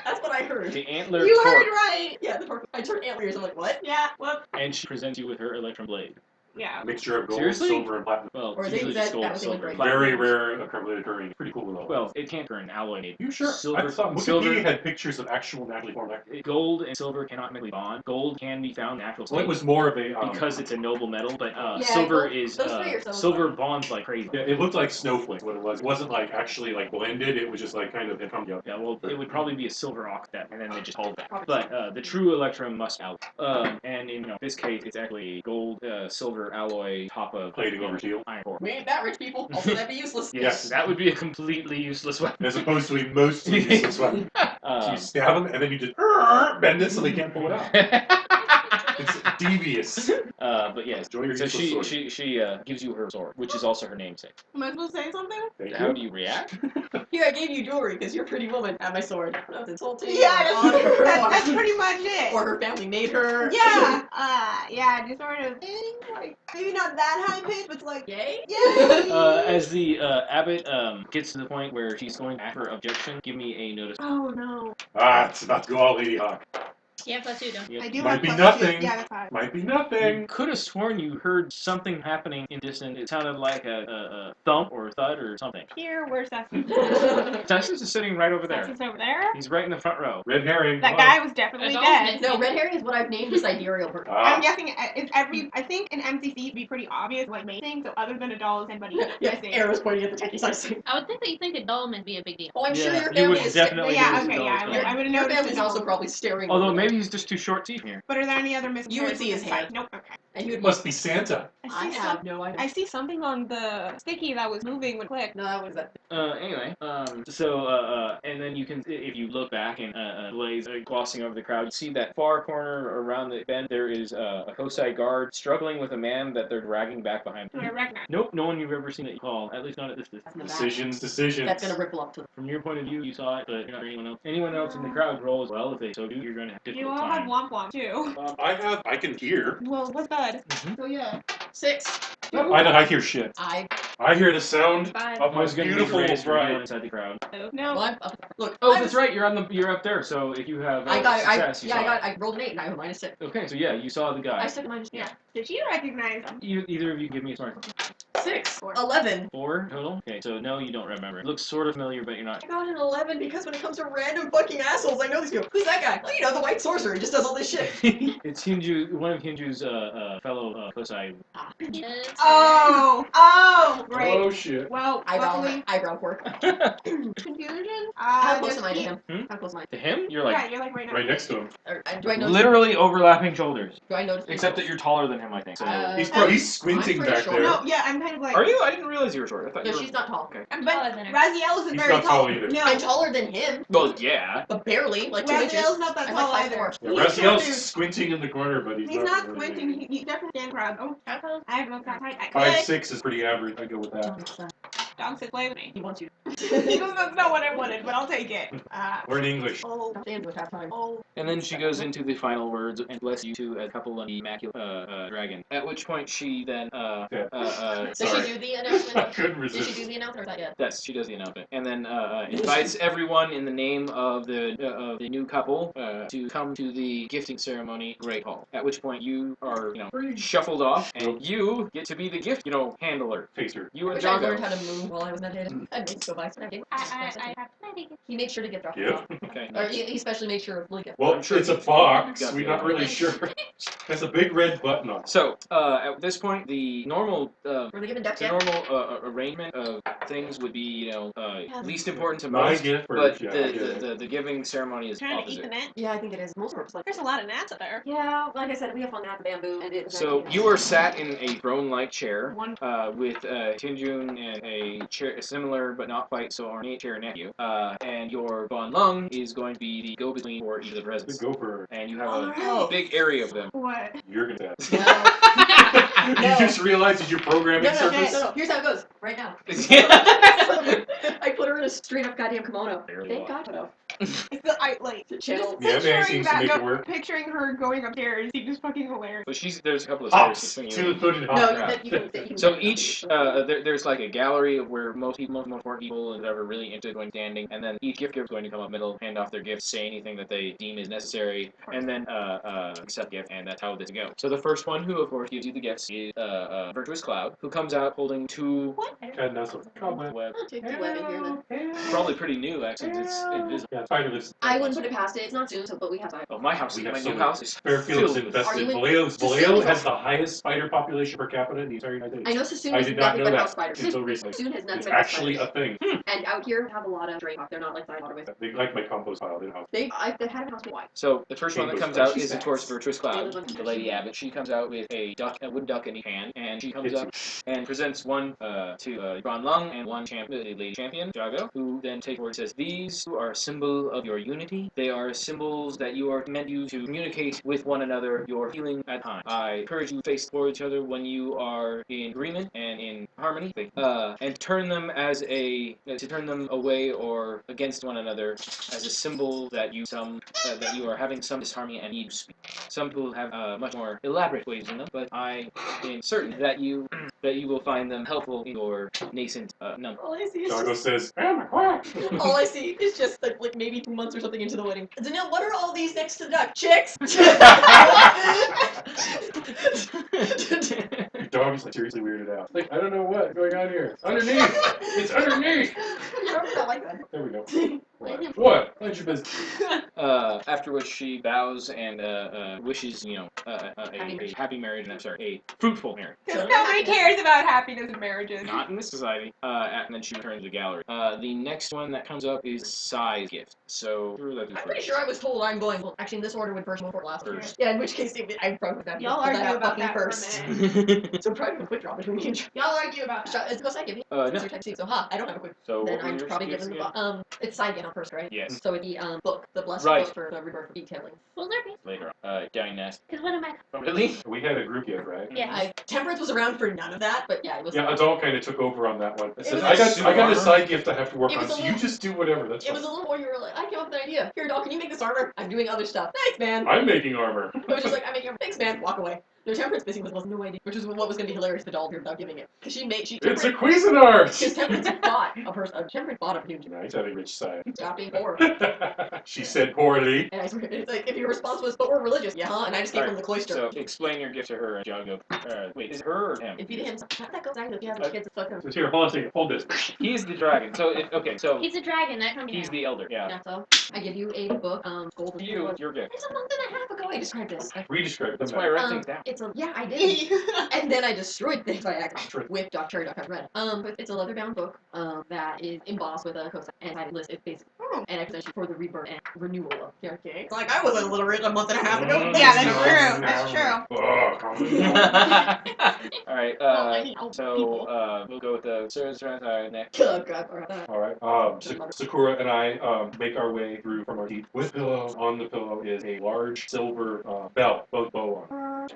That's what I heard. the antler You torque, heard right. Yeah, I turned antler ears. I'm like, what? Yeah. Whoop. and she presents you with her electrum blade. Yeah. Mixture of gold, Seriously? silver, and platinum. Well, Or it's they usually said just gold, that was the silver, only platinum. Very rare occurring. Pretty cool though. Well, it can't turn alloy made. You sure? Silver, I thought Wikipedia silver, had pictures of actual naturally formed. gold and silver cannot chemically bond. Gold can be found in natural Well, it state was more of a because it's a noble metal, but Yeah, silver gold- is those three are so silver fun. bonds like crazy. Yeah, it looked like snowflake. What it was. It wasn't like actually like blended. It was just like kind of it come together. Yeah, well, it would probably be a silver oxide, and then they just hold that. But the true electrum must out. And in this case, it's actually gold, silver, silver alloy top of Plating over steel. iron core. We ain't that rich, people. Also, that'd be useless. Yes, that would be a completely useless weapon. As opposed to a mostly useless weapon. So you stab them and then you just bend it so they can't pull it out. It's devious. But yes, Enjoy your so useless sword. she gives you her sword, which is also her namesake. Am I supposed to say something? Thank How you. do you react? Here, I gave you jewelry because you're a pretty woman. Have my sword. I was insulting. Yeah, or honor her, that's pretty much it. or her family made her. Yeah, yeah, just sort of, like, maybe not that high pitch, but it's like, Yay? yay! As the abbot gets to the point where she's going to ask for objection, give me a notice. Oh no. It's about to go all Lady Hawk. Yeah, +2, don't you? I do Might have be +2. nothing. Yeah, that's fine. Might be You nothing. could have sworn you heard something happening in distance. It sounded like a thump or a thud or something. Here, where's Sessus? Sessus is sitting right over there. Sessus over there? He's right in the front row. Red herring. That Hello. guy was definitely dead. No, red herring is what I've named the sidereal person. I'm guessing it's I think in MCC it'd be pretty obvious, like, main thing, so other than a doll is anybody Yeah, missing. arrows pointing at the techie side. I would think that you think a doll would be a big deal. Oh, I'm sure Yeah, your you family would is. definitely Yeah, notice okay, the yeah, doll's I would have Your noticed family's it. also probably staring. Although over maybe there. he's just too short to see from here. But are there any other missing You would characters see his inside? hand. Nope, okay. And you It would must be Santa. I see have no idea. I see something on the sticky that was moving when clicked. No, what is that? Anyway, and then you can, if you look back and Blaze glossing over the crowd, you see that far corner around the bend, there is a Cosai guard struggling with a man that they're dragging back behind. Do I recognize? Nope, no one you've ever seen it call, at least not at this distance. That's in the back. Decisions. That's gonna ripple up to them. From your point of view, you saw it, but you're not anyone else. Anyone else in the crowd roll as well. If they so do, you're going to have a You difficult all have time. Womp Womp too. I can hear. Well, what's good? So yeah, 6. I know I hear shit. I I hear the sound 5. of my Who's going to be beautiful raised for anyone bride. inside the crowd? No. well, look. Oh, I that's was- right. You're up there. So if you have I got. success, you saw it. I rolled an 8 and I have a -6. Okay, so yeah, you saw the guy. I said -. Yeah. Did you recognize him? Either of you give me a smart. 6. Four. 11. 4 total? Okay, so no, you don't remember. It looks sort of familiar, but you're not. I got an 11 because when it comes to random fucking assholes, I know these people. Who's that guy? Oh, you know, the white sorcerer. He just does all this shit. It's Hinju, one of Hinju's fellow Kosai. Oh, great. Oh shit. Well, luckily, Eyebrow quirk. confusion. How close am I to just him? Hmm? How close am I? To him, you're Yeah, like you're like right now. Right next to him. Do I notice? literally overlapping shoulders. Do I notice? Except that you're taller than him, I think. So. He's squinting I'm pretty back sure. there. No, yeah, I'm kind of like. Are you? I didn't realize you were short. I thought No, you were. she's not tall. Okay. But Taller than her. Raziel isn't He's very not tall either. No, I'm taller than him, Well, yeah. but barely, like 2 inches. Raziel's not that I'm tall like either. 5'4". Yeah, He's a short Raziel's dude. squinting in the corner, but he's He's not really- squinting. He definitely can grab. Oh, How close? I have no contact. I 5'6" is pretty average. I go with that. Dog said play with me. He wants you. That's not what I wanted, but I'll take it. Or in English. Oh, Stand with halftime. oh. And then she goes into the final words and bless you two as a couple on the immaculate dragon. At which point she then Does Sorry. she do the I announcement? couldn't Did she resist. do the announcement or is that yet? yes, she does the announcement, and then invites everyone in the name of the new couple to come to the gifting ceremony, Great Hall. At which point you are shuffled off, and you get to be the gift handler. Taster. You I and wish I learned Jago. how to move while I was meditating. I'd make so by so I have to take it. He made sure to get dropped Gift? off. Okay. Or he especially made sure of Lincoln. Well, I'm sure it's a he- box. got We're the not other really one. sure. Has a big red button on it. So at this point, the normal Were they given depth the yet? normal arrangement of things would be least important to My most, gift but first, yeah, I get it. the giving ceremony is Trying to eat the opposite. net. Yeah, I think it is. Most of it's like. There's a lot of gnats up there. Yeah, like I said, we have fun at the bamboo. And it So you are sat in a throne-like chair One. with Tinjun and a chair, a similar but not quite so ornate chair next to you, and your Von Lung is going to be the go-between for each of the The presents. gopher. And you have Alright. a big area of them. What? You're gonna No. You No. just realized that your programming No, service. no. Here's how it goes. Right now. I put her in a straight up goddamn kimono. Barely Thank walk. God. No. It's the Channel. Yeah, man, picturing seems to that make it work. picturing her going upstairs seems just fucking hilarious. But there's a couple of stairs Hops. between you. Two-footed hop. No, crap. you can. So each, there's like a gallery of where most important people that are really into going standing, and then each gift giver is going to come up middle, hand off their gifts, say anything that they deem is necessary, and then accept gift, and that's how this goes. So the first one, who of course gives you the gifts, is Virtuous Cloud, who comes out holding two And that's a cobweb. web, I'll take the web in here then. probably pretty new actually. 'Cause it's invisible. Yeah, that spider lives. I wouldn't put it past it. It's not soon, so but we have time. Oh, my house, We have my so new many. house is Fairfield's filled. Are you infested. in- Vallejo has the highest spider population per capita in the entire United States. I know Sassoon I has did not nothing know but house that spiders. until recently. Sassoon has nothing It's but house actually spiders. a thing. And out here have a lot of stray hawks. They're not like side waterways. They like my compost pile in house. They've had a house wide. So the first one that comes out is, of course, Virtuous Cloud, Taylor's one. the Lady Abbot. She comes out with a wooden duck in her hand, and she comes up and presents one to Ron Lung and one lady champion, Jago, who then takes forward and says, "These are a symbol of your unity. They are symbols that you are meant to communicate with one another your feeling at times. I encourage you to face toward each other when you are in agreement and in harmony, and turn them to turn them away or against one another as a symbol that you are having some disharmony and need to speak. Some people have much more elaborate ways in them, but I am certain that you will find them helpful in your nascent number." All I see is Jago just, says, "I'm a quack." all I see is just like maybe 2 months or something into the wedding. Danelle, what are all these next to the duck? Chicks. Your dog is like seriously weirded out. Like, I don't know what's going on here. It's underneath. It's underneath. I like that. There we go. What? Mind your business. After which she bows and wishes, a happy marriage, and a fruitful marriage. Because nobody cares about happiness in marriages. Not in this society. And then she returns to the gallery. The next one that comes up is Sai's gift. So, who would that be I'm first? pretty sure I was told I'm going. Well, actually, in this order would first before last. First. Yeah, in which case I probably would have to Y'all pull that argue out about fucking that for a first. minute. So probably a quick draw between me and Y'all argue about that. It's Cosai give me. No. Since you're type C, so I don't have a quick. So, Then what were I'm yours probably gifts given the again? it's side again on first, right? Yes. So it'd be book, the blessed Right. book for the rebirth of detailing. Well, there Later on. Dying Nest. because one of my Oh, really? We had a group gift, right? yeah. Temperance was around for none of that, but yeah, it was. Yeah, Adult kind of took over on that one. It says, was I got a armor. side gift I have to work It on, was a so you little- just do whatever. That's It was a little more. You were like, I came up with an idea. Here, doll, can you make this armor? I'm doing other stuff. Thanks, man. I'm making armor. I was just like, I'm making armor. Thanks, man. Walk away. No, Temperance basically was no idea, which is what was going to be hilarious if the doll appeared without giving it. Because she It's a Cuisinart! Because Temperance bought a person. Temperance bought a huge. Nice having rich side. Stop being poor. She said poorly. And I swear, it's like, if your response was, but we're religious. Yeah, huh? And I just gave him the cloister. So, explain your gift to her, and Jago. Wait, is it her or him? It'd be to him. How did that go down? If you have the kids, fuck him. So here, hold on a second. Hold this. He's the dragon. So, so He's a dragon. That comes he's out. the elder. Yeah. Yeah, so I give you a book, gold. You, your gift. It's a month and a half ago I described this. Redescribe That's them. why I write things down. It's a I did. And then I destroyed things by accident with Cherry Duck Red. But it's a leather-bound book that is embossed with a Cosai, and I list it basically, and I present you for the rebirth and renewal of character. It's like I was illiterate a month and a half ago. Yeah, that's true. That's true. All right. Well, I need old people. We'll go with the next. God, alright. Alright, Sakura and I make our way through from our teeth with pillow. On the pillow is a large silver belt, both bow on.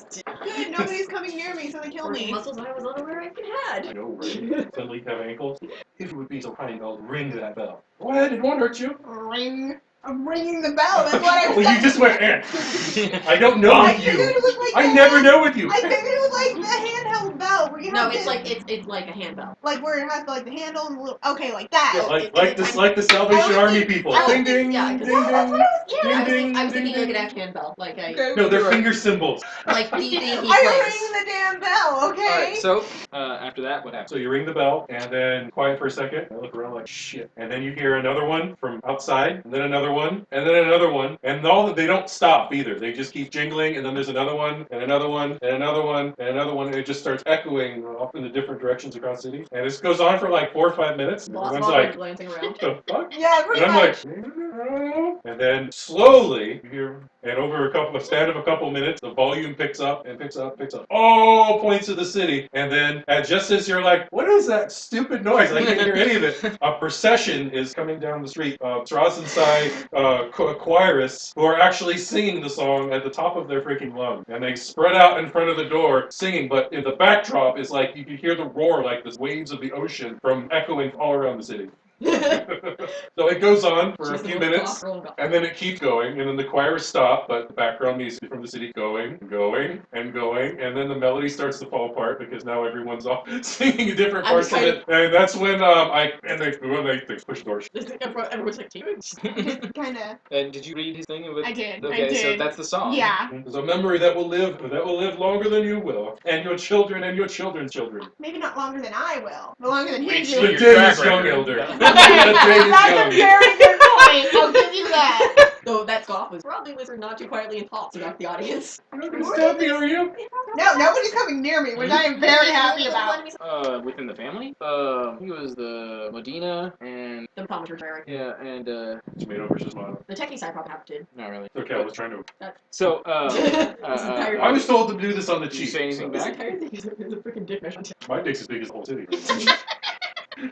Good, nobody's coming near me, so they kill me. Muscles I was unaware I I had. know, right? Suddenly have ankles. If you would be so kind, I'll ring that bell. Go ahead, it won't hurt you. Ring. I'm ringing the bell. That's what I was Well, you just went, I don't know I with figured you. it was like I the never hand- know with you. I figured it was like the handheld bell where you No, have it's the, like a handbell. like where it has like the handle and the little. Okay, like that. Yeah, Like the Salvation Army people. I Ding don't ding, think- ding yeah, 'cause That's what ding. I was. Yeah. Ding, I was ding, thinking like ding. an actual handbell, like a Okay. No, they're finger symbols. like the he I plays. ring the damn bell. Okay. All right. So after that, what happens? So you ring the bell, and then quiet for a second. I look around like shit, and then you hear another one from outside, and then another one, and then another one, and they don't stop either. They just keep jingling, and then there's another one, and another one, and another one, and another one, and it just starts echoing off in the different directions across the city. And this goes on for like 4 or 5 minutes. And everyone's like, glancing around. "What the fuck?" Yeah, pretty And I'm much. like, and then slowly you hear, and over a span of a couple minutes, the volume picks up and picks up, all points of the city, and then just as you're like, what is that stupid noise? I can't hear any of it. A procession is coming down the street of Strassensai choirists who are actually singing the song at the top of their freaking lungs, and they spread out in front of the door singing. But in the backdrop is like you can hear the roar, like the waves of the ocean, from echoing all around the city. So it goes on for a few minutes, and then it keeps going, and then the choir stop, but the background music from the city going, going, and going, and then the melody starts to fall apart because now everyone's all singing different parts of it, and that's when they push doors. Everyone's like, Kind of. And did you read his thing? I did. Okay, I did. so that's the song. Yeah. There's a memory that will live longer than you will, and your children and your children's children. Maybe not longer than I will, but longer than he Wait, will. The your day track is young, record. elder. Yeah. The day is That's a young. very good point. fine. I'll give you that. Though that scoff was probably whispered not too quietly in thoughts about the audience. You're not gonna stab me, are you? No, nobody's coming near me, which I am very happy about. Within the family, I think it was the Medina and The optometrist, right? yeah, and Tomato versus tomato. The techie side probably have to. not really. Okay, I was trying to. So, I was told to do this on the Did you cheap. say anything This back? entire thing is a freaking dick measure. My dick's as big as the whole city.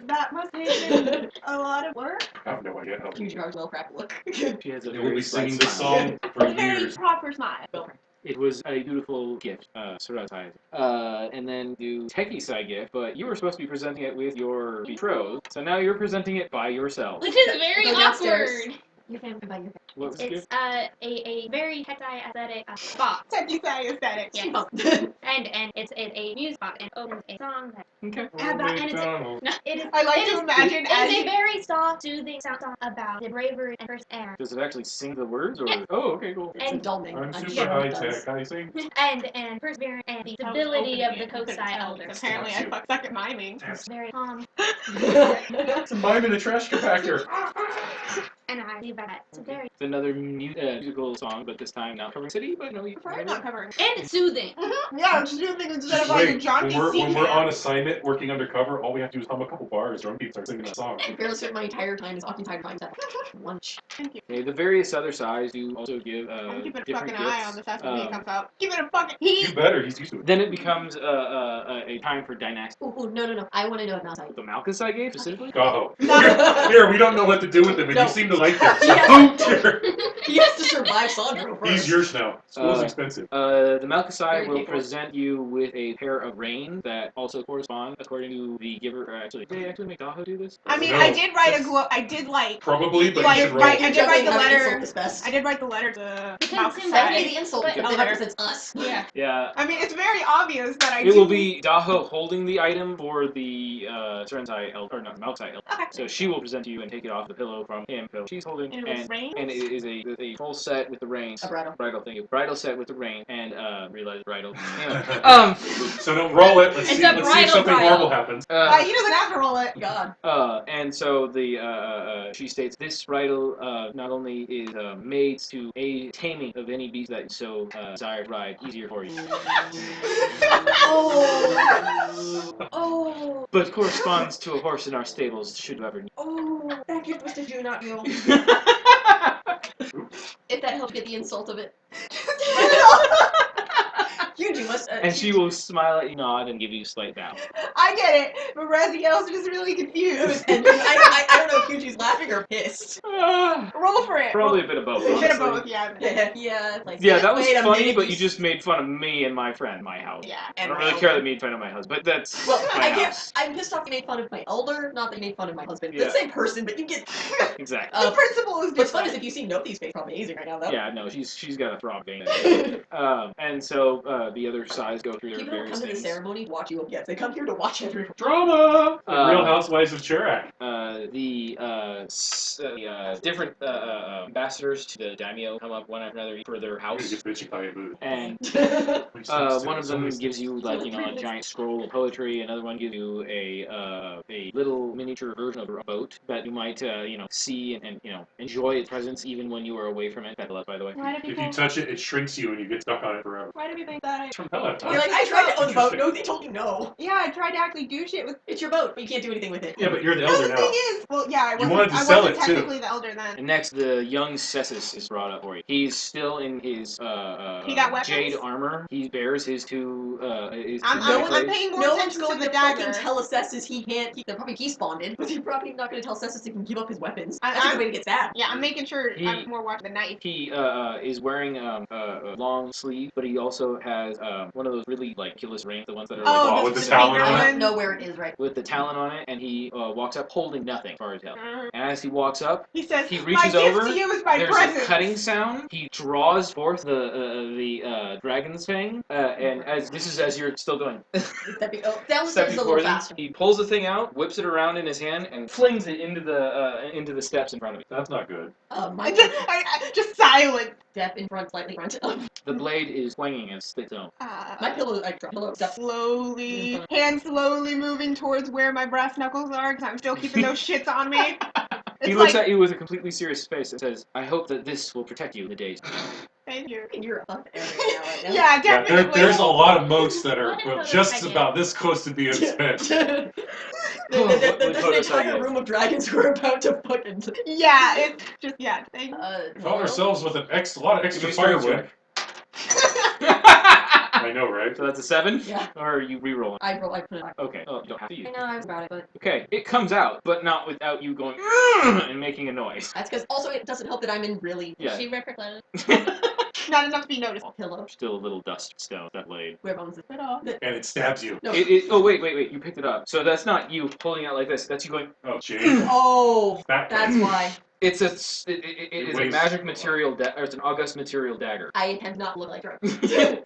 That must have been a lot of work. I have no idea how. Huge Rog's well cracked look. She has a They will very be slight singing this smile. song for A very years. proper smile. It was a beautiful gift, surprise. And then do techie side gift, but you were supposed to be presenting it with your betrothed, so now you're presenting it by yourself. Which is very Go downstairs. awkward. Your family by your What was the It's gift? a very techie aesthetic spot. Techie side aesthetic. Yes. family. And it's a music spot and opens a song that Okay. and it's it is I like it to is- imagine it as is a you, very soft, soothing song about the bravery and perseverance Does it actually sing the words, or? Yes. Oh, okay, cool. It's a And- dull thing. I'm I'm super sure high it does. tech. I think. and perseverance and the stability of the Cosai elders. apparently I suck at miming. It's very calm, It's a mime in a trash compactor. and I believe that it's very It's another musical song, but this time not covering city, but no, you Probably not covering. and soothing. Yeah, just do things instead of like a Wait, jaunty when we're sea on assignment working undercover, all we have to do is hum a couple bars. Drum beats start singing a song. And fairly certain my entire time is occupied by lunch. Thank you. Okay, the various other sides do also give I'm keeping a different fucking gifts. eye on this after when he Um, comes out. Keeping a fucking You better. He's used to it. Then it becomes a time for dynasty. Ooh, no. I want to know about The Malchus I gave specifically. Go. No. Here, we don't know what to do with him, and No. you seem to like him. Yeah. Boom, here. He has to survive Sandro first. He's yours now. School's expensive. The Malchusai Very will capable. present you with a pair of reins that also correspond according to the giver. Actually, did they actually make Daho do this? I mean, No. I did write a glow. I did like. Probably, but Like, you should roll. right, I did write the How to letter. insult this best. I did write the letter to Because Malcolm. Sim- That would be Right. the insult But- because it represents us. Yeah. Yeah. I mean, it's very obvious that I It do. will be Daho holding the item for the Serensai Elder, or not Malchusai Elder. Okay. So she will present to you and take it off the pillow from him. So she's holding, And it was reins? and it is a full set with the reins. A bridle. Bridal, thank you. Bridal set with the rein, and realize bridal. Anyway, So don't roll it. Let's It's see. a Let's see if bridal something bridal. horrible happens. He doesn't have to roll it. God. And so the she states this bridle not only is made to aid taming of any beast that so desire to ride easier for you, Oh. but corresponds to a horse in our stables should you ever need. Oh. That gift was to do, not you. If that helps get the insult of it. You must. And she will smile at you, nod, and give you a slight bow. I get it, but Raziel's just really confused. And I don't know if Yuji's laughing or pissed. Roll for it. Probably a bit of both. A bit of honestly. both, yeah. Yeah. Like, Yeah, that was wait a funny, minute, but you just made fun of me and my friend, my house. Yeah. I don't really care that you made fun of my husband, but that's Well, my I house. can't. I'm pissed off you made fun of my elder, not that you made fun of my husband. Yeah. The same person, but you get. Exactly. The principle is What's fun different. is if you see Nothing's face, probably amazing right now, though. Yeah, no, she's got a throb vein. And so the other sides go through their People don't various come to the things. ceremony to watch you get. They come here to watch everyone. Drama. The Real Housewives of Chirac. Different ambassadors to the daimyo come up one after another for their house, Just bitching by a booth. and Which seems to one of them always- gives you a giant scroll of poetry. Another one gives you a little miniature version of a boat that you might see and enjoy its presence even when you are away from it. Petalus, by the way. Why do If people? you touch it, it shrinks you and you get stuck on it forever. Why do people think that? It's from Hella. You're like, I tried to own the boat. Interesting. No, they told you no. Yeah, I tried to actually do shit with. It's your boat, but you can't do anything with it. Yeah, but you're the No, elder the now. thing is, well, yeah, I wasn't. wanted to I sell wasn't it, too. technically the elder then. And next, the young Cessus is brought up for you. He's still in his He got weapons? jade armor. He bears his two. I'm paying more No one's attention to going the to dagger. fucking tell Assesses he can't keep. They're probably despawned, but they're probably not going to tell Assesses he can give up his weapons. That's a good way to get stabbed. Yeah, I'm making sure He- I'm more watching the knife. He is wearing a long sleeve, but he also has one of those really ridiculous rings, the ones that are Oh, with the the talon finger on it? I one. don't know where it is right. with the talon on it, and he walks up holding nothing, as far as hell. Mhm. And as he walks up, He says, He "My reaches gift over, to you is my there's present." a cutting sound. He draws forth the dragon's fang, and as you're still going, Down the stepping stairs a little towards him, faster. he pulls the thing out, whips it around in his hand, and flings it into the steps in front of him. That's not good. My Just silent. step in front, slightly front. The blade is swinging and its own. My pillow, I dropped pillow. Step. Hand slowly moving towards where my brass knuckles are, because I'm still keeping those shits on me. It's He looks like, at you with a completely serious face and says, "I hope that this will protect you in the days." thank you. You're a fucking area now right now. Yeah, Yeah, definitely. there's a lot of moats that are What is well, Hodo's just idea? about this close to being spent. There's What would an Hodos entire idea? room of dragons who are about to fucking. Yeah, it's just, yeah, thank you. We found ourselves with a lot of Give extra me a strength firewood. check. I know, right? So that's a 7? Yeah. Or are you re-rolling? I put it. Okay. Oh, you don't have to use I it. know I was about it, but Okay, it comes out, but not without you going and making a noise. that's because also it doesn't help that I'm in really Yeah. She rip her clothes. Not enough to be noticed. pillow. Still a little dust stone, that blade. Whoever owns it off. And it stabs you. No. Oh, wait, you picked it up. So that's not you pulling it out like this, that's you going, Oh, Jane. Oh, That that's why. it is a weighs magic a lot. material, or it's an august material dagger. I intend not to look like Drake.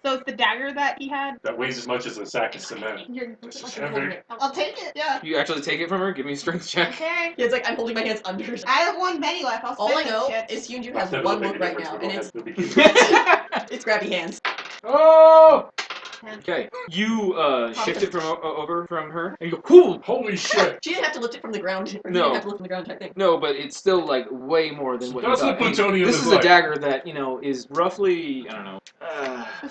So it's the dagger that he had. That weighs as much as a sack of cement. You're, This is I'm heavy. holding it. I'll take it. Yeah. You actually take it from her? Give me a strength check. Okay. Yeah, it's like I'm holding my hands under. I have 1 penny left. I'll All spend I know this shit. is Hyunjin has That one will look make a right now, difference. and We it's don't have to be- it's grabby hands. Oh! Okay, you shift it from over from her, and you go, "Cool." Holy shit! She didn't have to lift it from the ground. Or he No. didn't have to lift it from the ground type thing. No, but it's still like way more than what you That's thought. what I mean, plutonium this is is a like. dagger that is roughly, I don't know,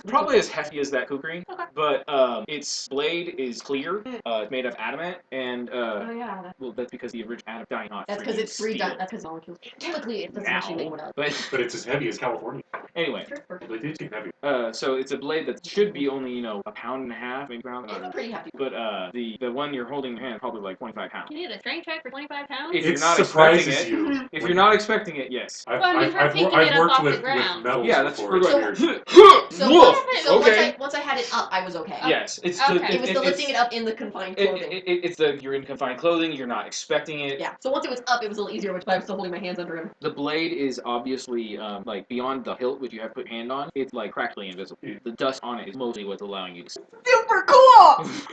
probably as hefty as that kukri, Okay. but its blade is clear. It's made of adamant, and Oh yeah. well, that's because the original adamant dye, not That's because freaking it's free steel. done. That's because molecules. Chemically, it doesn't actually make one up. But But it's as heavy as California. anyway, They do seem heavy. so it's a blade that should be only a pound and a half, maybe around. It's pretty hefty. But the one you're holding in your hand is probably like 25 pounds. You need a strength check for 25 pounds? If you're It not expecting surprises it, you. if you're not expecting it, yes. I've, Well, I mean, her I've, picking I've it up worked off the with ground. metals Yeah, that's before. for It's good. weird. So Woof. So Okay. once I had it up, I was okay. Yes, it's Okay. It was the lifting it up in the confined clothing. it's the you're in confined clothing. You're not expecting it. Yeah. So once it was up, it was a little easier, which I was still holding my hands under him. The blade is obviously like beyond the hilt, which you have put your hand on. It's like practically invisible. The dust on it is mostly what's allowing you to see. Super cool!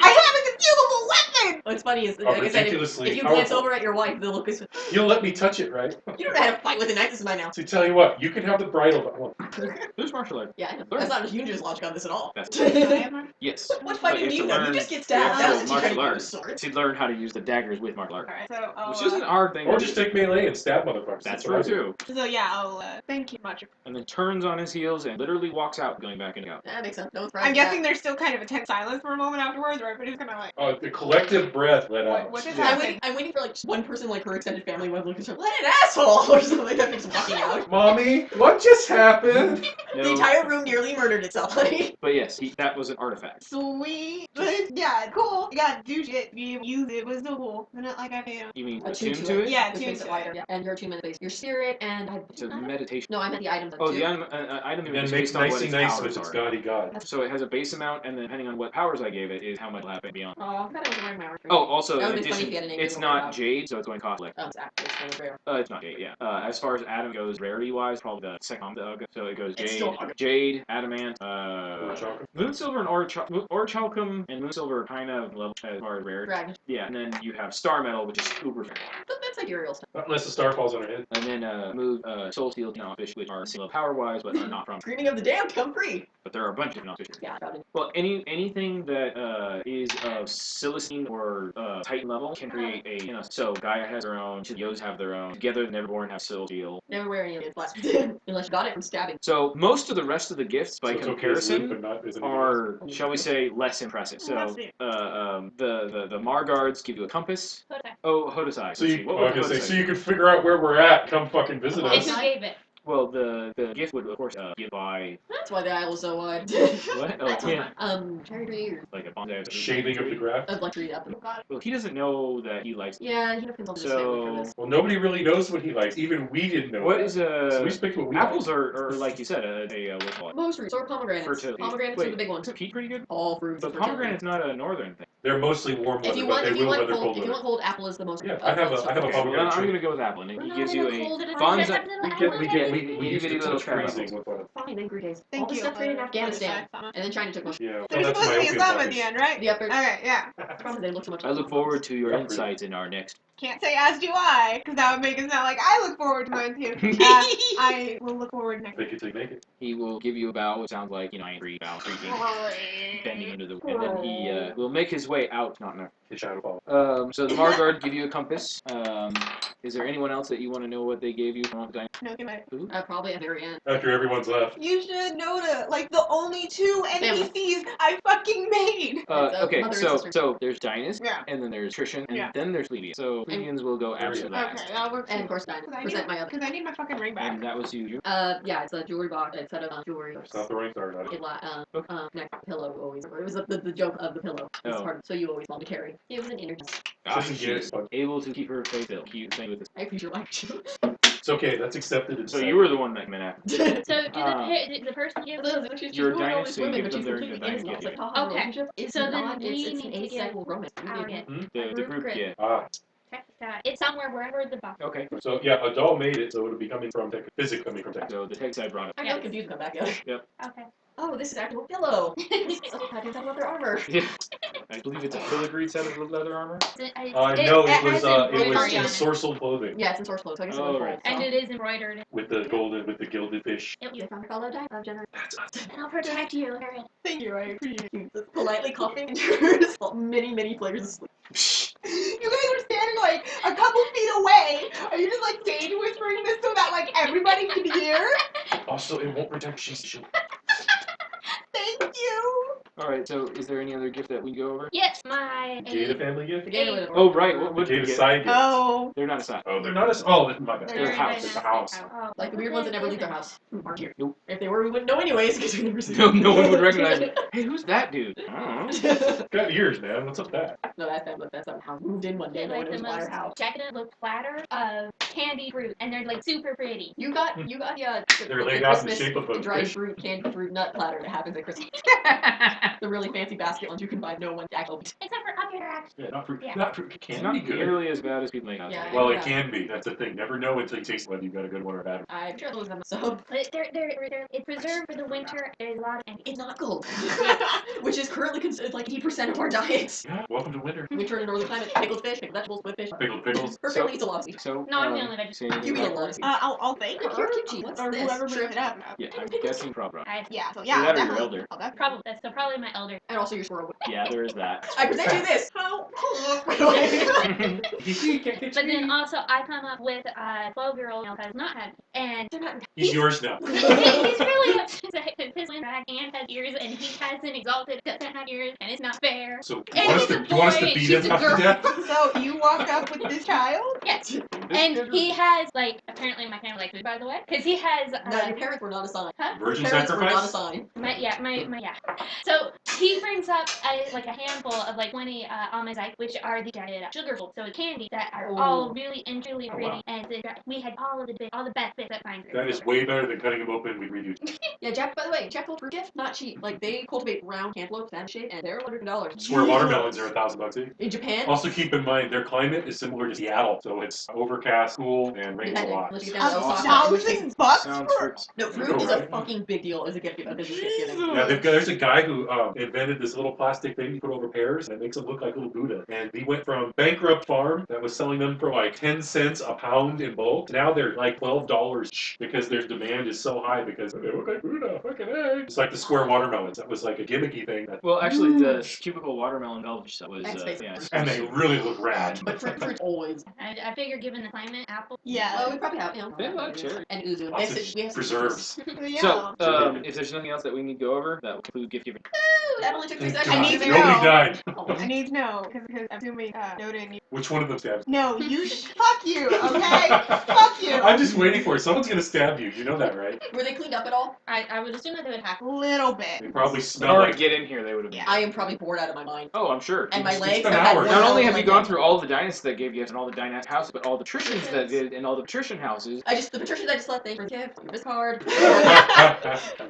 I have a concealable weapon! What's funny is, Oh, like I said, ridiculously if you glance powerful. over at your wife, the look is, You'll let me touch it, right? you don't know how to fight with a knife. This is mine now. So tell you what, you can have the bridle. Well, There's martial art. Yeah, I know. That's not a huge logic on this at all. That's What yes. What But fighting you do have you to know? learn- You just get stabbed. you That have was to a martial training arts. sword. To learn how to use the daggers with martial art, Alright, so I'll, which isn't a hard thing. or to just do. take melee and stab motherfuckers. That's what I true do. too. So yeah, I'll, thank you much. And then turns on his heels and literally walks out, going back and out. That makes sense. No I'm guessing there's still kind of a tense silence for a moment afterwards, or everybody's gonna like, The collective breath let out. what is Yeah. happening? I'm waiting for like just one person, like her extended family, one look at her, what an asshole, or something like that, just walking out. Mommy, what just happened? No, The entire room nearly murdered itself. Like, but yes, that was an artifact. Sweet. Yeah, cool. You gotta do shit, be able to use it, was so cool. Not like I failed. You mean attune attune to it? Yeah, which attune makes it to lighter. it. Yeah. And your attunement is based your spirit and It's a meditation. no, I meant the items. Oh, too. the item Then is make based on what nicey its nice powers with its are. gaudy god. So it has a base amount, and then depending on what powers I gave it, is how much will happen beyond. Oh, I forgot I was wearing my armor. Oh, also That in would've been funny addition, if you had a name it's you not don't jade, so it's going to cost like. Oh, it's actually kind of rare. It's not jade, yeah. As far as Adam goes, rarity-wise, probably the second. So it goes It's jade, still August. jade, adamant, Chocolate. moonsilver and orichalcum and moonsilver are kind of level as far as rarity. Dragon. Yeah, and then you have star metal, which is uber rare. But that's like Uriel stuff. Not unless the star falls on her head. And then move soul steel fish, which are similar power-wise, but are not from. Screaming of the damned, come free! But there are a bunch of non-fishes. Yeah, about it. Well, anything that is of Celestine or Titan level can create a. So Gaia has her own. Yos have their own. Together, Neverborn have Soul Steel. Never wear any of it, but unless you got it from stabbing. So most of the rest of the gifts, by So it's okay as loot, comparison, but not as anything are, shall we say, less impressive. So Let's see. the Margards give you a compass. Okay. Oh, Hodosai. So Let's you, see, what I was would gonna say, Hodosai so you do? can figure out where we're at. Come fucking visit And us. who gave it? Well, the gift would of course give by That's why the aisle is so wide. what? Oh, That's yeah, cherry tree or like a bonsai. Shaving of the grass. like tree up. Well, he doesn't know that he likes. Yeah, he depends on his family for this. Well, nobody really knows what he likes. Even we didn't know. What that. is So we speak what we apples like. are like you said what's it called? Most fruits or pomegranates. Fertility. Pomegranates Wait, are the big ones. Is peach pretty good? All fruits. But are fertility. pomegranate's not a northern thing. They're mostly warm weather, If you but want, they if you will want weather cold, cold if you weather. want cold, apple is the most. Yeah, I have a Okay, well, pomegranate then I'm tree. gonna go with apple, and We're he not gives in you a a cold environment. bonsai. Just have to We know get, how we to get, do it. we used to Itty bitty little touch crab freezing apples. with fine, then 3 days. Thank All the you. stuff trained in Afghanistan, and then China took most. Yeah. So you're that's supposed my to be a opium sub at puppies. the end, right? Yep. Okay, yeah. The problem is they didn't look so much. I look forward to your Yeah. insights in our next. Can't say as do I, because that would make it sound like I look forward to mine too. I will look forward next. Make it till you make it. He will give you a bow. It sounds like iron free bow, creaking, bending into the, and then he will make his way out. Not enough. His shadow fall. So the Margard give you a compass. Is there anyone else that you want to know what they gave you from the No, give it. Who? Probably at the very end. After everyone's left. You should know that, like, the only 2 NPCs I fucking made. Okay, mother and so sister. there's Dinus, Yeah. and then there's Trishan, and Yeah. then there's Plebeian. So Plebeians will go absolute last. Okay, that works. And of course, Dinah. Present my other. Because I need my fucking ring back. And that was you. Yeah, it's a jewelry box instead of jewelry. It's not the right start. Next pillow always. It was the joke of the pillow. It's Oh. hard, so you always want to carry. It was an interest. Gosh, Doesn't she get is it. able to keep her face ill. Keep saying with this. I appreciate your life. It's okay. That's accepted. And So said. you were the one that came in after. So do the person give You're a dynasty, you give them their innocent. gift. It's like, haha, Okay. relationship. It's So then not. we It's need an to give asexual romance. our gift. The group group. gift. It's somewhere wherever the box. Okay. So yeah, a doll made it, so it'll be coming from physically coming from tech. So the text I brought up. I'm not confused about that guy. Okay. Oh, this is actual pillow. I can talk about their armor. Yeah. I believe it's a filigreed set of leather armor. No, it was embroidery on it. ensorcelled clothing Yeah, it's in source clothes, so I guess Oh, it was right. And it is embroidered. with the gilded fish. They found a fellow die of generous. That's us. I'll protect you. Thank you, I appreciate it. Just politely coughing into yours. Many flavors of sleep. You guys are standing, like, a couple feet away. Are you just, like, stage whispering this so that, like, everybody can hear? Also, it won't protect she's. Thank you. All right. So is there any other gift that we go over? Yes, my Gate a family gift. The game with Oh right. What would Gate you a get? side gift. Oh. They're not a side. Oh, they're not as. Oh, my bad. They're Their very house. It's a dynastic. house. Oh. like the weird ones that never leave their house aren't here. Nope. If they were, we wouldn't know anyways because we never see No, them. no one would recognize it. Hey, who's that dude? I don't know. Got ears, man. What's up with that? No, that's not how moved in one day. Get No like one the knows why most our house. decadent platter of candy fruit, and they're like super pretty. You got They're laid the out in the Christmas shape of a dried fish. fruit candy fruit nut platter that happens at Christmas. The really fancy basket ones you can buy. No one actually. Except for up here, actually. Yeah, not fruit. Yeah. Not fruit. It It's can not be good. nearly as bad as people make out. Yeah. Well, it can be. That's the thing. Never know until you taste whether you've got a good one or a bad one. I'm sure those them. So But it's preserved for the winter. There's a lot of it's not gold, which is currently considered like 80% of our diet. Yeah. Welcome to winter. Winter in northern climate, pickled fish, pickled vegetables, with fish. Pickled pickles. Her family eats a lot of seafood. So No, I'm the only vegetarian. say anything You eat a about lot that? of seafood. I'll thank Look, her. your kimchi. What's Or this? whoever brings it up. Yeah, I'm guessing probably. Yeah, so Either yeah, that or your definitely. elder. I'll definitely. Probably that's so probably my elder. And also your squirrel. Yeah, there is that. I present you this. How? But then also I come up with a 12-year-old male has not had, and He's yours now. he's really upset because his windbag and has ears, and he has an exalted doesn't have ears, and it's not fair. So And you want us it's to, a you want us boy to and beat she's him a after girl. death? So you walk up with this child? Yes. And he has, like, apparently my family likes me, by the way, because he has, No, your parents were not assigned. huh? Virgin Your parents were not sacrifice? assigned. Yeah. So he brings up like a handful of like 20 almazite, which are the dried sugar so candy that are all really and truly Oh, pretty. wow. And we had all the best bits that finds. That is way better than cutting them open. We redo. Yeah, by the way, Jack fruit gift, not cheap. Like, they cultivate round cantaloupes and shit, and they're $100. Square watermelons are $1,000 each. In Japan, Also, keep in mind their climate is similar to Seattle, so it's overcast, cool, and rains a depending. lot. Unless you get down to $1,000 Osaka, in which case, Sounds for no, fruit is a fucking big deal as a gift, a business gift giving. Yeah, there's a guy who invented this little plastic thing you put over pears, and it makes them look like little Buddha. And he went from bankrupt farm that was selling them for like 10 cents a pound in bulk. Now they're like $12 each because their demand is so high because they look like Buddha, fucking egg. It's like the square watermelons. That was like a gimmicky thing. Well, actually, the cubicle watermelon belch that was yeah. And they really look rad. But fruit's always. I figure given the climate, apple. Yeah. Well, we probably have, They have a lot of cherry. and uzu. Lots We of have preserves. Yeah. So, if there's nothing else that we need to go over, that will conclude gift giving. That only took 3 Thank seconds. I need God. to Nobody know. died. I need to know, because I'm assuming noted. Which one of them stabbed? No, you fuck you, okay? Fuck you. I'm just waiting for it. Someone's gonna stab you. You know that, right? Were they cleaned up at all? I would assume that they would have. Little They bit. probably In smell order to like. get in here, they would have. Yeah. I am probably bored out of my mind. Oh, I'm sure. And my It's legs been have had hours. one Not only hell have of you a gone day. through all the dynasts that gave gifts and all the dynast houses, but all the patricians that did and all the patrician houses. The patricians I just let thank for the gift, your business card,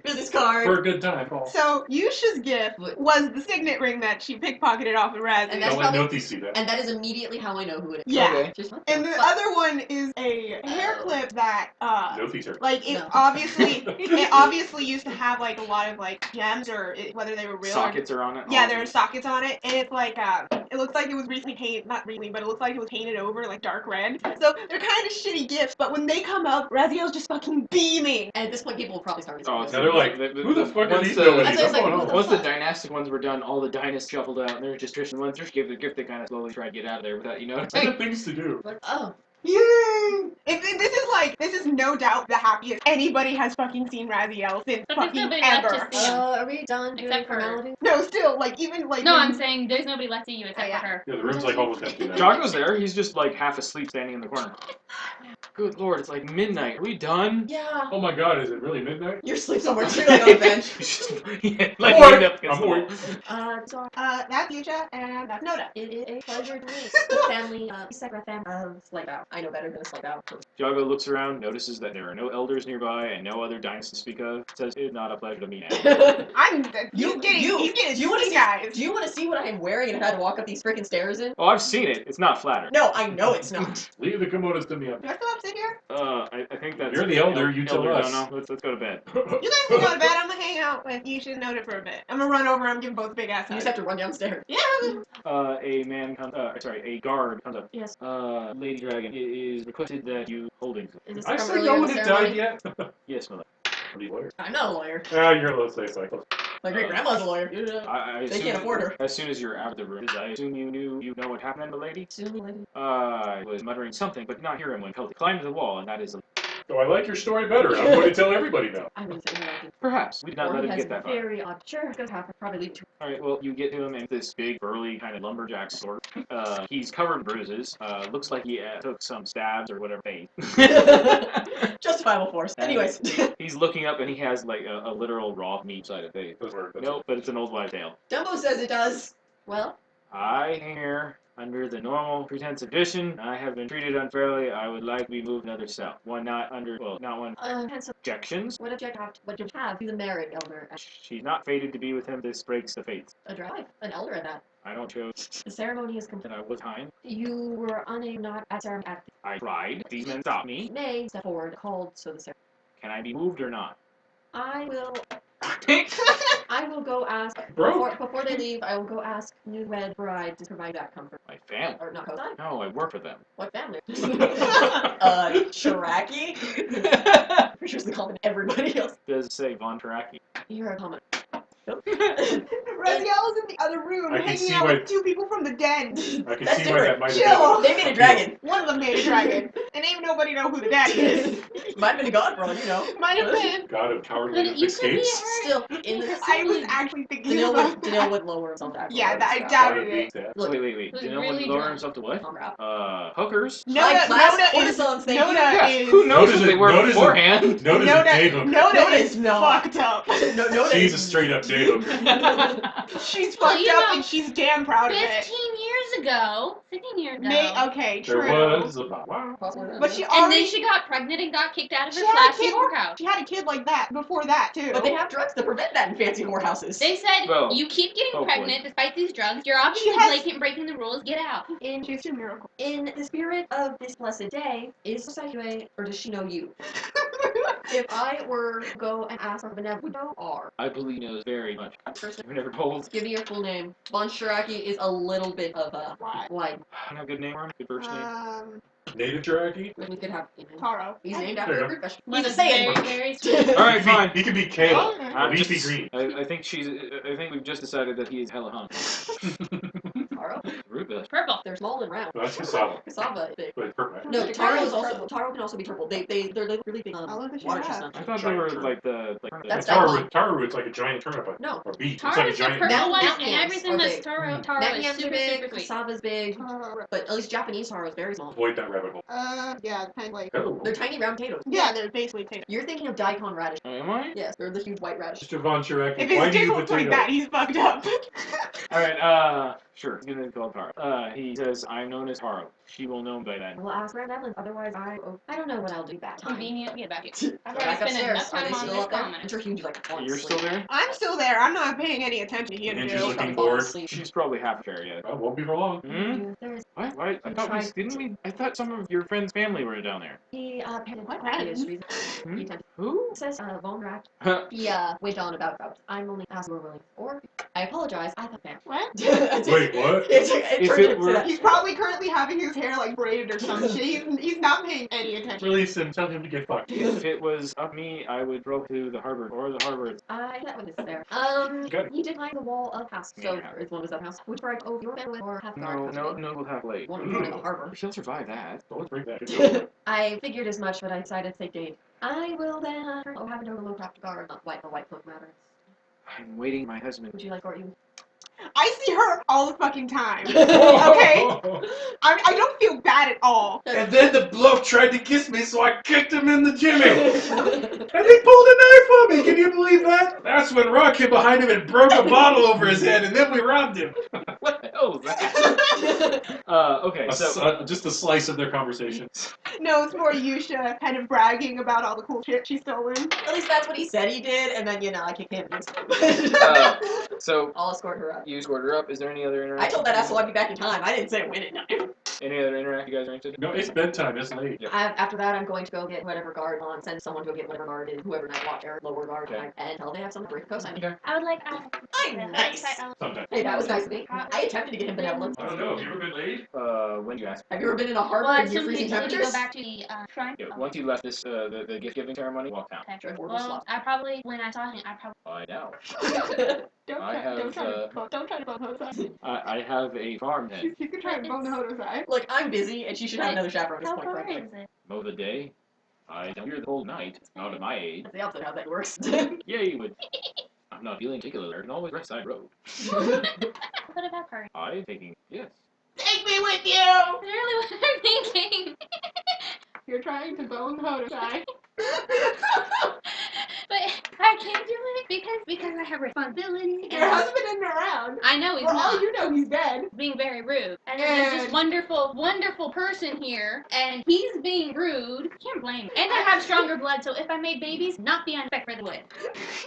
business card. For a good time, Paul. So, Yusha's gift was the signet ring that she pickpocketed off of Razzie. And that's Don't let probably- Nothi see that. And that is immediately how I know who it is. Yeah. Okay. Just what And the the fuck? other one is a hair clip that No feature. like it No. obviously used to have like a lot of like gems whether they were real Sockets are on it. or yeah, there are sockets on it, and it's like it looks like it was recently painted, not recently, but it looks like it was painted over like dark red. So they're kind of shitty gifts, but when they come up, Raziel's just fucking beaming. And at this point, people will probably start. Oh, Now they're like, who the fuck are once these the- nobody's? That's What's like, going who on? the Once the fuck? dynastic ones were done, all the dynasts shuffled out, and they were just Christian ones. Just give the gift. They kind of slowly try to get out of there without, you know. I have things to do. Like, oh, Yay! This is no doubt the happiest anybody has fucking seen Raziel since But there's fucking nobody left ever. to see him. are we done doing Except for- formalities? No, still, like, even, like... No, when- I'm saying there's nobody left to see you except yeah. for her. Yeah, the room's like almost empty now. Jago's there. He's just like half asleep, standing in the corner. Good lord, it's like midnight. Are we done? Yeah. Oh my god, is it really midnight? You're asleep somewhere too, like on the bench. Yeah, like Or- leaned up against I'm the wall. bored. So That's Yuja, and that's Noda. it is a pleasure to meet the family, separate family of Slight-Out. I know better than a Slight-Out. Jago looks around, notices that there are no elders nearby and no other dynasty to speak of. Says, "It's not a pleasure to meet you." He's getting do you want to see, see? guys. Do you want to see what I am wearing and have to walk up these freaking stairs in? Oh, I've seen it. It's not flattering. No, I know it's not. Leave the kimonos to me. Do I still have to sit here? I think that's... You're the elder, you tell us. No, let's go to bed. You guys can go to bed. I'm gonna hang out with Yusha and Noda for a bit. I'm gonna run over. I'm giving both big ass You hugs. just have to run downstairs. Yeah. A guard comes up. Yes. Lady Dragon, it is requested that you holding. Is this I from said earlier no in one the had ceremony? died yet. Yes, my lord. Are you a lawyer? I'm not a lawyer. Ah, you're a low say cycle. My great grandma's a lawyer. I They assume can't afford her. As soon as you're out of the room, I assume you know what happened, my lady? Soon, I was muttering something, but not hear him when Pelty climbed the wall, and that is... So I like your story better. I'm going to tell everybody now. I mean, Perhaps. We did not or let he him has get that far. very odd. Sure, it's gonna happen. Probably leave. Alright, well, you get to him in this big, burly, kind of lumberjack sword. He's covered in bruises. Looks like he took some stabs or whatever. Justifiable force. Anyways. He's looking up and he has like a literal raw meat side of face. Doesn't work. Nope, but it's an old wives' tale. Dumbo says it does. Well, I hear, under the normal pretense of tradition, I have been treated unfairly. I would like to be moved another cell. One not under, well, not one handsome. objections. What object you have? He's a married elder. She's not fated to be with him. This breaks the fates. A drive. An elder at that. I don't chose The ceremony is complete. that I was kind. You were unable not at ceremony at I tried. These men stopped the me. May step forward, called so the ceremony. Can I be moved or not? I will go ask Bro. before they leave. I will go ask newlywed bride to provide that comfort. My family. Or not Cosai. No, I work for them. What family? Shiraki. Pretty sure it's the common everybody else. Does it say Von Taraki? You're a common. Raziel's in the other room, I can hanging see out why- with two people from the den. I can That's see why that different. might Chill. have They made a dragon. One of them made a dragon, and ain't nobody know who the daddy is. Might have been a god for all you know. Might have been. been God of cowardly But you could be escapes. her. Still in the. I was actually thinking Danielle about would, would lower himself to Yeah, I afterwards. doubt God of it. being sad. Look, Wait. Who's Did no one really lower drunk. himself to what? Calm out. Hookers? High class Noda is cortisons, thank you. Noda Yeah, is who knows Noda's what they a- were Noda's a- beforehand? Noda's a day hooker. Noda Noda is is not. fucked up. No, She's a straight up day hooker. She's Well, fucked you up know, and she's damn proud of 15 it. years ago, 15 years ago. Okay, There true. was about wow. But she And already then she got pregnant and got kicked out of her She had a classy kid. whorehouse. She had a kid like that before that too. But they have drugs to prevent that in fancy whorehouses. They said, Well, you keep getting hopefully. pregnant despite these drugs. You're obviously She has- blatant breaking the rules. Get out. She's a miracle. In the spirit of this blessed day, is Cosai or does she know you? If I were to go and ask for benevolent or I believe he knows very much. person, I've never told. give me your full name. Von Shiraki is a little bit of a wide. I don't have a good name for him. Good first name. Native Cherokee? We could have him. Taro. He's named after There you a go. profession. But He's a it's Saiyan. very, very sweet. All right, fine. He can be kale. I'm Leafy just- green. I think she's. I think we've just decided that he is hella hung. Taro. Rubus. Purple. They're small and round. No, that's cassava. Cassava is big. But it's perfect. No, The Taro is Taro is also purple. Taro can also be purple. They're like really big I love that she water has. chestnuts. I thought they were like the That's Taro Diamond. root. Taro root's like a giant turnip. No. Or beet. It's Taro's like a the giant. purple Mountain one, yams and everything are that's big. Taro, Mm. Taro Neck is yams are super, big, super sweet. cassava's big, but at least Japanese taro is very small. Avoid that rabbit hole. Yeah, kind of like. Oh. They're tiny round potatoes. Yeah, they're basically potatoes. You're thinking of daikon radish. Am I? Yes, they're the huge white radish. Mr. Von Cherokee, If why his do dick you looks like that, he's fucked up. All right. Sure. He's gonna call Taro. He says, "I'm known as Taro. She will know me by then." We'll ask Grand Evelyn, otherwise I don't know what I'll do that time. Convenient. Get back here. I've Go already back spent enough upstairs. Are time they on still this up there? comment. I'm sure Hugh's like falling You're asleep. still there? I'm still there. I'm not paying any attention to you And two. just looking Falling bored. asleep. She's probably half a chair yet. Well, won't be for long. Hmm? They're his. What? Why? I thought we didn't we? I thought some of your friend's family were down there. He apparently What various friends? reasons. Hmm? He attended. Who? It says vulnerable. Huh. He went on about. I'm only asking we're willing. Or I apologize. I thought that. What? Wait, what? If turned it into were- that. He's probably currently having his hair like braided or some shit. He's not paying any attention. Release him. Tell him to get fucked. If it was up me, I would throw to the harbor or the harbor. I that one is there. Okay. He did climb the wall of house. So Yeah. it's one of that house. Which part of your family or half guard? No, we'll have late. One in the harbor. He'll survive that. Don't break that. I figured as much, but I decided to take Jade. I will then have to low craft guard, not white, the white cloak matters. I'm waiting my husband. Would you like or you? I see her all the fucking time. Okay. Okay? I don't feel bad at all. And then the bluff tried to kiss me, so I kicked him in the jimmy. And he pulled a knife on me. Can you believe that? That's when Rock came behind him and broke a bottle over his head, and then we robbed him. What the hell was that? Okay, so Just a slice of their conversation. No, it's more Yusha kind of bragging about all the cool shit she's stolen. At least that's what he said he did, and then I kicked him. so I'll escort her up. you scored her up. Is there any other I interaction? told that asshole I'd be back in time. I didn't say when it time. Any other interaction you guys are interested in? No, it's bedtime. It's late. Yep. After that, I'm going to go get whatever guard on, send someone to go get whatever guard is, whoever night watch or lower guard, Okay. and tell they have something to bring Cosai. Okay. I would like. I'm nice. Sometimes. Hey, that was nice of me. I attempted to get him benevolence. I don't know. Have you ever been late? When you ask. Have you ever been in a harbor Well, in your freezing we go temperatures? back to the shrine. Yeah, once you left this, the gift giving ceremony, walk down. Okay. Sure. Well, I probably when I saw him, I probably. Find out. Don't I try, have, don't try to bone Hodosai. I have a farm head. You can try to bone Hodosai. Look, I'm busy, and she should have another chaperone at this How point, far frankly. is it? Mow the day. I don't hear the whole night. Not at my age. That's the opposite of how that works. Yeah, you would. I'm not feeling particular. I can always rest side road. What about party? I taking yes. Take me with you! That's really what I'm thinking. You're trying to bone Hodosai. But I can't do it because I have responsibilities. Your husband isn't around. I know he's For not. all you know, he's dead. Being very rude. And then there's this And- wonderful person here, and he's being rude. Can't blame him. And I have stronger blood, so if I made babies, not the unexpected for the wood.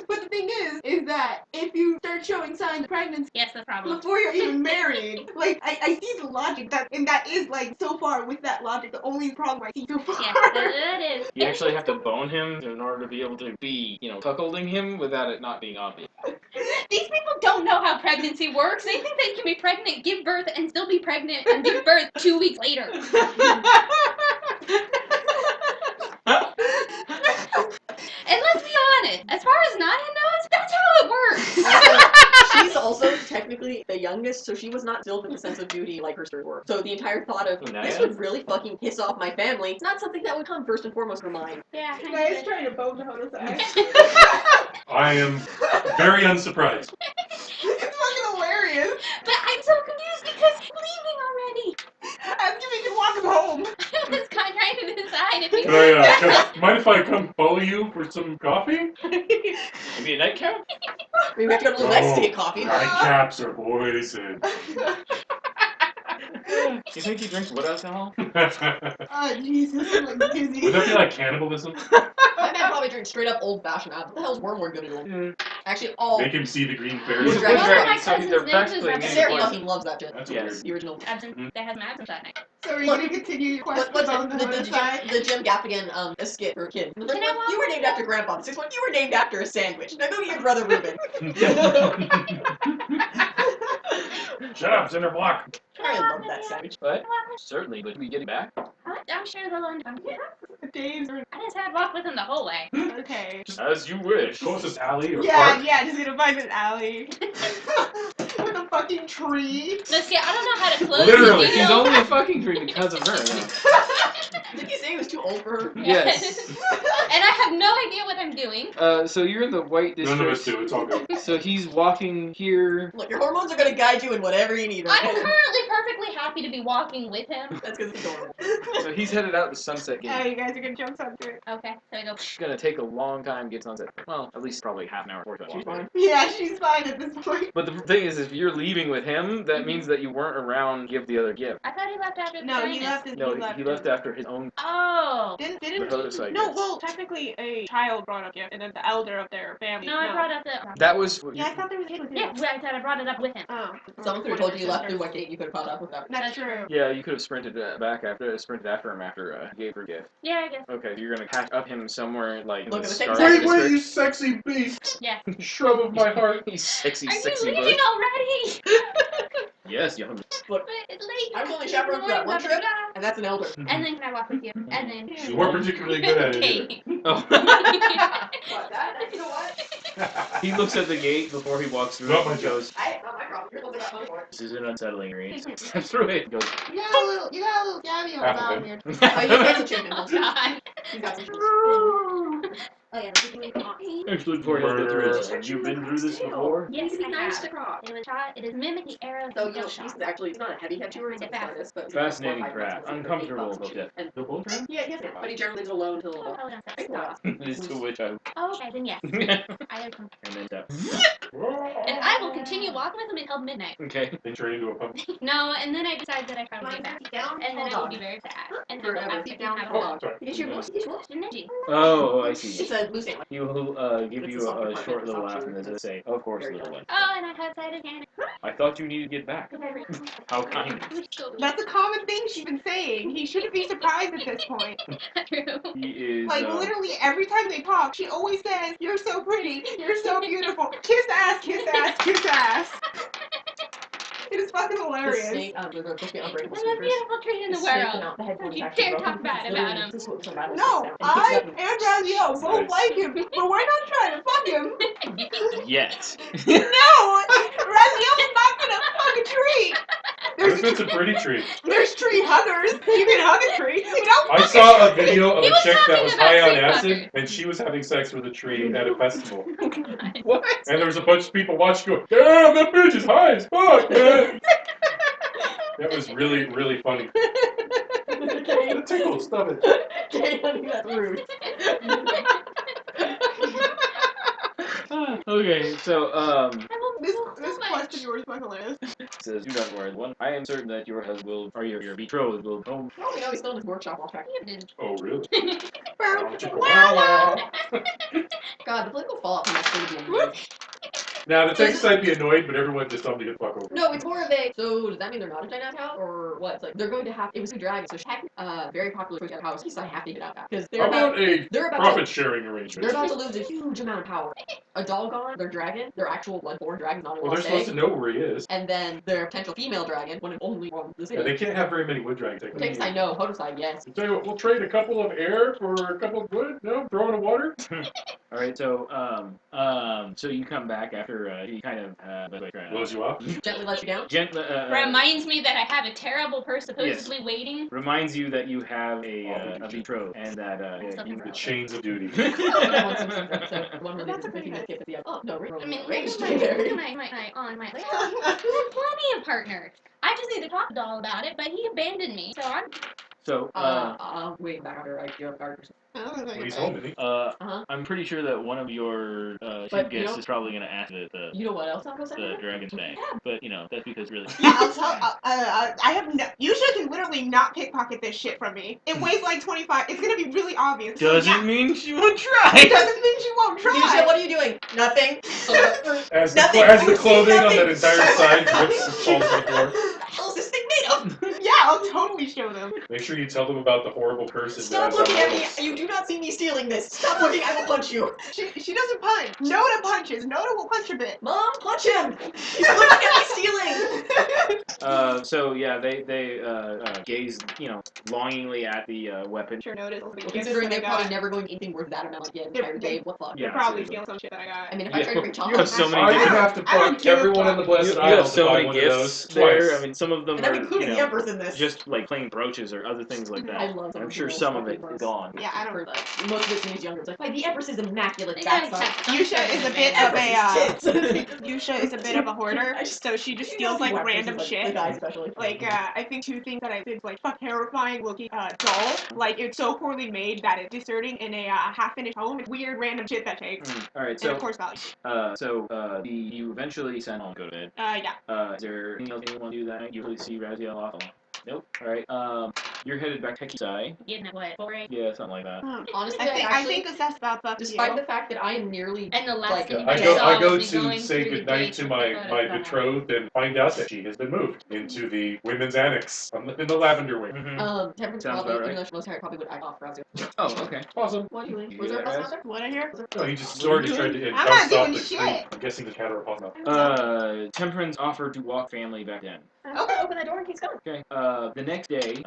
But the thing is that if you start showing signs of pregnancy Yes, that's a problem. before you're even married, like, I see the logic and that is, like, so far with that logic, the only problem I see so far. Yeah, that is. You actually have to bone him in order to be able to be, cuckolding him without it not being obvious. These people don't know how pregnancy works. They think they can be pregnant, give birth, and still be pregnant and give birth 2 weeks later. And let's be honest, as far as Naya knows, that's how it works. She's also technically the youngest, so she was not filled with a sense of duty like her sisters were. So the entire thought of, Who, this Naya? would really fucking piss off my family, it's not something that would come first and foremost to mind. Yeah, You guys trying to bone Hodosai. I am very unsurprised. It's fucking hilarious. But I'm so confused because he's leaving already. After we can walk him home. I was kind of trying to decide if he Can I, mind if I come follow you for some coffee? Maybe a nightcap? We have to go to the next to get coffee. Nightcaps are poison. You think he drinks wood alcohol? Oh, Jesus, I'm like dizzy. Would that be like cannibalism? My dad probably drinks straight up old fashioned apple. What the hell's wormwood gonna do? Actually, all. Make him see the green fairies. Wood Wood dragon, dragon, so cousins they're named practically his named Sarah poison. fucking loves that shit. That's Yes. weird. The original. absent, they have some absent that night. So are you Look, going to continue your quest What's to bone the Hodosai? the Jim Gaffigan a skit for a kid? The first Can I one, walk you were with named you? after Grandpa. The sixth one, you were named after a sandwich. Now go get your brother Ruben. Shut up, Cinder Block. I love that sandwich. What? Certainly, but we getting back? I'm sure they'll understand. The days are... I just had to walk with him the whole way. Okay. As you wish. Closest alley or Yeah, park. yeah, just gonna find an alley. With a fucking tree. No, see, I don't know how to close Literally, the he's deal. only a fucking tree because of her. Did you say he was too old for her? Yes. And I have no idea what I'm doing. So you're in the white None of us district. do. It's all good. So he's walking here. Look, your hormones are gonna guide you in whatever you need. I'm Right? currently perfectly happy to be walking with him. That's because it's adorable. So he's headed out the sunset Oh, gate. you guys are gonna jump sunset. Okay, so I go. It's gonna take a long time to get sunset. Well, at least probably half an hour before She's sunset. fine. Yeah, she's fine at this point. But the thing is, if you're leaving with him, that means that you weren't around to give the other gift. I thought he left after the No, he kindness. left. No, he left after his own. Oh. Didn't The Hodosai no, gifts. well, technically, a child brought up gift and then the elder of their family. No, I brought up the. That was. Yeah, I thought there was a kid with you. Yeah, I said I brought it up with him. Oh. Someone could have told you you left through what gate you could have caught up with that. That's true. Yeah, you could have sprinted after him after he gave her gift. Yeah, I guess. Okay, you're gonna catch up him somewhere like in Look the at the Scarlet same- Wait, District. you sexy beast! Yeah. Shrub of my heart. He's sexy, Are sexy you boy. leaving already? Yes, young. Look, But it's late. I was only chaperone for that one trip, and that's an elder. And then can I walk with you? And then. You weren't particularly good at it either. Okay. Oh. What, that? You know what? He looks at the gate before he walks through Not it my and goes, Not my problem. You're holding that money for it. "This is an unsettling read." Steps through it and goes, You got a little stabby on the bottom here. Oh, you got some chicken. Oh, God. You got some chicken. Oh, yeah, this is really cool. Actually, before he gets through it, have you been through this before? Yes, It's I nice have. to cross. It was shot. It is mimic the arrow. So, of you know, the she's shot. actually, it's not a heavy head tour, it's a furnace, but... Fascinating 4 or 5 craft. months, it's Uncomfortable, $8 a but And The bull trap? yeah, yes, but he generally lives alone until... Oh, no, that's It's To which I. Oh, okay, then yes. And I have come. then step. And I will continue walking with him until midnight. Okay. They turn into a pumpkin. No, and then I decide that I probably Come get on, back. sit down, And then hold I will on. be very sad. And then Forever, I'll sit have down, to hold have on. Sorry. You get your moose, you get your energy. Oh, I see. It's a moose antler. He will give It's a you soft a department, short it's little not laugh sure. and then say, "Of course, Very little one. Oh, and I had cider candy. I thought you needed to get back." How kind. That's a common thing she's been saying. He shouldn't be surprised at this point. True. He is. Like, literally every time they talk, she always says, "You're so pretty, you're so beautiful, kiss ass, kiss ass, kiss ass." It is fucking The hilarious. snake, the unbreakable The most speakers. beautiful tree in the snake world. came out, the head Don't was you actually dare broken. talk bad It's about literally him. just what some rattles No, down, and he picks it I up and- and Raziel both Nice. like him, but we're not trying to fuck him. Yet. No, Raziel is not gonna fuck a tree. If it's a pretty tree. There's tree huggers. You can hug a tree. We don't I fuck saw a video of He a was chick that talking was about high on tree acid, fuckers. and she was having sex with a tree at a festival. What? And there was a bunch of people watching going, "Damn, that bitch is high as fuck, man." That was really, really funny. It tickled, stop it. Okay, honey, that's rude. Okay, so This question yours fucking hilarious. says, "Do not worry, one. I am certain that your husband will, or your betrothed will home." Oh, we know he's still in his workshop all track. Oh, really? Wow. God, the political fallout from that's going to be amazing. Now, the Texas I'd be annoyed, but everyone just told me to fuck over. No, it's more of a. So does that mean they're not a dynamic house, or what? It's like they're going to have. It was a dragon, so she had very popular choice of house. So I have to get out that because How about a they're about profit sharing they're arrangement? about to lose a huge amount of power. A doggone their dragon, their actual bloodborne dragon, not a Well, they're supposed to know where he is. and then their potential female dragon, one and only one the Yeah, city. they can't have very many wood dragons. Takes I know, Hodosai, yes. I'll tell you what, we'll trade a couple of air for a couple of wood. No, throw in a water. All right, so so you come back after he kind of Blows you off. Gently let you down. gently Reminds me that I have a terrible person supposedly waiting. reminds you that you have a betrothed and that you The chains of duty. One really That's a pretty good gift at the end. Oh no, I mean, look arranged at to be married. my list. We have plenty of partners. I just need to talk to Doll about it, but he abandoned me. So I'm. So Wait back under I do have garters. Well, he's home, isn't he? I'm pretty sure that one of your But, guests is probably going to ask the You know what else I'll go the dragon's bang, but you know that's because really. Yeah, I'll tell. I have no. Yusha can literally not pickpocket this shit from me. It weighs like 25. It's gonna be really obvious. So, Doesn't yeah, mean she won't try. doesn't mean she won't try. Yusha, what are you doing? Nothing. As Nothing. the clothing on Nothing. that entire side drips and falls to the floor. What the hell is this thing made of? Yeah, I'll totally show them. Make sure you tell them about the horrible person. Stop that looking has at that me. level. You do not see me stealing this. Stop looking. I will punch you. She doesn't punch. Noda punches. Noda will punch a bit. Mom, punch him. He's looking at me stealing. So yeah, they gaze longingly at the weapon. Sure, Noda's Considering they're probably never going to anything worth that amount again. Entire day. What the fuck? They're Yeah, probably seriously. stealing some shit that I got. I mean, if I try to reach You off, have so many I would different- have to I don't fuck give a everyone in the fuck. Blessed You Isle have to so buy many one of gifts those there. twice. I mean, some of them and I'm are including the Empress in this. just like plain brooches or other things like that. I love I'm those sure little some of it fucking is books. gone. Yeah, I don't. For like, most of it's when he's younger. It's like, the Empress is immaculate. They gotta That's have some Yusha sort is a of bit advantage. of a Yusha is a bit of a hoarder, so she just steals like random The shit. guy especially. Like I think two things that I did like fuck terrifying looking doll. Like it's so poorly made that it's discerning in a half-finished home. It's weird random shit that takes. All right, And so of course value. you eventually send home. Go to bed. Yeah. Is there anything else anyone do that night? You really see Raziel off? Nope. All right. You're headed back to Cosai. Getting at what? 4 a.m. Yeah, something like that. Honestly, I think that's about fuck despite you. the fact that I am nearly And the last Like, thing I you go, saw I go was me to going say through the goodnight gate to with my, the photo my of her. betrothed and find out that she has been moved into the women's annex in the lavender wing. Mm-hmm. Temperance Sounds probably, about even right. though she was tired, probably would act off Razoo. Oh, okay. Awesome. What are you doing? You Was do there a that, person Raz? out there? What I hear? No, he just What are you tried to I'm not stop doing the shit. scream. I'm guessing the cat or possible. Temperance offered to walk family back in. Okay, open that door and he's coming. Okay. The next day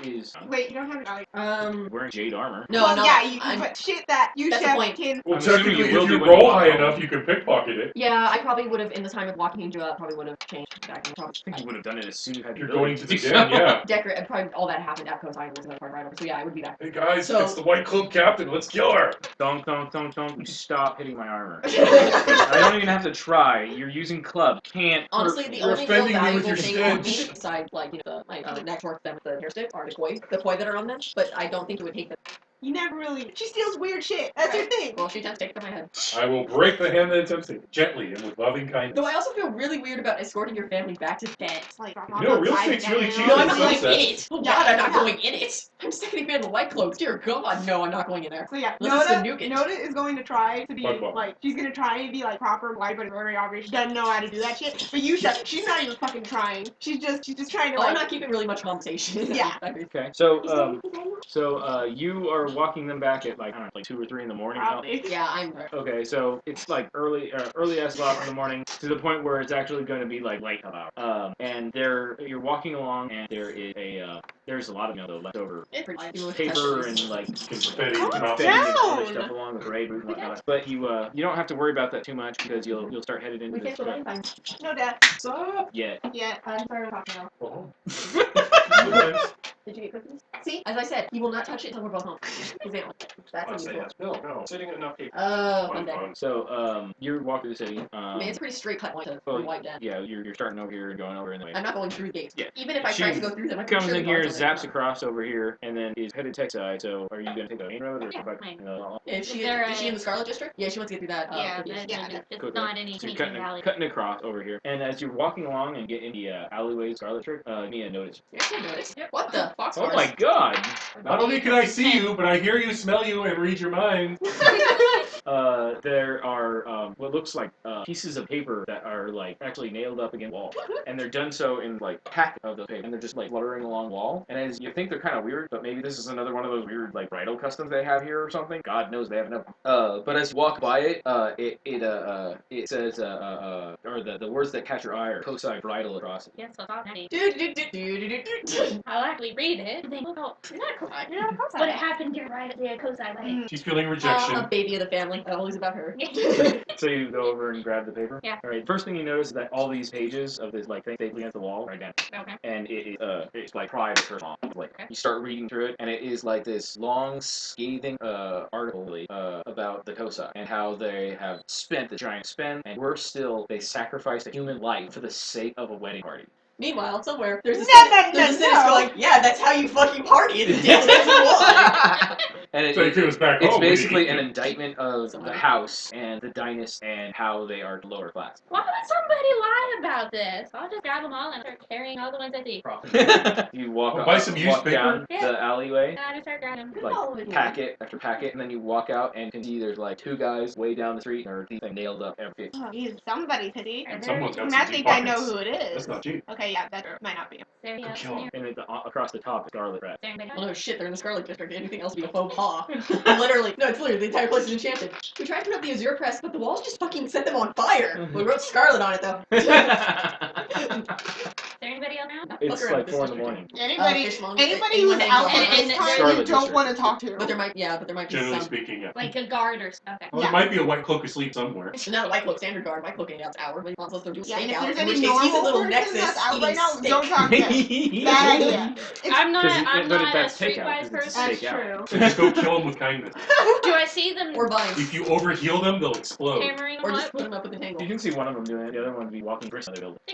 is Wait, you don't have like. wearing jade armor. No, well, no. yeah, you I'm- but shit that you That's the chef point. can. Well, I'm assuming technically, you will if do you when you roll walk high home. enough, you can pickpocket it. Yeah, I probably would have, in the time of walking into it, probably would have changed back in I think you would have done it as soon as you had the You're ability going to the do den, so. yeah. Decorate, probably all that happened at Cosai was another part right over. So yeah, I would be back. Hey guys, So- it's the White Cloak Captain. Let's kill her. Don't. You stop hitting my armor. I don't even have to try. You're using club. Can't. Honestly, hurt the me. You're only real offending me with valuable your thing on me, stench. besides like my neck work them with the hair stick, are the koi that are on them. But I don't think it would take them. You never really. She steals weird shit. That's her thing. Well, she tends to take it from my head. I will break the hand that attempts it gently and with loving kindness. Though I also feel really weird about escorting your family back to bed. It's like You know, real estate's really cheap. No, Yeah, I'm not sunset. going in it. Oh God, I'm not going in it. I'm sick of the man in white clothes. Dear God, no, I'm not going in there. So yeah, Unless it's the Noda, nuke it. Noda is going to try to be Bug ball. like she's gonna try and be like proper white, but it's very obvious she doesn't know how to do that shit. But Yusha, she's not even fucking trying. She's just trying to Oh, I'm like. not keeping really much conversation. Yeah. Okay. So you are walking them back at like I don't know, like 2 or 3 in the morning. Probably. Yeah, I'm. Okay, so it's like early as o'clock in the morning to the point where it's actually going to be like light about. And you're walking along and there's a lot of leftover It's pretty light. paper and like Confetti, Calm confetti. and other down. stuff along the parade route and whatnot. But you don't have to worry about that too much because you'll start headed into We can't this. go anytime. No dad. Stop. Yeah. Yeah. I'm sorry to talk now. Oh. Sometimes. Did you get cookies? See, as I said, he will not touch it until we're both home. His aunt. That's Let's say unusual. yes. No. Sitting in enough paper. Fun day. Fun. So you're walking the city. I mean, it's a pretty straight cut line to well, white den. yeah, you're starting over here and going over in the way. I'm not going through the gates. Yeah. Even if I She tried to go through them, I'm pretty Comes sure in the here, guards will let zaps me across over here, and then is headed tech side. So are you gonna take the main road or Yeah, back? fine. know. Is she there is she a- in the Scarlet District? Yeah, she wants to get through that. Yeah, cookies. it's Cool. not any So you're Haitian valley. cutting across over here, and as you're walking along and get in the alleyway Scarlet District, Mia noticed. Yeah, I noticed. What the? Fox Oh my God! Not only can I see you, but I hear you, smell you, and read your mind. There are what looks like pieces of paper that are like actually nailed up against the wall, and they're done so in like packets of the paper, and they're just like fluttering along the wall. And as you think they're kind of weird, but maybe this is another one of those weird like bridal customs they have here or something. God knows they have enough. But as you walk by it, it says or the words that catch your eye are Cosai bridal atrocity. Yes, I thought that. Do-do-do-do-do-do-do. I'll actually read it. And think, oh, You're not crying. You're not a but it happened here right at the Cosai Wedding. She's feeling rejection. A baby of the family. Always about her. So you go over and grab the paper. Yeah. All right. First thing you notice is that all these pages of this like thing stapled against the wall are identical. Okay. And it's like pride of her song. Like Okay. you start reading through it, and it is like this long, scathing article really, about the Kosai and how they have spent the giant spend, and worse still, they sacrificed a human life for the sake of a wedding party. Meanwhile, somewhere there's a No, cynic no. going, yeah, that's how you fucking party. And dance as you want. And So if it was back it's home, basically we- an indictment of the house and the dynasty and how they are lower class. Why would somebody lie about this? I'll just grab them all and start carrying all the ones I see. You walk Oh, up, buy some used walk paper? down Yeah. the alleyway. I just start grabbing them. All of it, yeah. Packet after packet, and then you walk out and you can see there's like 2 guys way down the street, and these things nailed up every 50. Oh, he's somebody pity. And someone's got And some I deep think I know pockets. who it is. That's not cheap. Okay, yeah, that might not be him. There you go. Kill him. And across the top, Scarlet Rat. There anybody Oh no, shit, they're in the Scarlet District. Anything else would be a faux pas. Literally. No, it's literally, the entire place is enchanted. We tried to put up the Azure Press, but the walls just fucking set them on fire. We wrote Scarlet on it, though. Is there anybody else now? It's Fuck around like with 4 this in the morning. Anybody, Fishmonger. anybody Anyone who's named out Scarlet. at this And time, Scarlet you don't District. want to talk to. But there might be Generally some. speaking, yeah. Like a guard or something. Well, Yeah. there might be a white cloak asleep somewhere. It's not a white cloak standard guard. White cloak ain't out hour. Unless they're doing Yeah, and if stakeout. there's In any which case, he's a normal little person nexus that's out eating right now, steak. don't talk to them. Bad idea. I'm not. 'Cause I'm but not a that's takeout, streetwise 'cause it's person. steak. That's out. true. So just go kill them with kindness. Do I see them Or vines. If you overheal them, they'll explode. hammering Or them just up? put them up with a tangle. You can see one of them doing it, the other one would be walking towards another building. They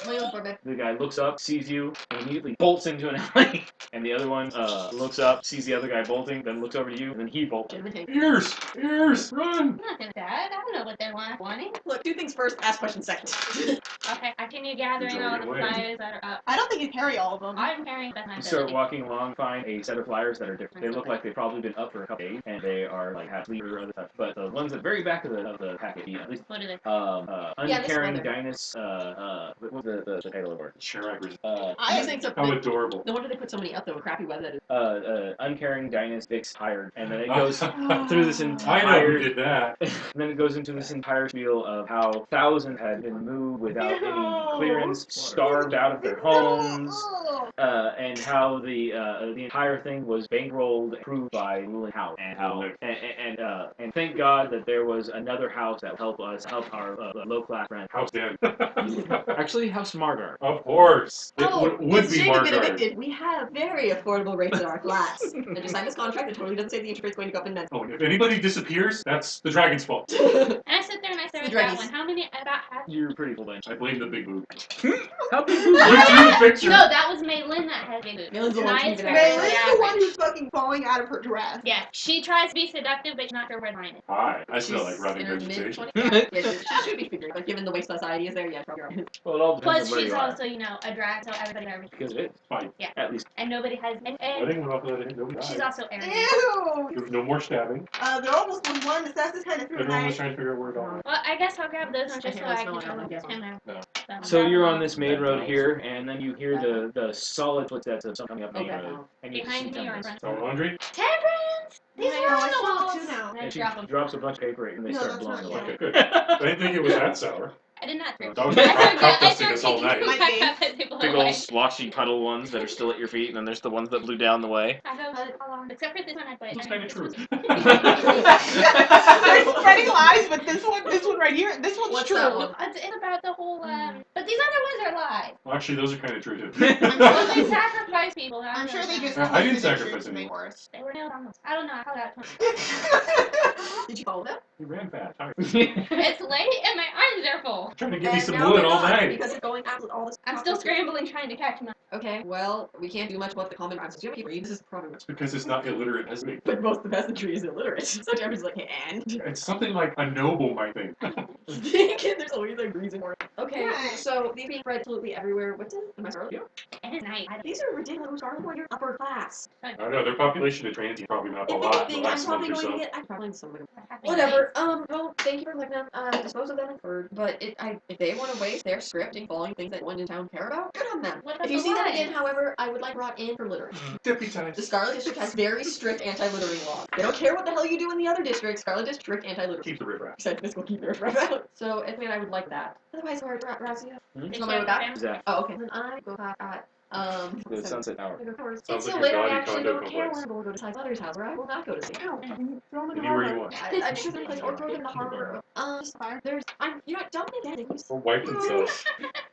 My own for The guy looks up, sees you, and immediately bolts into an alley. And the other one looks up, sees the other guy bolting, then looks over to you, and then he bolts. Ears! Ears! Run! I'm not gonna die. I don't know what they're wanting. Look, do things first, ask questions second. Okay, I continue gathering all the flyers that are up. I don't think you carry all of them. I'm carrying the You start walking along, find a set of flyers that are different. They look like they've probably been up for a couple days, and they are like half leaf or other stuff. But the ones at the very back of the packet, at least What are they? Uncaring Dynus, what was the title of it? Sharaggers. I'm saying something. How adorable. No wonder they put so many up though. Crappy weather that is. Uncaring Dynus Vix hired, and then it goes through this I know entire. who did that. And then it goes into this entire spiel of how thousands had been moved without any clearance, starved out of their homes, and how the entire thing was bankrolled, approved by ruling house, and how and thank God that there was another house that help our low class friends. House dead. Actually, House Margar. Of course. It Oh, would it's be Jacob been Margaret. evicted. We have very affordable rates in our flats. I just signed this contract that totally doesn't say the interest rate's going to go up in Oh, if anybody disappears, that's the dragon's fault. And I sit there and I stare at that Dragons. one. How many? About half. You're pretty full bench. I blame the big boob. How big Look through the picture. No, that was Maylin that had big boobs. Maylyn's the one Naya's keeping it very average. Maylin's the one average. who's fucking falling out of her dress. Yeah, she tries to be seductive, but she's not sure where the line is. Hi. I smell She's like rotting in her vegetation. mid-20s. Yeah, she should be figuring. Like, given the way society is there, yeah, probably right. Well, it all depends Plus, on where she's you are. also, a drag, so everybody knows. Because it is. Fine. Yeah. At least. And nobody has. And Wedding went off without any nobody she's died. also arrogant. Ew! There was no more stabbing. There almost was one. The cessus kind of threw Everyone my. was trying to figure out where it all went. Well, I guess I'll grab those ones just so I I can't can really smell it, him out. No. So you're on this main road here, and then you hear the solid footsteps of something up main Okay. road. And you Behind see me or in Tempest. front? So laundry? Temperance! These Oh, are I on the saw walls. two now. And I And she drop them. drops a bunch of paper and they No, start that's blowing not away. Okay, good. I didn't think it was that sour. I did not throw. That was I crop dusting us all night. Big old sloshy puddle ones that are still at your feet, and then there's the ones that blew down the way. I go along. Except for this one, I put. Looks kind of true. They're spreading lies, but this one right here, this one's What's true. that one? It's about the whole. But these other ones are lies. Well, actually, those are kind of true too. Well, they sacrifice people. I'm sure they just. I didn't twisted their sacrifice truth to make anyone. worse. They were nailed on those. I don't know. I called out. Did you follow them? You ran fast. I'm It's late and my arms are full. trying to give me And some now wood they're all not, night. Because it's going out with all this. I'm still scrambling trying to catch them up. Okay, well, we can't do much about the common rhymes. Do you have any read? This is probably It's because it's not illiterate as me. but most of the peasantry is illiterate. So everyone's like, and It's something like a noble might think. there's always a reason for it. Okay, Right. so these being spread absolutely everywhere. What's it? Am I Scarlet? It is night. These are ridiculous. Scarlet Boy, you're upper class. I don't know, their population of transient probably not a If lot in anything, the I'm last month probably or going to so. get. I'm probably some of them. Whatever. Well, thank you for collecting them. Dispose of them in Ford. But if they want to waste their script and following things that one in town care about, good on them. What about If you the see them lies? again, however, I would like brought in for littering. Deputized. The Scarlet District has very strict anti-littering laws. They don't care what the hell you do in the other districts. Scarlet District anti-littering. Keep the riffraff. Except this will keep their riff out. So, I mean, I would like that. Otherwise, we're Razia. Hmm? Is on my way back? Zach, Oh, okay. Then I go back at the so- Sunset Tower. I go towards. Sounds It's like so your later. I gaudy actually condo don't care complex. when I go to my mother's house, where I will not go to sleep. Throw them in the Anywhere you harbor. want. I'm sure the place or throw them in the harbor. There's. You know, don't in the den. Or wipe themselves.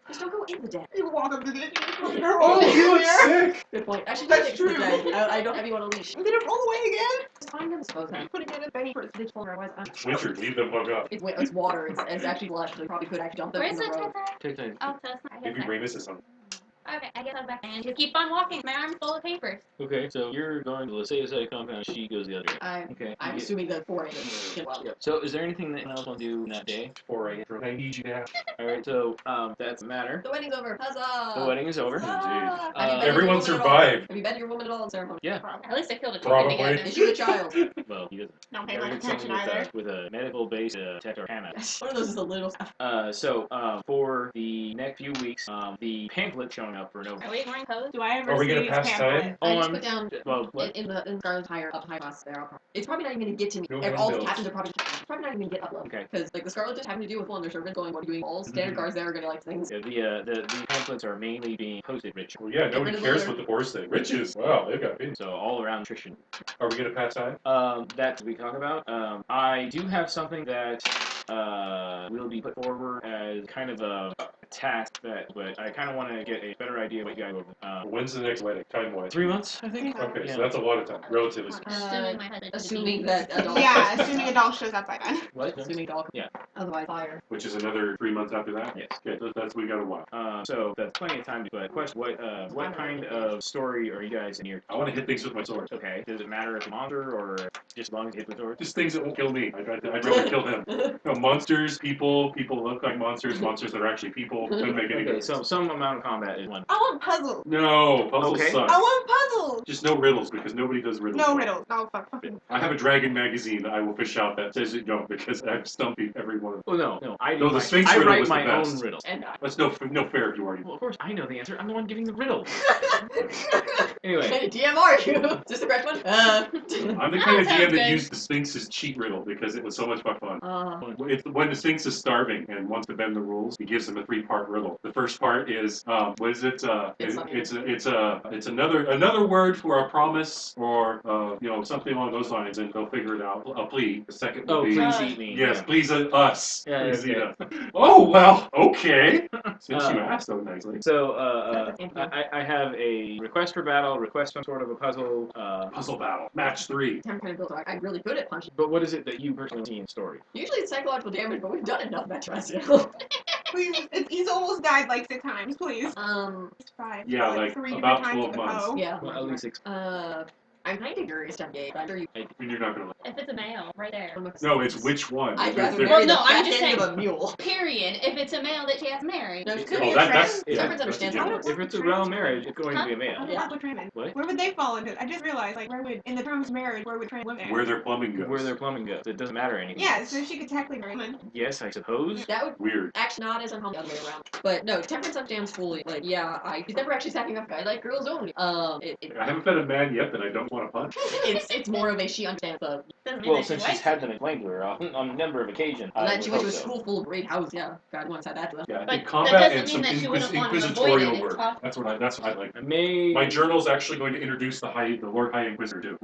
Just don't go in the den. You walk up to the. Oh, he looks sick! Good point. Actually, That's don't take it to the true. den. I don't have you on a leash. I'm gonna roll away again. Just find them. Suppose I'm putting it in a penny for the full. Otherwise, It's winter, leave them hung up. it's water. It's actually lush. So you probably could actually dump them Where's in the the road. tata? Take time. Oh, so it's not. I guess Maybe Ramus is something. Okay, I guess I'll back and just keep on walking. My arm's full of papers. Okay, so you're going to the side compound, she goes the other way. Okay. I'm you assuming the 4 a.m. Well, get- So is there anything that anyone else wants to do in that day? 4 a.m. I need you now. Alright, so that's the matter. the wedding's over. Huzzah! The wedding is over. Huzzah! Uh, Have you betted your Everyone woman at all? survived. Have you betted your woman at all in ceremony? Yeah. At least I killed a chicken Probably. together. Is she a child? Well, he doesn't. Don't pay Very much good attention something either. with a medical-based Texarkana. One of those is a little. For the next few weeks, the pamphlet showing up for November. Are we ignoring code? Do I ever Are we see gonna these pass pamphlets? time? I just On put down well, what? in Scarlet's high class there. It's probably not even going to get to me. No All the windows. captains are probably not even going to get uploaded. Okay. Because like the Scarlet just having to deal with one of their servants going, what are you doing? All standard Mhm. guards there are going to like things. Yeah, the pamphlets are mainly being posted rich. Well, yeah, nobody rid of cares the what the horse thing. Riches. Wow, they've got bins. So all around nutrition. Are we gonna pass time? That we talk about. I do have something that will be put forward as kind of a task that, but I kind of want to get a better idea of what you guys over. When's the next wedding, time-wise? 3 months, I think. Okay, Yeah. so that's a lot of time, relatively speaking. Assuming my husband. Assuming that a doll. Yeah, assuming a doll shows up by then. What? Assuming dog. Yeah. Otherwise, fire. Which is another 3 months after that? Yes. Okay, that's we got a while. So that's plenty of time. But question: what kind of story are you guys in your? I want to hit things with my sword. Okay. Does it matter if it's a monster or just as long as you hit the sword? Just things that won't kill me. I'd rather kill them. No, monsters, people look like monsters that are actually people. Doesn't make any Okay. difference. So some amount of combat is one. I want puzzles. No, puzzles Okay. suck. I want puzzles. Just no riddles because nobody does riddles. No riddles. No fucking. I have a dragon magazine that I will fish out that says it don't because I've stumped every one of them. Oh no. I No, the Sphinx I riddle write was the my best. own riddles. And That's no fair if you already. Well, of course I know the answer. I'm the one giving the riddle. Anyway. DMR you. Is this the correct one? I'm the kind of That sounds DM that good. used the Sphinx's cheat riddle because it was so much fun. Uh, It's when the Sphinx is starving and wants to bend the rules, he gives them a 3-part riddle. The first part is what is it? It's another word for a promise or something along those lines, and they'll figure it out. A plea. The second would be Please eat me. yes, please us. Yeah, Please eat okay. us. Oh well, okay. Since you asked so nicely. So I have a request for battle, request some sort of a puzzle. Puzzle battle, match 3. I'm trying to build. I'm really good at punching. But what is it that you personally see in the story? Usually it's psychological damage, but we've done enough that to us. Please, he's almost died like 6 times. Please. He's 5. Yeah, like 3 about different 12 times months. with a Yeah. Well, at least 6. I'm kind of curious to get. I'm sure you. And you're not gonna. If it's a male, right there. No, it's which one. I'd Because rather they're- marry Well, no, the I'm fat just end of saying- a mule. Period. If it's a male that she has to marry. No, she could Oh, be a that's trans. Temperance that's understands the how it difference. works. If it's a real marriage, it's going to be a How male. does Yeah. that with trans? What? Where would they fall into? I just realized, like, where would, in the terms of marriage, where would trans live in? Where their plumbing goes. Where their plumbing goes. It doesn't matter anymore. Yeah, so she could technically marry women. Yes, I suppose. That would Weird. actually not as unhealthy the other way around. But no, temperance understands fully. Like, yeah, she's never actually sacking up guys. I like girls only. I haven't met a man yet that I don't want to punch. It's more of a she understands the. Doesn't mean Well, that she since she's likes had them explained to her on a number of occasions. And I then she would went to a hope so. school full of great houses. Yeah, God once had that to them. Yeah, I But think that combat doesn't and mean some that she wouldn't want to avoid inquisitorial it. work. It's possible. That's what I like. I may. My journal's actually going to introduce the Lord High Inquisitor too.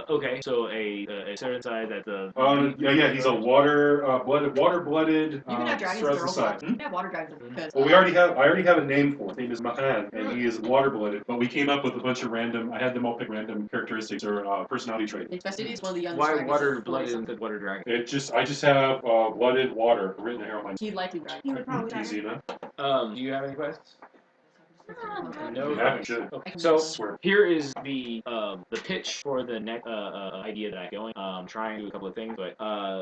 Okay, so a certain side that the. Yeah, he's a water-blooded. You can have dragons Saraza girls. side. You can have water dragons because. Well, I already have a name for him. His name is Mahan, and he is water-blooded. But we came up with a bunch of random. I had them all pick random characteristics or personality traits. Infested is one of the youngest Why dragons. water-blooded instead of water dragon? I just have blooded water written here on my. He'd likely dragon. He would probably die. Easy enough. Do you have any questions? No. Yeah, you should. Okay. I So swear. here is the pitch for the next idea that I'm going. Trying to do a couple of things, but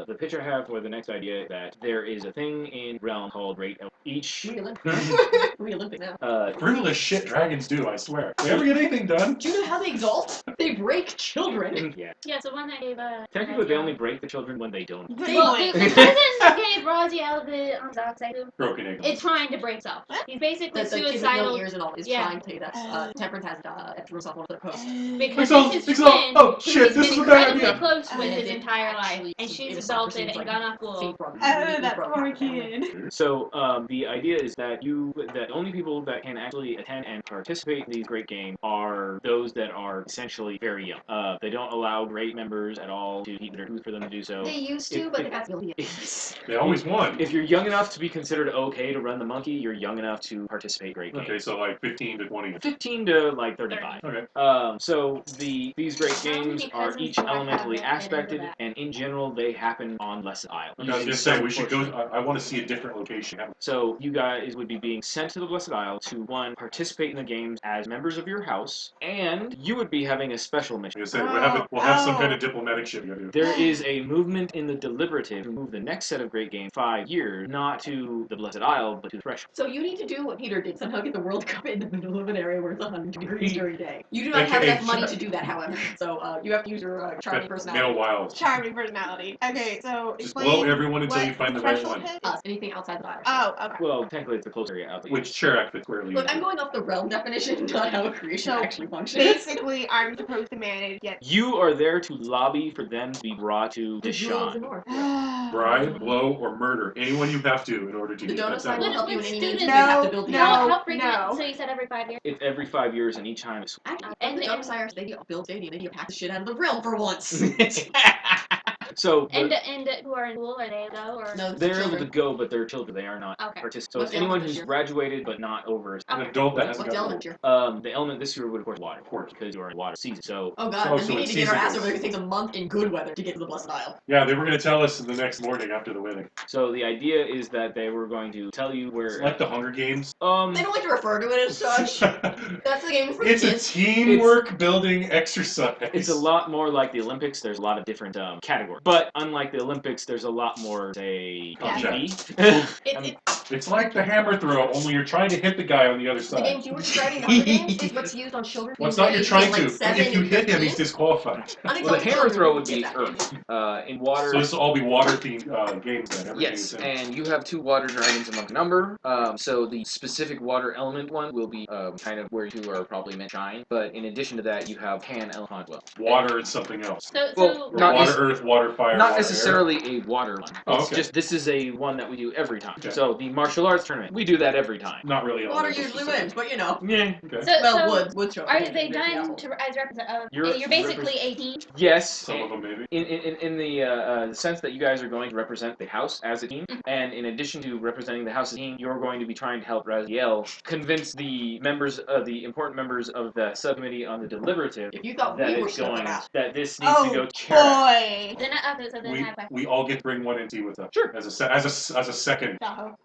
the pitch I have for the next idea is that there is a thing in Realm called Great each. We Olympic now. Frivolous shit dragons do, I swear. They ever get anything done? Do you know how they exalt? They break children. Yeah. Yeah, so one that gave Technically, they only break the children when they don't. Good Well, point. the cousin gave Rosie out of the dark side. Broken egg. It's trying to break itself. He's basically The kid with no suicidal ears and all is Yeah. trying to tell you that Temperance has threw herself off the coast. because Exalt, it's his exalt. twin, Oh, who shit, he's this been is a bad incredibly idea. close with And his it entire life, actually- and it she's was adulted seems and like gone off school. That poor kid. So the idea is that the only people that can actually attend and participate in these great games are those that are essentially very young. They don't allow great members at all to keep their tooth for them to do so. They used to, but they got guilty. They always won. If you're young enough to be considered okay to run the monkey, you're young enough to participate in great games. Okay, so like 15 to 20. 15 to like 35. Okay. So these great How many games are cousins each do I have elementally that fit into aspected, that? and in general they happen on Blessed Isle. I was going to say, we should go. I want to see a different location. So you guys would be being sent to the Blessed Isle to, one, participate in the games as members of your house, and you would be having a special mission. Like I said, we'll have some kind of diplomatic shit. You gotta do. There is a movement in the deliberative to move the next set of great games 5 years, not to the Blessed Isle, but to the Threshold. So you need to do what Peter did, somehow get the World Cup in the middle of an area where it's 100 degrees during day. You do not have Okay, enough money sure. to do that, however. So you have to use your charming personality. Male wild. Charming personality. Okay, so Just explain blow everyone until what you find the right threshold one. is. Us, anything outside the Irish. Oh, okay. Well, technically it's the close area out. Which Chirac fits squarely. Look, into. I'm going off the realm definition, not how a creation So, actually functions. Basically, I'm supposed to manage yet. You are there to lobby for them to be brought to The Jewel of the Deshaun. North. Bribe, blow, or murder anyone you have to in order to The get donut that side will done. help you in any means. No, You have to build the no. How frequent? no. So you said every 5 years? It's every 5 years, and each time is. Actually, And the the- donut sires, they build stadium, they need to pack the shit out of the realm for once. So And who are in school, are they go or? No, they're able to children. go, but they're children. They are not Okay. participants. So What's it's the anyone element who's this year? graduated but not over. An Okay. adult that What's hasn't the got element here? The element this year would of course water, because you're in water season. So Oh god, Oh, then so we need it's to get our ass seasonal. over there because it takes a month in good weather to get to the Blessed Isle. Yeah, they were going to tell us the next morning after the wedding. so the idea is that they were going to tell you where. It's like the Hunger Games. They don't like to refer to it as such. That's the game for the It's a kids. teamwork building exercise. It's a lot more like the Olympics. There's a lot of different categories. But unlike the Olympics, there's a lot more, say, Yeah. PvP. It's like the hammer throw, only you're trying to hit the guy on the other The side. games you were describing, the Hunger Games, is what's used on children. Well, it's not you're ages trying of, like, to. 7 If you and hit him, 13. he's disqualified. Well, the Unexalted hammer children throw would get be that. Earth. In water. So this will all be water-themed games then. Everything Yes, is in. and you have 2 water dragons among the number. So the specific water element one will be kind of where you are probably meant to shine. But in addition to that, you have Pan element as well. Water and something else. Well, Or not water, nec- earth, water, fire, Not water, necessarily a water one. Oh, It's okay. just this is a one that we do every time. Okay. So the martial arts tournament, we do that every time. air. Not really. Water elemental usually specific. wins, but you know. Yeah. Okay. Well, wood show. Are they done as you're basically a team? Yes. Some of them maybe. In the sense that you guys are going to represent the house as a team, and in addition to representing the house as a team, you're going to be trying to help Raziel convince the important members of the subcommittee on the deliberative If you thought that we were it's shut going up. that this needs Oh to go to Kara. boy. Then okay, so then I have a We all get to bring one and tea with us. Sure. As a second. Tahoe.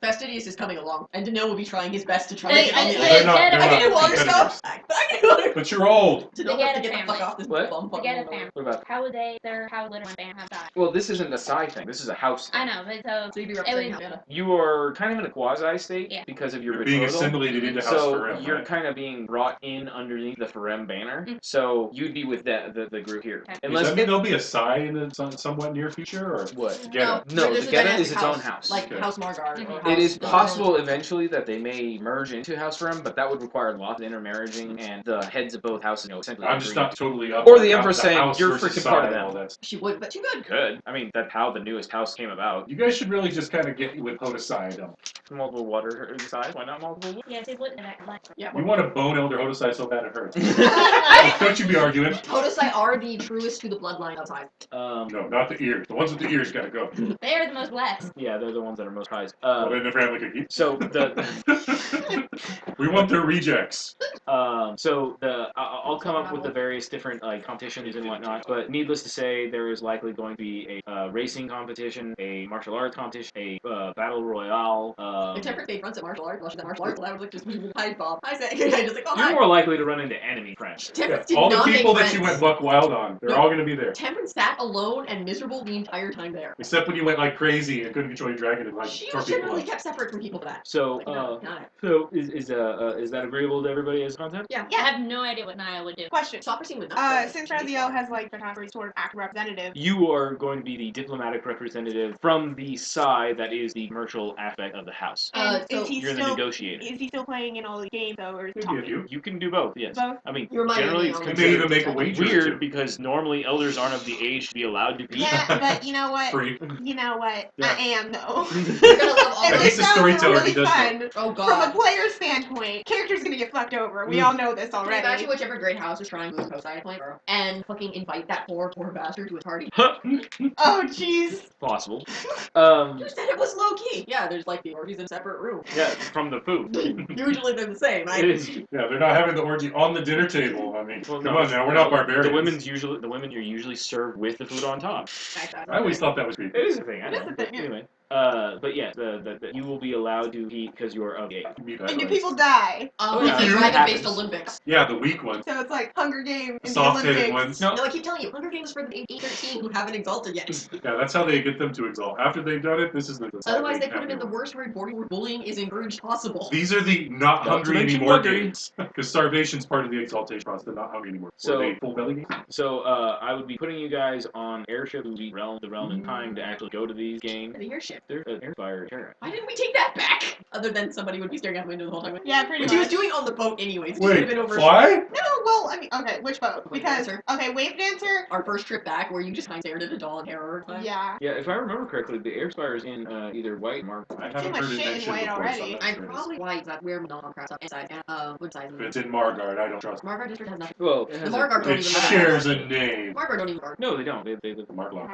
Fastidious is coming along, and Danil will be trying his best to try They- to get on the they- island. They're not. get They're a- I can do not water competitors. stuff, but I can do other. But you're old. Danil They has get to a get the family. fuck off this What? bum Forget fucking a family. What about? How little and bam have died. Well, this isn't a side thing. This is a house thing. I know, but so So you'd be it representing was Hannah. You are kind of in a quasi state Yeah. because of your You're being betrothal. assimilated into House So Ferem, you're right? kind of being brought in underneath the Ferem banner. Mhm. So you'd be with the group here. Okay. Does Unless that mean there'll be a Sai in the somewhat near future, or what? Geta? No, there's the a Geta dynastic is its own house. Like Okay. House Margard. Or Mhm. House It is the possible eventually that they may merge into House Ferem, but that would require lots of intermarrying and the heads of both houses, essentially. I'm just agreeing. not totally up. Or on the how Empress the saying, house "You're versus freaking Sai part of and them." all that. She would, but too good. Good. I mean, that's how the newest house came about. You guys should really just kind of get with Hodosai. Though. Multiple water sides. Why not multiple? yes, it wouldn't have that. Yeah. We want to bone Elder Hodosai so bad it hurts. Don't you be arguing. Hodosai are the truest to the bloodline of Sai. No, not the ears. The ones with the ears gotta go. They are the most blessed. Yeah, they're the ones that are most prized. Well, they never have like a keep. So We want their rejects. I'll come up with the various different competitions and whatnot. But needless to say, there is likely going to be a racing competition, a martial arts competition, a battle royale. The temperate fate runs at martial arts. Well, she's at martial arts. I was like, just hi, Bob. Hi, Zach. Just like, oh, You're hi. more likely to run into enemy friends. Temperance Yeah, did all the not make people that friends. you went buck wild on, they're No. all gonna be there. Temperance sat alone and miserable the entire time there. Except when you went like crazy and couldn't control your dragon and like She tore was people generally up. kept separate from people for that. So Like, no, not it. so is that agreeable to everybody as content? Yeah. I have no idea what Naya would do. Question. Soccer team would not. Since Raziel has like the Conference sort of active representative, You are going to be the diplomatic representative from the side that is the commercial aspect of the house. and so is he You're the still negotiator. is he still playing in all the games though, or is he Maybe a talking? few. You can do both, yes. Both? I mean, You're my generally enemy it's on You the may considered even make a wager. weird because normally elders aren't of the age to be allowed to be. Yeah, but you know what? Free. You know what? Yeah. I am though. You're gonna love all And But of he's this a sounds storyteller, really he does fun. Oh From a god. player standpoint, character's gonna get fucked over. We all know this Can you already. imagine whichever great house is trying to move Cosai point and fucking invite that poor bastard to a party? Oh jeez. Possible. You said it was low key. Yeah, there's like the orgies in a separate room. Yeah, from the food. Usually they're the same. It is. Yeah, they're not having the orgy on the dinner table. I mean, Well, come no. on now, we're not barbarians. The women are usually served with the food on top. I always thought that was creepy. It is a thing. I It is know. a thing, yeah. Anyway, but yeah, you will be allowed to eat because you're of age. You meet And do that people die? Oh, yeah, It's a it dragon-based happens. Olympics. Yeah, the weak ones. So it's like Hunger Games in the Soft-headed Olympics. ones. No. No, I keep telling you, Hunger Games for the age 13 who haven't exalted yet. Yeah, that's how they get them to exalt. After they've done it, this is the Otherwise, they put them in the worst hard boarding where bullying is encouraged possible. These are the not Not to hungry mention anymore hungry. games. Because starvation's part of the exaltation process. They're not hungry anymore. So- Or they full belly games. So I would be putting you guys on airship to the realm in time to actually go to these games. The airship. They're airfire terror. Why didn't we take that back? Other than somebody would be staring out the window the whole time. Yeah, pretty Which much. he was doing on the boat anyways. He Wait, could have been over. fly? No, well, I mean, okay, which boat? Wave Because, Dancer. okay, Wave Dancer, Our first trip back, where you just kind of stared at a doll in terror. yeah. Yeah, if I remember correctly, the air spire's in either white, mark. I Too haven't much heard it shit in mentioned white before, already. so I'm not I'm sure it is. probably white, but we're non-crap stuff inside. And, what size? If it's in Margard, I don't trust. Margard district has nothing. Well, The Margard don't It even live in shares a Margard. name. Margard don't even work. no, they don't. They live. Margard.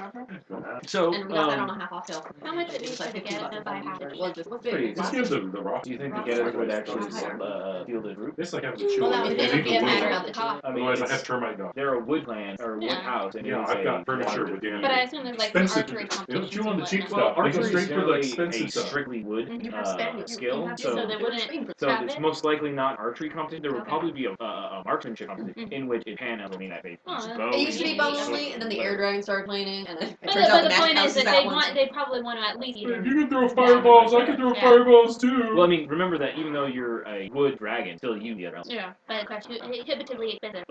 So, And we got that on a half off sale. How much would it be It's like to 50 get bucks it if by I'm half? using it. What's Pretty big? Just give the rock. do you think the Rock getter slides. would actually Rock slides. field a group? It's like having a Well, chihuahua. that would You be need the a wood. matter of the cost. I mean, Otherwise, I it's- have termite dogs. they're a woodland or wood Yeah. house. And Yeah, it's I've a got furniture water- with Dan. But I assume there's like some Expensive. archery It'll competitions chew on and the cheap whatnot. stuff. They go Archery is straight for the generally expensive a stuff. strictly wood You have spaniels. skill. You have So, So they wouldn't so grab it's it? most likely not archery competition. There would Okay. probably be a marksmanship competition Mhm. in which it pan out. I mean, that they Oh, use that's- bow. It used to be Yeah. bow only, and then the air dragon started playing, and then it But, turns out the the point magic house is is that that one. they probably want to at least If even. you can throw Yeah. fireballs, I can throw Yeah. fireballs too. Well, I mean, remember that even though you're a wood dragon, still you get around. Yeah, but it's actually prohibitively expensive.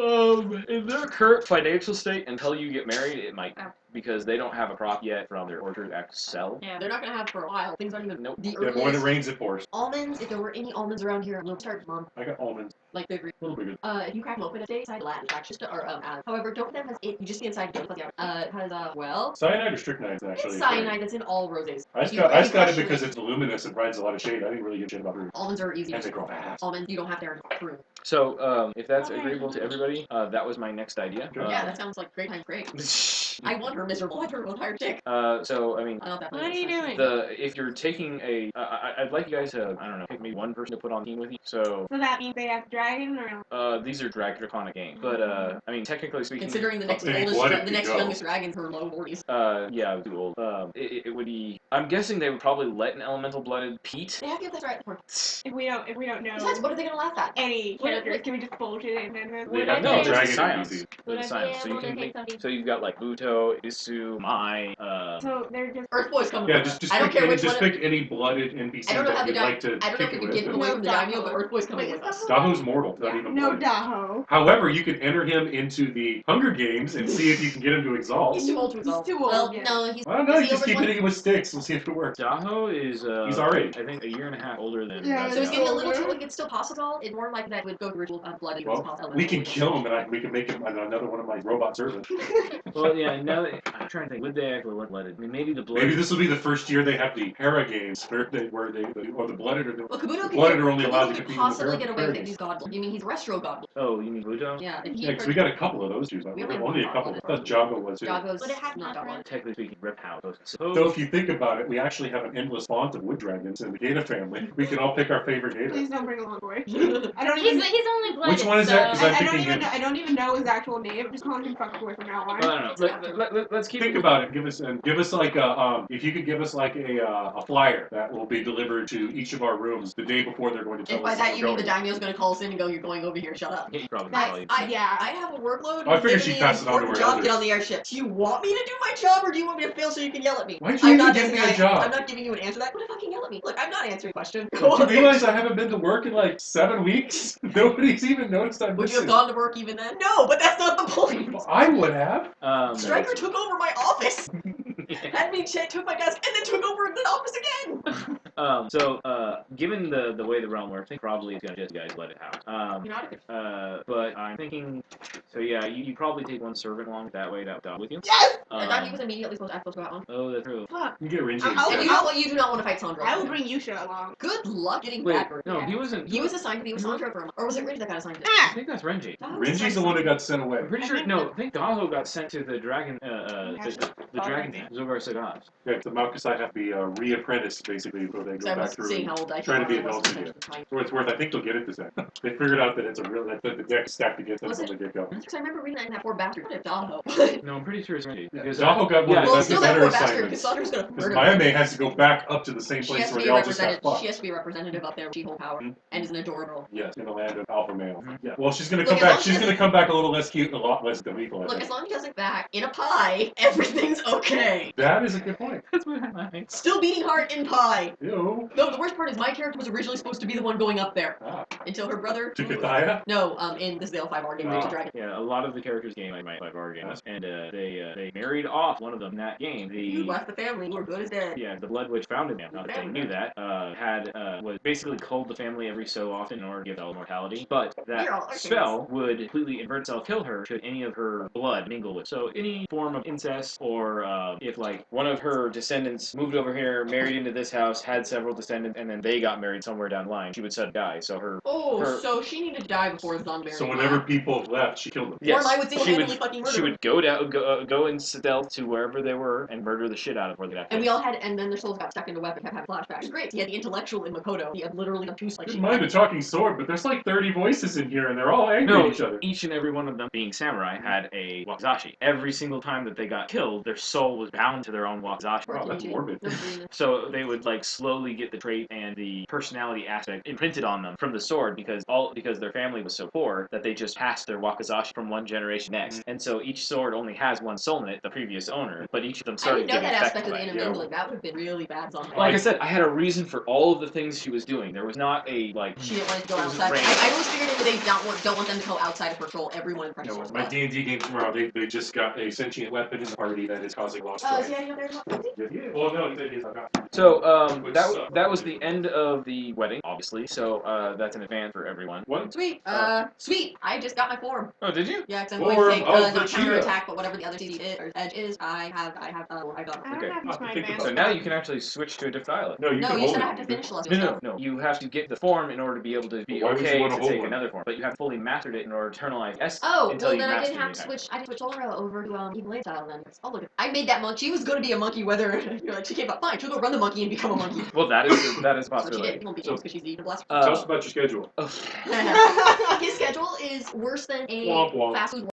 In their current financial state, until you get married, it might, Oh. because they don't have a crop yet from their orchard to sell. Yeah. They're not gonna have it for a while. Things aren't even. Nope. The Yeah, but when it earliest rains, it pours. almonds. If there were any almonds around here, we'll start mom. I got almonds. Like big. A little bigger. If you crack them open, stay inside Latin factions or however, don't put them as it. You just stay inside. Don't put the because well, Cyanide or strychnine is it's actually. cyanide that's in all roses. I just got it because it's voluminous and provides a lot of shade. I didn't really give a shit about fruit. Almonds are easy And to they grow grow. fast. Almonds, you don't have to prune. So, if that's agreeable to everybody, that was my next idea. Sure. Yeah, that sounds like great time. Great. I want her miserable. I want her entire chick. So I mean, I love that. What are you doing? if you're taking I'd like you guys to, I don't know, pick maybe one person to put on team with you. So, So that means they have dragon or these are draconic games, but I mean, technically speaking, Considering the next Hey, oldest, blood if the you next go. youngest dragon's her low 40s. yeah, too old. It would be. I'm guessing they would probably let an elemental blooded Pete. They have to get this right. if we don't know Besides, what are they gonna laugh at? any characters, can we just bullshit it and then They Would have I no, be there's a dragon science. easy. Would There's a I be science, so able you to can take make. something? So you've got like Buto, Isu, Mai. so they're just Earth Boy's coming. Yeah, with just us. I don't pick care any, which just one. pick any blooded NPC I don't know how that the you'd like to I don't know kick if it we can give it with. away No, from the daimyo, but Daho. Earth Boy's coming Wait, with us. Daho's mortal, not even no blooded. Daho. However, you can enter him into the Hunger Games and see if you can get him to exalt. He's too old to He's exalt. too old, Well, yeah. no, he's. I don't know, is you he just over keep 20? hitting him with sticks. We'll see if it works. Daho is He's our age. I think a year and a half older than. Yeah, So he's Yeah. getting a little Older. too like it's still possible. It's more like that would go through ritual of blood. Well, we can kill him and we can make him another one of my robot servants. Well, yeah. Now that, I'm trying to think, would they actually let it? I mean, maybe the blood. Maybe this will be the first year they have the Hera games, where they or the blooded or the. Well, Kabuto Blooded are only allowed to could compete in the possibly get away with it. Games. He's god. You mean he's Restro god? Oh, you mean Buto? Yeah. If Yeah, because we got a couple of those too. But We only have only a one couple. on I thought Jago was too. Jago's Would it have not not god. Technically speaking, Reptile. So if you think about it, we actually have an endless font of wood dragons in the Gata family. We can all pick our favorite Gata. Please don't bring along boy. I don't even. He's only blooded. Which one is that? 'Cause so- I'm I don't thinking even him. know. I don't even know his actual name. Just call him fuck boy from now on. Well, I don't know. Let's keep Think it. about it. Give us like a if you could give us like a flyer that will be delivered to each of our rooms the day before they're going to tell If by us that we're you mean the going. daimyo's gonna call us in and go, "You're going over here. Shut up." He probably That's- call you. Yeah. I have a workload. I figured Give she'd me pass an it on to important her job. elders. Get on the airship. Do you want me to do my job, or do you want me to fail so you can yell at me? Why did you I'm even not give me a giving- job? I'm not giving you an answer to that. What if fucking yell at me? Look, I'm not answering questions. Go Do on. you realize I haven't been to work in like 7 weeks? Nobody's even noticed I'm Would you have missing. gone to work even then? No, but that's not the point. I would have. Stryker took over my office, had me took my desk, and then took over the office again. Given the way the realm works, I think probably it's gonna just you guys let it out. You're not a But I'm thinking, so yeah, you probably take one servant along that way that with you. Yes. I thought he was immediately supposed to go out one. Oh, that's true. Fuck. You get Rinji. I'll- And you do not want to fight Sandra. I will bring Yusha along. Good luck getting Wait, back. no, Yeah. he wasn't. He was assigned to be with Sandra for a month. Or was it Ridge that got assigned to? I Ah. think that's Renji. Rinji's the one who got sent away. I'm pretty sure. No, I think Daho got sent to the dragon. The dragon thing. Zogar Sagas. Yeah, the Malkusai have to be re-apprenticed basically before they So go I back was through. seeing how old I Trying to be was. adults again. For what it's worth, I think they'll get it this time. They figured out that it's a real that the deck's stacked against them Was from the get go. Because I remember reading that in that poor bastard. What if Daho? No, I'm pretty sure it's Renji. Because Daho got one yeah, of Well, the still that better poor bastard, because assignments. Sandra's gonna Because murder Mayame has to go back up to the same She place has to where be they all just got represented. fucked. She has to be representative up there where she holds power Mhm. and is an adorable. Yes, in the land of alpha male. Mhm. Yeah. Well, she's gonna Look, come as back. long as She's she gonna come back a little less cute, a lot less lethal. I Look, think. as long as he does it back in a pie, everything's Okay. That is a good point. That's what I'm laughing. Still beating heart in pie. Ew. No, the worst part is my character was originally supposed to be the one going up there Ah. until her brother. To Kathaya? No, in this is the L5R game, Rage of Dragon. Yeah, a lot of the characters game like my 5R games, and they married off one of them in that game. You left the family. You were good as dead. Yeah, the Blood Witch founded them. Not that they knew that. Was basically culled the family every so often in order to give Belle immortality. But that spell would completely invert itself, kill her should any of her blood mingle with. So any form of incest, or if like one of her descendants moved over here, married into this house, had several descendants, and then they got married somewhere down the line, she would suddenly die. So So she needed to die before Zon married. So whenever people left, she killed them. yes, Or I would single-handedly fucking murder she them. would go in stealth to wherever they were and murder the shit out of where they got. And we all had, and then their souls got stuck into weapon, kept having flashbacks. Great. He had the intellectual in Makoto. He had literally two like. Didn't mind the talking sword, but there's like 30 voices in here, and they're all angry at each other. Each and every one of them, being samurai, had a wakizashi. Every single time that they got killed, their soul was bound to their own wakizashi. Wow, that's morbid. So they would like slowly get the trait and the personality aspect imprinted on them from the sword because their family was so poor that they just passed their wakizashi from one generation next. And so each sword only has one soul in it, the previous owner, but each of them I started didn't know getting that affected aspect of by the it. intermingling. That would have been really bad on Like I said, I had a reason for all of the things she was doing. There was not a like. She didn't want to go It was outside. random. I always figured they don't want them to go outside of control. Everyone in Precious No, Souls. my D&D game tomorrow, they just got a sentient weapon in the party that is causing lost Oh, joy. yeah, there's one. Yeah. Well, no, it is. I've got. So Which that sucked. that was the end of the wedding, obviously. So that's an advance for everyone. What? Sweet. Sweet. I just got my form. Oh, did you? Yeah, because I'm Form going to take of not Vegeta. counterattack, but whatever the other CC is, or edge is. I got. I don't Okay. have much my Think advanced. So now you can actually switch to a different dialect. No, you No, can you hold said it. I have to finish the last No. You have to get the form in order to be able to be Why would you okay wanna to hold take one? another form. But you have fully mastered it in order to internalize S Oh, until well you then I master didn't have to the entire. switch. I didn't switch Laura over to Evil Blade style then. Oh look, I made that monkey. She was going to be a monkey. Whether you're like she came up fine, she'll go run the monkey and become a monkey. Well, that is a That's what she possibility. did. It won't be because she's the blessed. Tell us about your schedule. His schedule is worse than a Womp womp. fast food